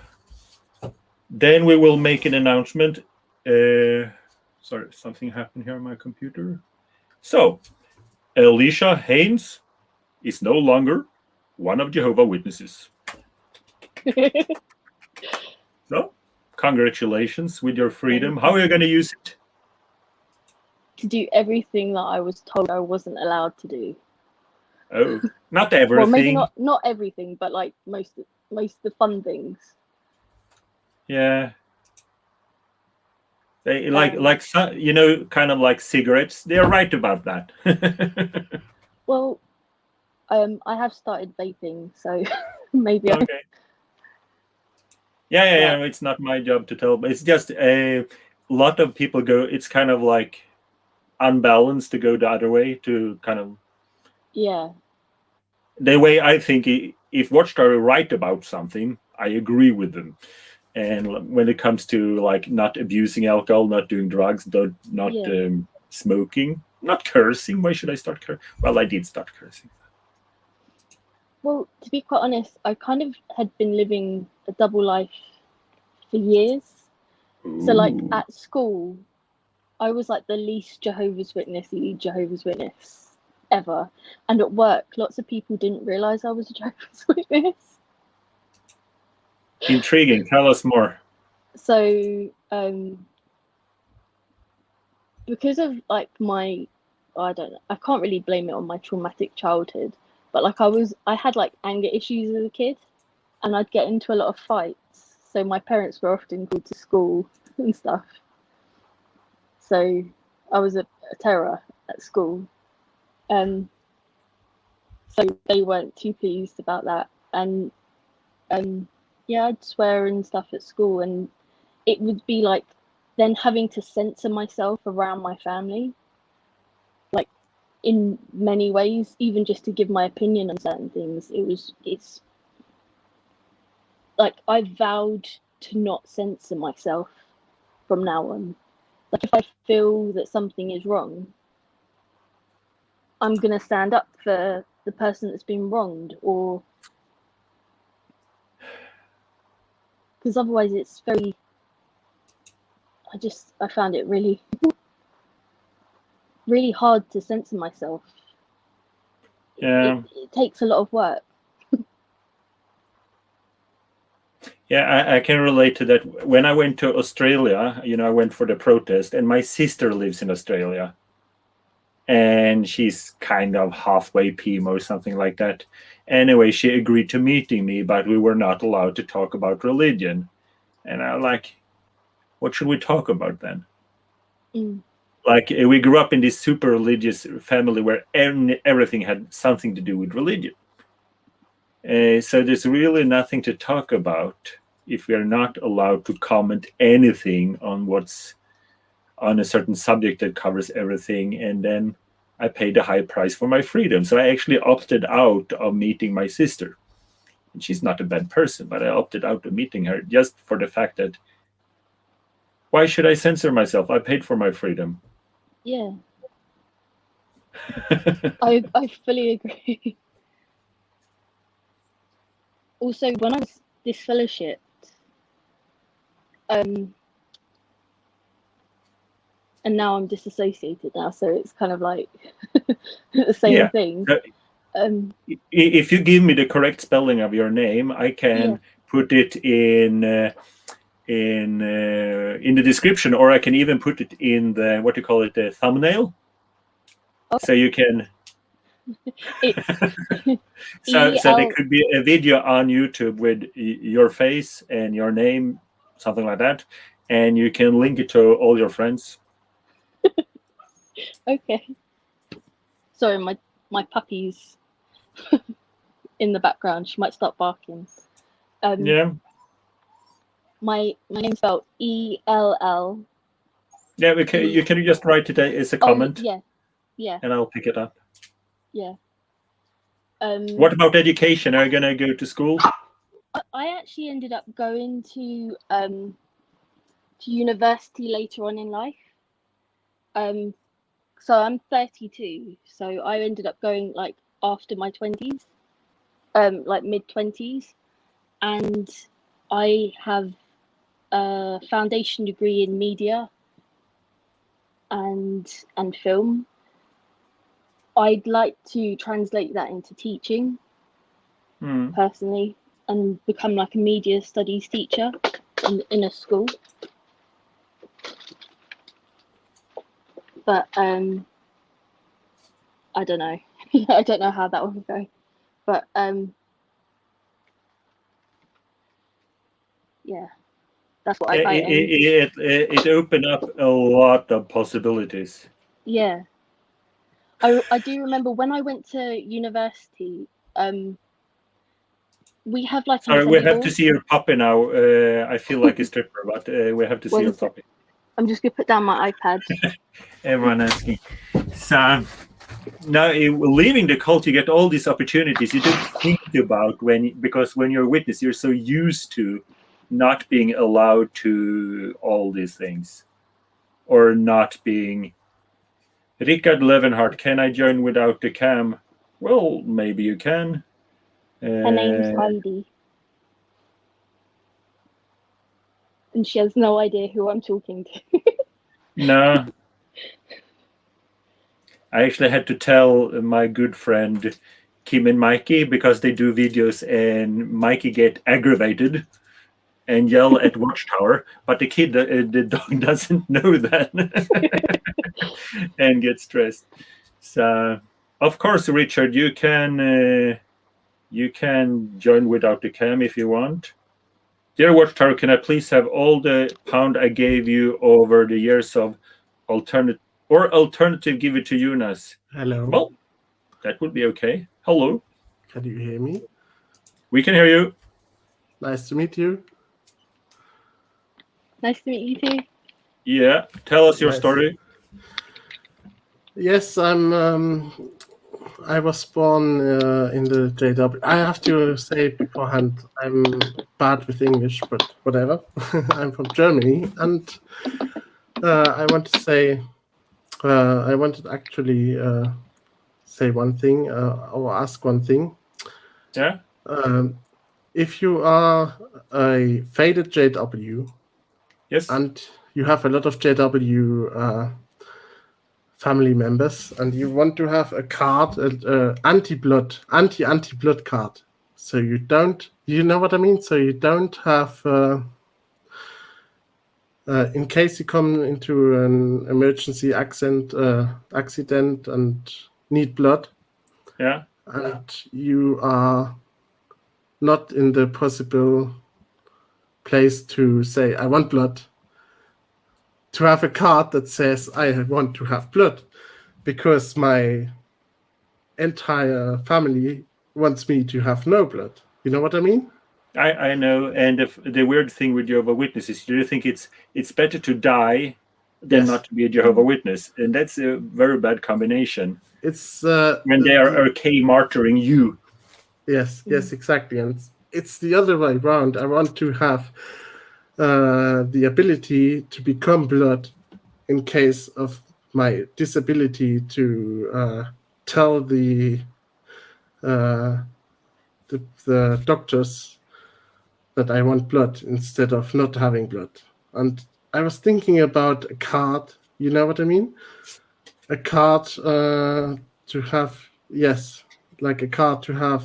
then we will make an announcement. Sorry, something happened here on my computer. So Alicia Haynes is no longer one of Jehovah's Witnesses. So congratulations with your freedom. How are you going to use it? To do everything that I was told I wasn't allowed to do. Oh, not everything. Well, maybe not everything, but like most of the fun things. Yeah. They like kind of like cigarettes. They're right about that. Well, I have started vaping, so maybe. Okay. Yeah. It's not my job to tell, but it's just a lot of people go. It's kind of like unbalanced to go the other way to kind of. Yeah. The way I think, if Watchtower write about something, I agree with them. And when it comes to like not abusing alcohol, not doing drugs, not smoking, not cursing. Why should I start cursing? Well, I did start cursing. Well, to be quite honest, I kind of had been living a double life for years. Ooh. So like at school, I was like the least Jehovah's Witness ever. And at work, lots of people didn't realize I was a Jehovah's Witness. Intriguing. Tell us more. So, because of like I can't really blame it on my traumatic childhood, but like I had like anger issues as a kid, and I'd get into a lot of fights. So my parents were often called to school and stuff. So I was a terror at school. So they weren't too pleased about that. And yeah, I'd swear and stuff at school, and it would be like then having to censor myself around my family, like in many ways, even just to give my opinion on certain things. It's like I vowed to not censor myself from now on. Like if I feel that something is wrong, I'm gonna stand up for the person that's been wronged, or because otherwise it's very, I found it really really hard to censor myself. Yeah. It takes a lot of work. Yeah, I can relate to that. When I went to Australia, I went for the protest, and my sister lives in Australia. And she's kind of halfway PM or something like that. Anyway, she agreed to meeting me, but we were not allowed to talk about religion. And I was like, what should we talk about then? Like, we grew up in this super religious family where everything had something to do with religion. So there's really nothing to talk about if we are not allowed to comment anything on what's on a certain subject that covers everything. And then I paid a high price for my freedom. So I actually opted out of meeting my sister. And she's not a bad person, but I opted out of meeting her just for the fact that why should I censor myself? I paid for my freedom. Yeah. I fully agree. Also, when I was disfellowshipped, and now I'm disassociated now, so it's kind of like the same thing. If you give me the correct spelling of your name, I can put it in the description, or I can even put it in the the thumbnail, so you can. So there could be a video on YouTube with your face and your name, something like that, and you can link it to all your friends. Okay. Sorry, my puppy's in the background. She might start barking. Yeah. My name's spelled ELL. Yeah, you can just write it as a comment. Yeah. And I'll pick it up. Yeah. What about education? Are you gonna go to school? I actually ended up going to university later on in life. So I'm 32, so I ended up going like after my 20s, like mid-20s, and I have a foundation degree in media and film. I'd like to translate that into teaching personally, and become like a media studies teacher in a school. But I don't know. I don't know how that will go. But yeah, that's what I it opened up a lot of possibilities. Yeah. I do remember when I went to university, we have like Sorry, we have to see your puppy now. I feel like a stripper, but we have to see your puppy. I'm just gonna put down my iPad. Everyone asking. So now, leaving the cult, you get all these opportunities you don't think about because when you're a witness, you're so used to not being allowed to all these things, or not being. Richard Levenhardt, can I join without the cam? Well, maybe you can. Her name's Heidi. And she has no idea who I'm talking to. No. I actually had to tell my good friend Kim and Mikey, because they do videos and Mikey get aggravated and yell at Watchtower, but the kid, the dog, doesn't know that and get stressed. So, of course, Richard, you can join without the cam if you want. Dear Watchtower, can I please have all the pound I gave you over the years of alternative give it to Jonas? Hello. Well, that would be okay. Hello. Can you hear me? We can hear you. Nice to meet you. Nice to meet you too. Yeah, tell us your story. Yes, I was born in the JW. I have to say beforehand, I'm bad with English, but whatever. I'm from Germany, and I want to say, I wanted to actually say one thing or ask one thing. Yeah. If you are a faded JW, yes, and you have a lot of JW family members, and you want to have a card, anti-blood card, so you don't, you know what I mean? So you don't have, in case you come into an emergency accident and need blood, yeah, and you are not in the possible place to say, I want blood, to have a card that says, I want to have blood, because my entire family wants me to have no blood. You know what I mean? I know. And the weird thing with Jehovah Witnesses, do you think it's better to die than not to be a Jehovah Witness? And that's a very bad combination. It's when they are okay martyring you. Yes, exactly. And it's the other way around. I want to have the ability to become blood in case of my disability to tell the doctors that I want blood instead of not having blood. And I was thinking about a card, you know what I mean? A card to have, yes, like a card to have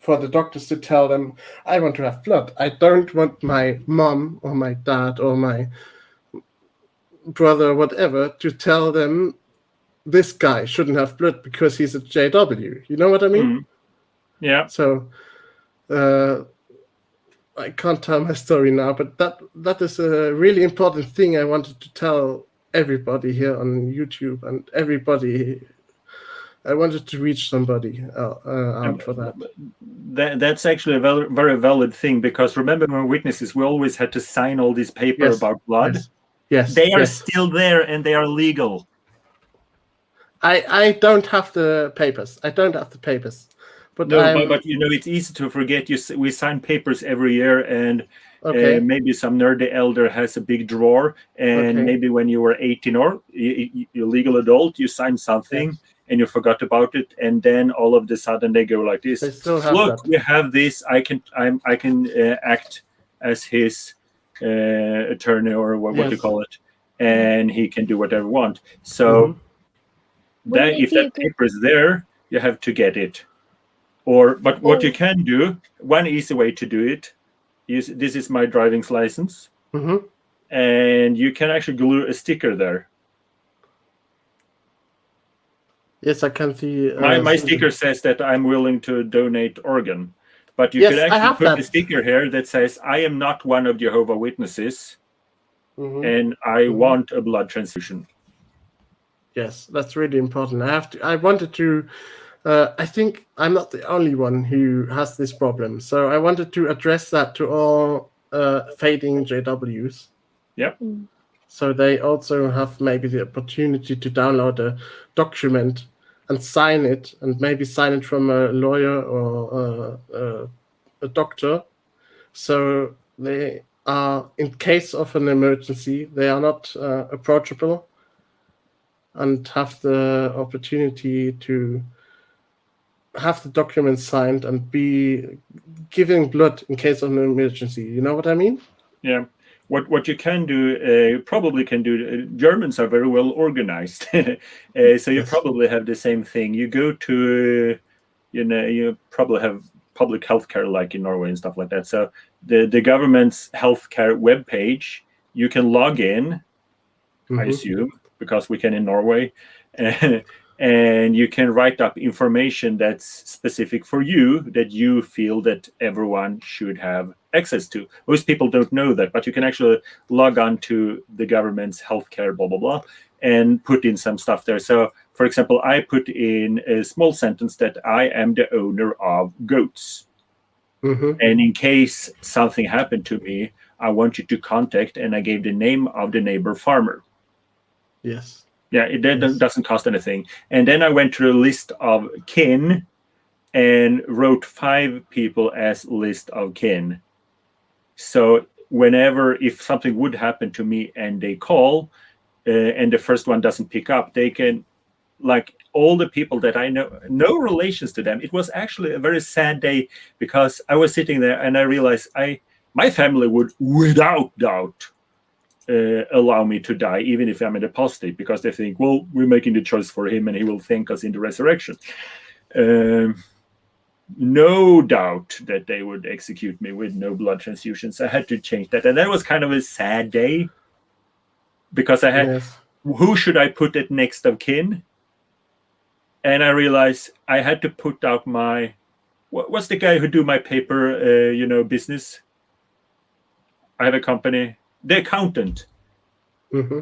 for the doctors to tell them, I want to have blood. I don't want my mom or my dad or my brother or whatever to tell them this guy shouldn't have blood because he's a JW. You know what I mean? Mm. Yeah. So I can't tell my story now, but that is a really important thing I wanted to tell everybody here on YouTube and everybody. I wanted to reach somebody out for that. That's actually a very valid thing, because remember, when witnesses, we always had to sign all these papers about blood. Yes. They are still there and they are legal. I don't have the papers. But no, but you know, it's easy to forget. We sign papers every year, and maybe some nerdy elder has a big drawer, and maybe when you were 18 or you're a legal adult, you signed something and you forgot about it, and then all of a sudden they go like this. Look, we have this. I can act as his attorney, or what do you call it, and he can do whatever I want. So if that paper is there, you have to get it. But what you can do, one easy way to do it is, this is my driving license, and you can actually glue a sticker there. Yes, I can see. My sticker says that I'm willing to donate organ, but you could actually put a sticker here that says, I am not one of Jehovah Witnesses, and I want a blood transfusion. Yes, that's really important. I wanted to. I think I'm not the only one who has this problem, so I wanted to address that to all fading JWs. Yep. So they also have maybe the opportunity to download a document and sign it, and maybe sign it from a lawyer or a doctor. So they are, in case of an emergency, they are not approachable, and have the opportunity to have the document signed and be giving blood in case of an emergency. You know what I mean? Yeah. What you can do, probably can do, Germans are very well organized. So you probably have the same thing. You go to, you probably have public healthcare like in Norway and stuff like that. So the government's healthcare webpage, you can log in, I assume, because we can in Norway. and you can write up information that's specific for you, that you feel that everyone should have access to. Most people don't know that, but you can actually log on to the government's healthcare, blah, blah, blah, and put in some stuff there. So, for example, I put in a small sentence that I am the owner of goats. Mm-hmm. And in case something happened to me, I want you to contact, and I gave the name of the neighbor farmer. Yes. Yeah, it doesn't cost anything. And then I went to a list of kin and wrote 5 people as list of kin. So whenever, if something would happen to me and they call, and the first one doesn't pick up, they can, like all the people that I know, no relations to them. It was actually a very sad day, because I was sitting there and I realized my family would, without doubt, allow me to die, even if I'm in a apostate, because they think, well, we're making the choice for him and he will thank us in the resurrection. No doubt that they would execute me with no blood transfusions. I had to change that. And that was kind of a sad day, because I had, who should I put at next of kin? And I realized I had to put out my, what's the guy who do my paper, business? I have a company. The accountant. Mm-hmm.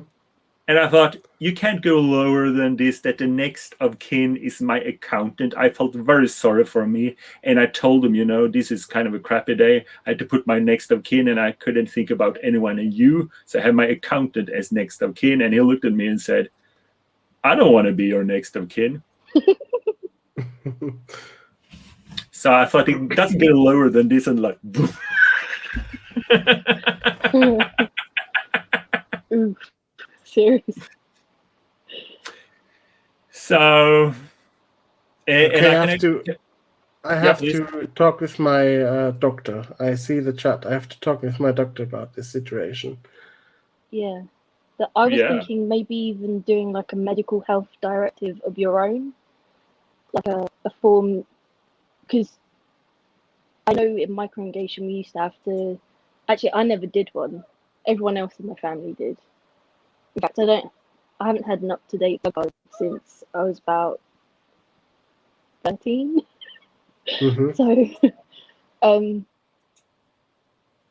And I thought, you can't go lower than this, that the next of kin is my accountant. I felt very sorry for me. And I told him, this is kind of a crappy day. I had to put my next of kin, and I couldn't think about anyone and you. So I had my accountant as next of kin. And he looked at me and said, I don't want to be your next of kin. So I thought, it doesn't get lower than this, and like, Serious. So, okay, I have to talk with my doctor. I see the chat. I have to talk with my doctor about this situation. Yeah. I was thinking maybe even doing like a medical health directive of your own, like a form, because I know in my congregation we used to have to. Actually, I never did one. Everyone else in my family did. In fact, I haven't had an up-to-date card since I was about 13. Mm-hmm. So,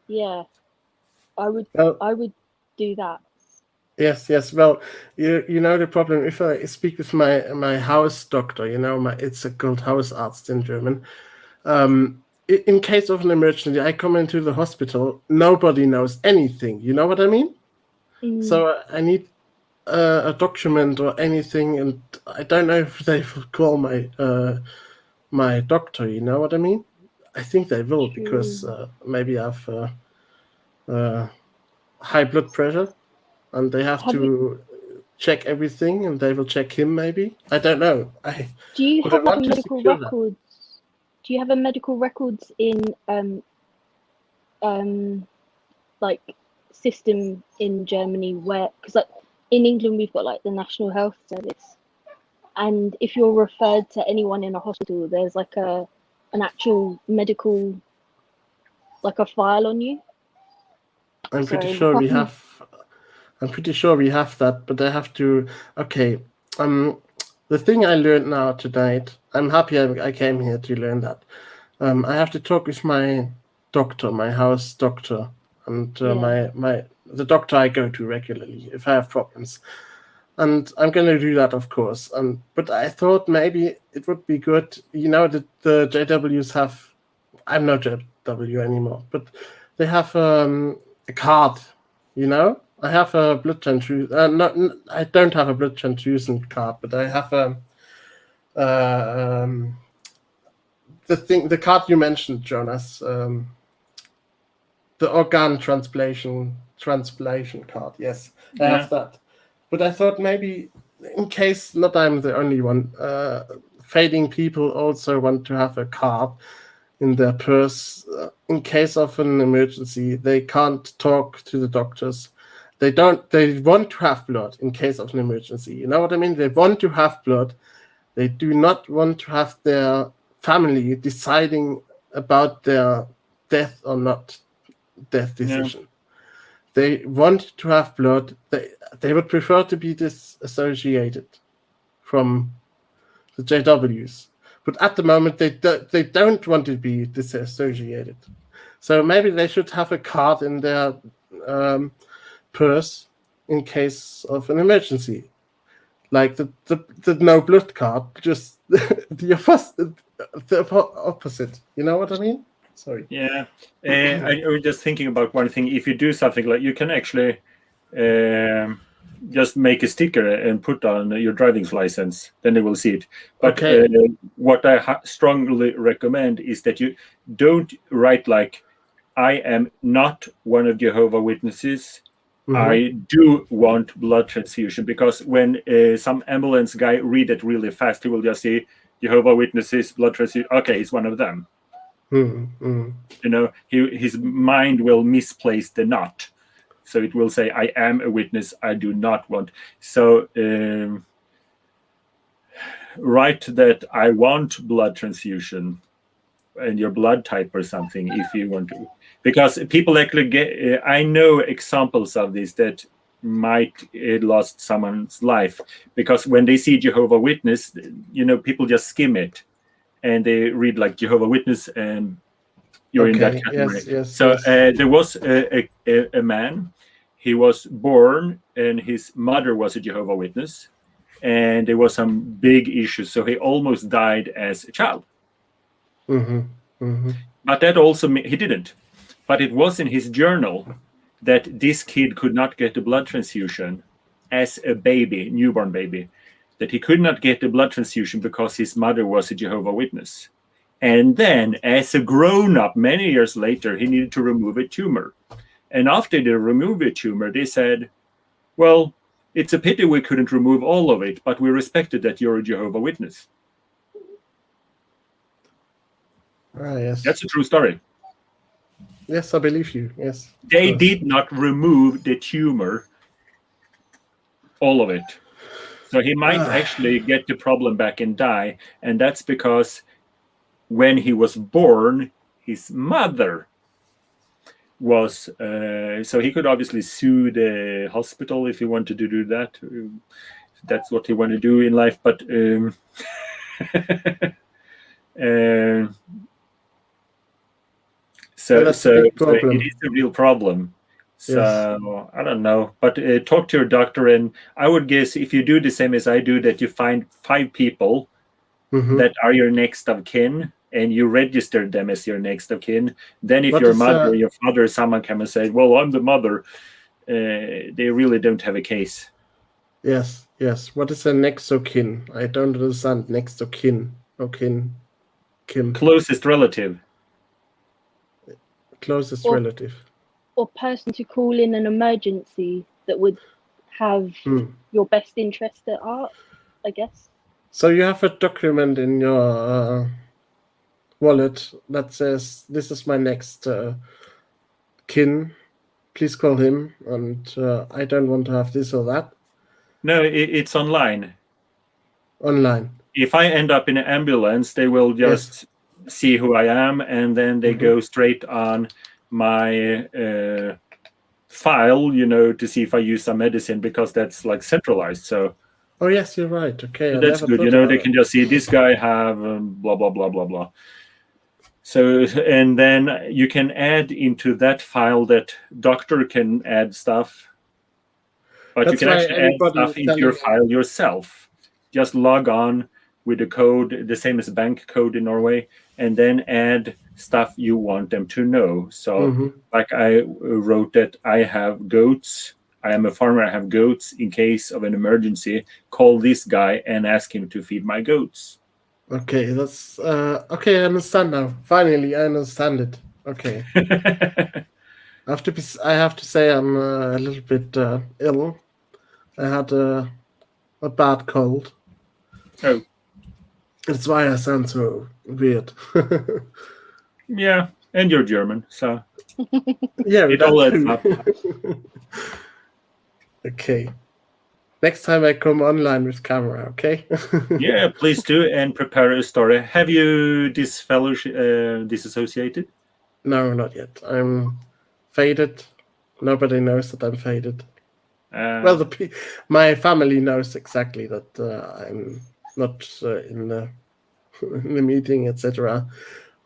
yeah, I would do that. Yes. Well, you know the problem. If I speak with my house doctor, it's called Hausarzt in German. In case of an emergency, I come into the hospital. Nobody knows anything. You know what I mean? Mm. So I need a document or anything, and I don't know if they will call my doctor. You know what I mean? I think they will. True. Because maybe I have high blood pressure, and they have to check everything, and they will check him. Maybe, I don't know. Do you have like medical records? Do you have a medical records in like system in Germany, where, because like in England we've got like the National Health Service, and if you're referred to anyone in a hospital, there's like an actual medical, like a file on you. I'm pretty sure we have that, but I have to. Okay. The thing I learned now tonight, I'm happy I came here to learn that. I have to talk with my doctor, my house doctor, and the doctor I go to regularly if I have problems. And I'm going to do that, of course. But I thought maybe it would be good, that the JWs have. I'm not JW anymore, but they have a card, I have a blood transfusion. I don't have a blood transfusion card, but I have the card you mentioned, Jonas, the organ transplantation card. Yes, I have that. But I thought maybe, in case not I'm the only one, fading people also want to have a card in their purse in case of an emergency. They can't talk to the doctors. They want to have blood in case of an emergency. You know what I mean? They want to have blood. They do not want to have their family deciding about their death or not death decision. Yeah. They want to have blood. They would prefer to be disassociated from the JWs. But at the moment, they don't want to be disassociated. So maybe they should have a card in their purse in case of an emergency, like the no blood card, just the opposite. You know what I mean? Sorry. Yeah, I was just thinking about one thing. If you do something like, you can actually just make a sticker and put on your driving license, then they will see it. But Okay. What I strongly recommend is that you don't write like, I am not one of Jehovah Witnesses. I do want blood transfusion, because when some ambulance guy read it really fast, he will just say Jehovah Witnesses, blood transfusion. Okay, he's one of them. You know, his mind will misplace the not. So it will say, I am a witness, I do not want. So write that I want blood transfusion and your blood type or something if you want to. Because people actually get, I know examples of this that might lost someone's life. Because when they see Jehovah Witness, you know, people just skim it. And they read like Jehovah Witness and you're in that category. Yes, so there was a man. He was born and his mother was a Jehovah Witness, and there was some big issues. So he almost died as a child. But that also he didn't. But it was in his journal that this kid could not get a blood transfusion as a baby, newborn baby, that he could not get a blood transfusion because his mother was a Jehovah Witness. And then, as a grown-up, many years later, he needed to remove a tumor. And after they removed a tumor, they said, well, it's a pity we couldn't remove all of it, but we respected that you're a Jehovah Witness. Yes. That's a true story. Yes, I believe you. Yes. They did not remove the tumor, all of it. So he might actually get the problem back and die. And that's because when he was born, his mother was, so he could obviously sue the hospital if he wanted to do that. That's what he wanted to do in life. But so it is a real problem. So yes. I don't know, but talk to your doctor, and I would guess if you do the same as I do, that you find 5 people that are your next of kin, and you register them as your next of kin. Then if your mother or your father, someone come and say, well, I'm the mother, they really don't have a case. Yes. What is a next of kin? I don't understand. Next of kin. Kin. Closest relative. Closest relative. Or person to call in an emergency that would have your best interest at heart, I guess. So you have a document in your wallet that says, this is my next kin. Please call him. And I don't want to have this or that. No, it's online. Online. If I end up in an ambulance, they will just see who I am, and then they go straight on my file, to see if I use some medicine, because that's like centralized. So oh yes, you're right. Okay, so that's good. They can just see this guy have blah blah blah blah blah. So, and then you can add into that file that doctor can add stuff, but that's you can actually add stuff into your file yourself. Just log on with the code, the same as bank code in Norway, and then add stuff you want them to know. So like I wrote that I have goats. I am a farmer. I have goats. In case of an emergency, call this guy and ask him to feed my goats. Okay, that's okay. I understand now. Finally, I understand it. Okay. I have to say I'm a little bit ill. I had a bad cold. Oh. That's why I sound so weird. Yeah, and you're German, so yeah, it all adds up. Okay. Next time I come online with camera, okay? Yeah, please do, and prepare a story. Have you disassociated? No, not yet. I'm faded. Nobody knows that I'm faded. Well, my family knows exactly that I'm not in the meeting, etc.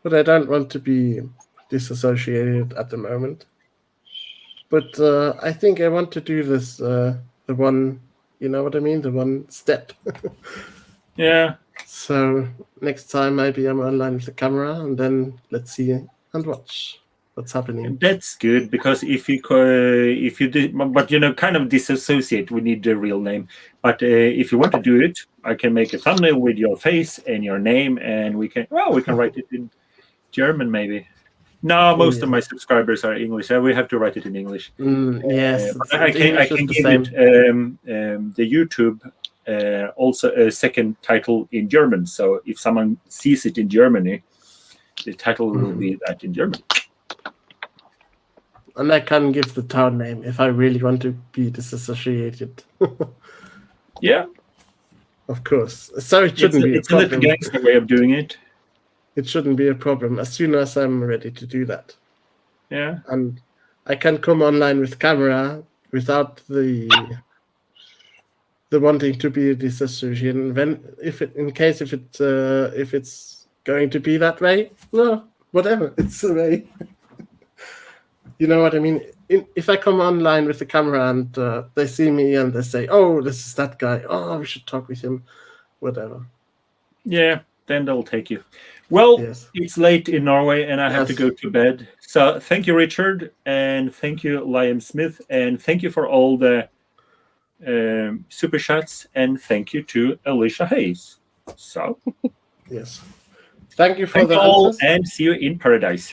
But I don't want to be disassociated at the moment. But I think I want to do this, the one, you know what I mean? The one step. Yeah. So next time maybe I'm online with the camera, and then let's see and watch what's happening. That's good, because if you do, but kind of disassociate, we need the real name. But if you want to do it, I can make a thumbnail with your face and your name, and we can write it in German maybe. No, most of my subscribers are English. We have to write it in English. Yes, I can give it the YouTube also a second title in German. So if someone sees it in Germany, the title will be that in German. And I can give the town name if I really want to be disassociated. Yeah, of course. So it shouldn't be a problem. It's a little gangster way of doing it. It shouldn't be a problem as soon as I'm ready to do that. Yeah. And I can come online with camera without the wanting to be a disassociation. If it's going to be that way, no, whatever, it's the way. You know what I mean? If I come online with the camera and they see me and they say, "Oh, this is that guy. Oh, we should talk with him," whatever. Yeah, then they'll take you. Well, It's late in Norway and I have to go to bed. So thank you, Richard, and thank you, Liam Smith, and thank you for all the super chats, and thank you to Alicia Hayes. So, yes, thank you for the all, answers. and see you in paradise.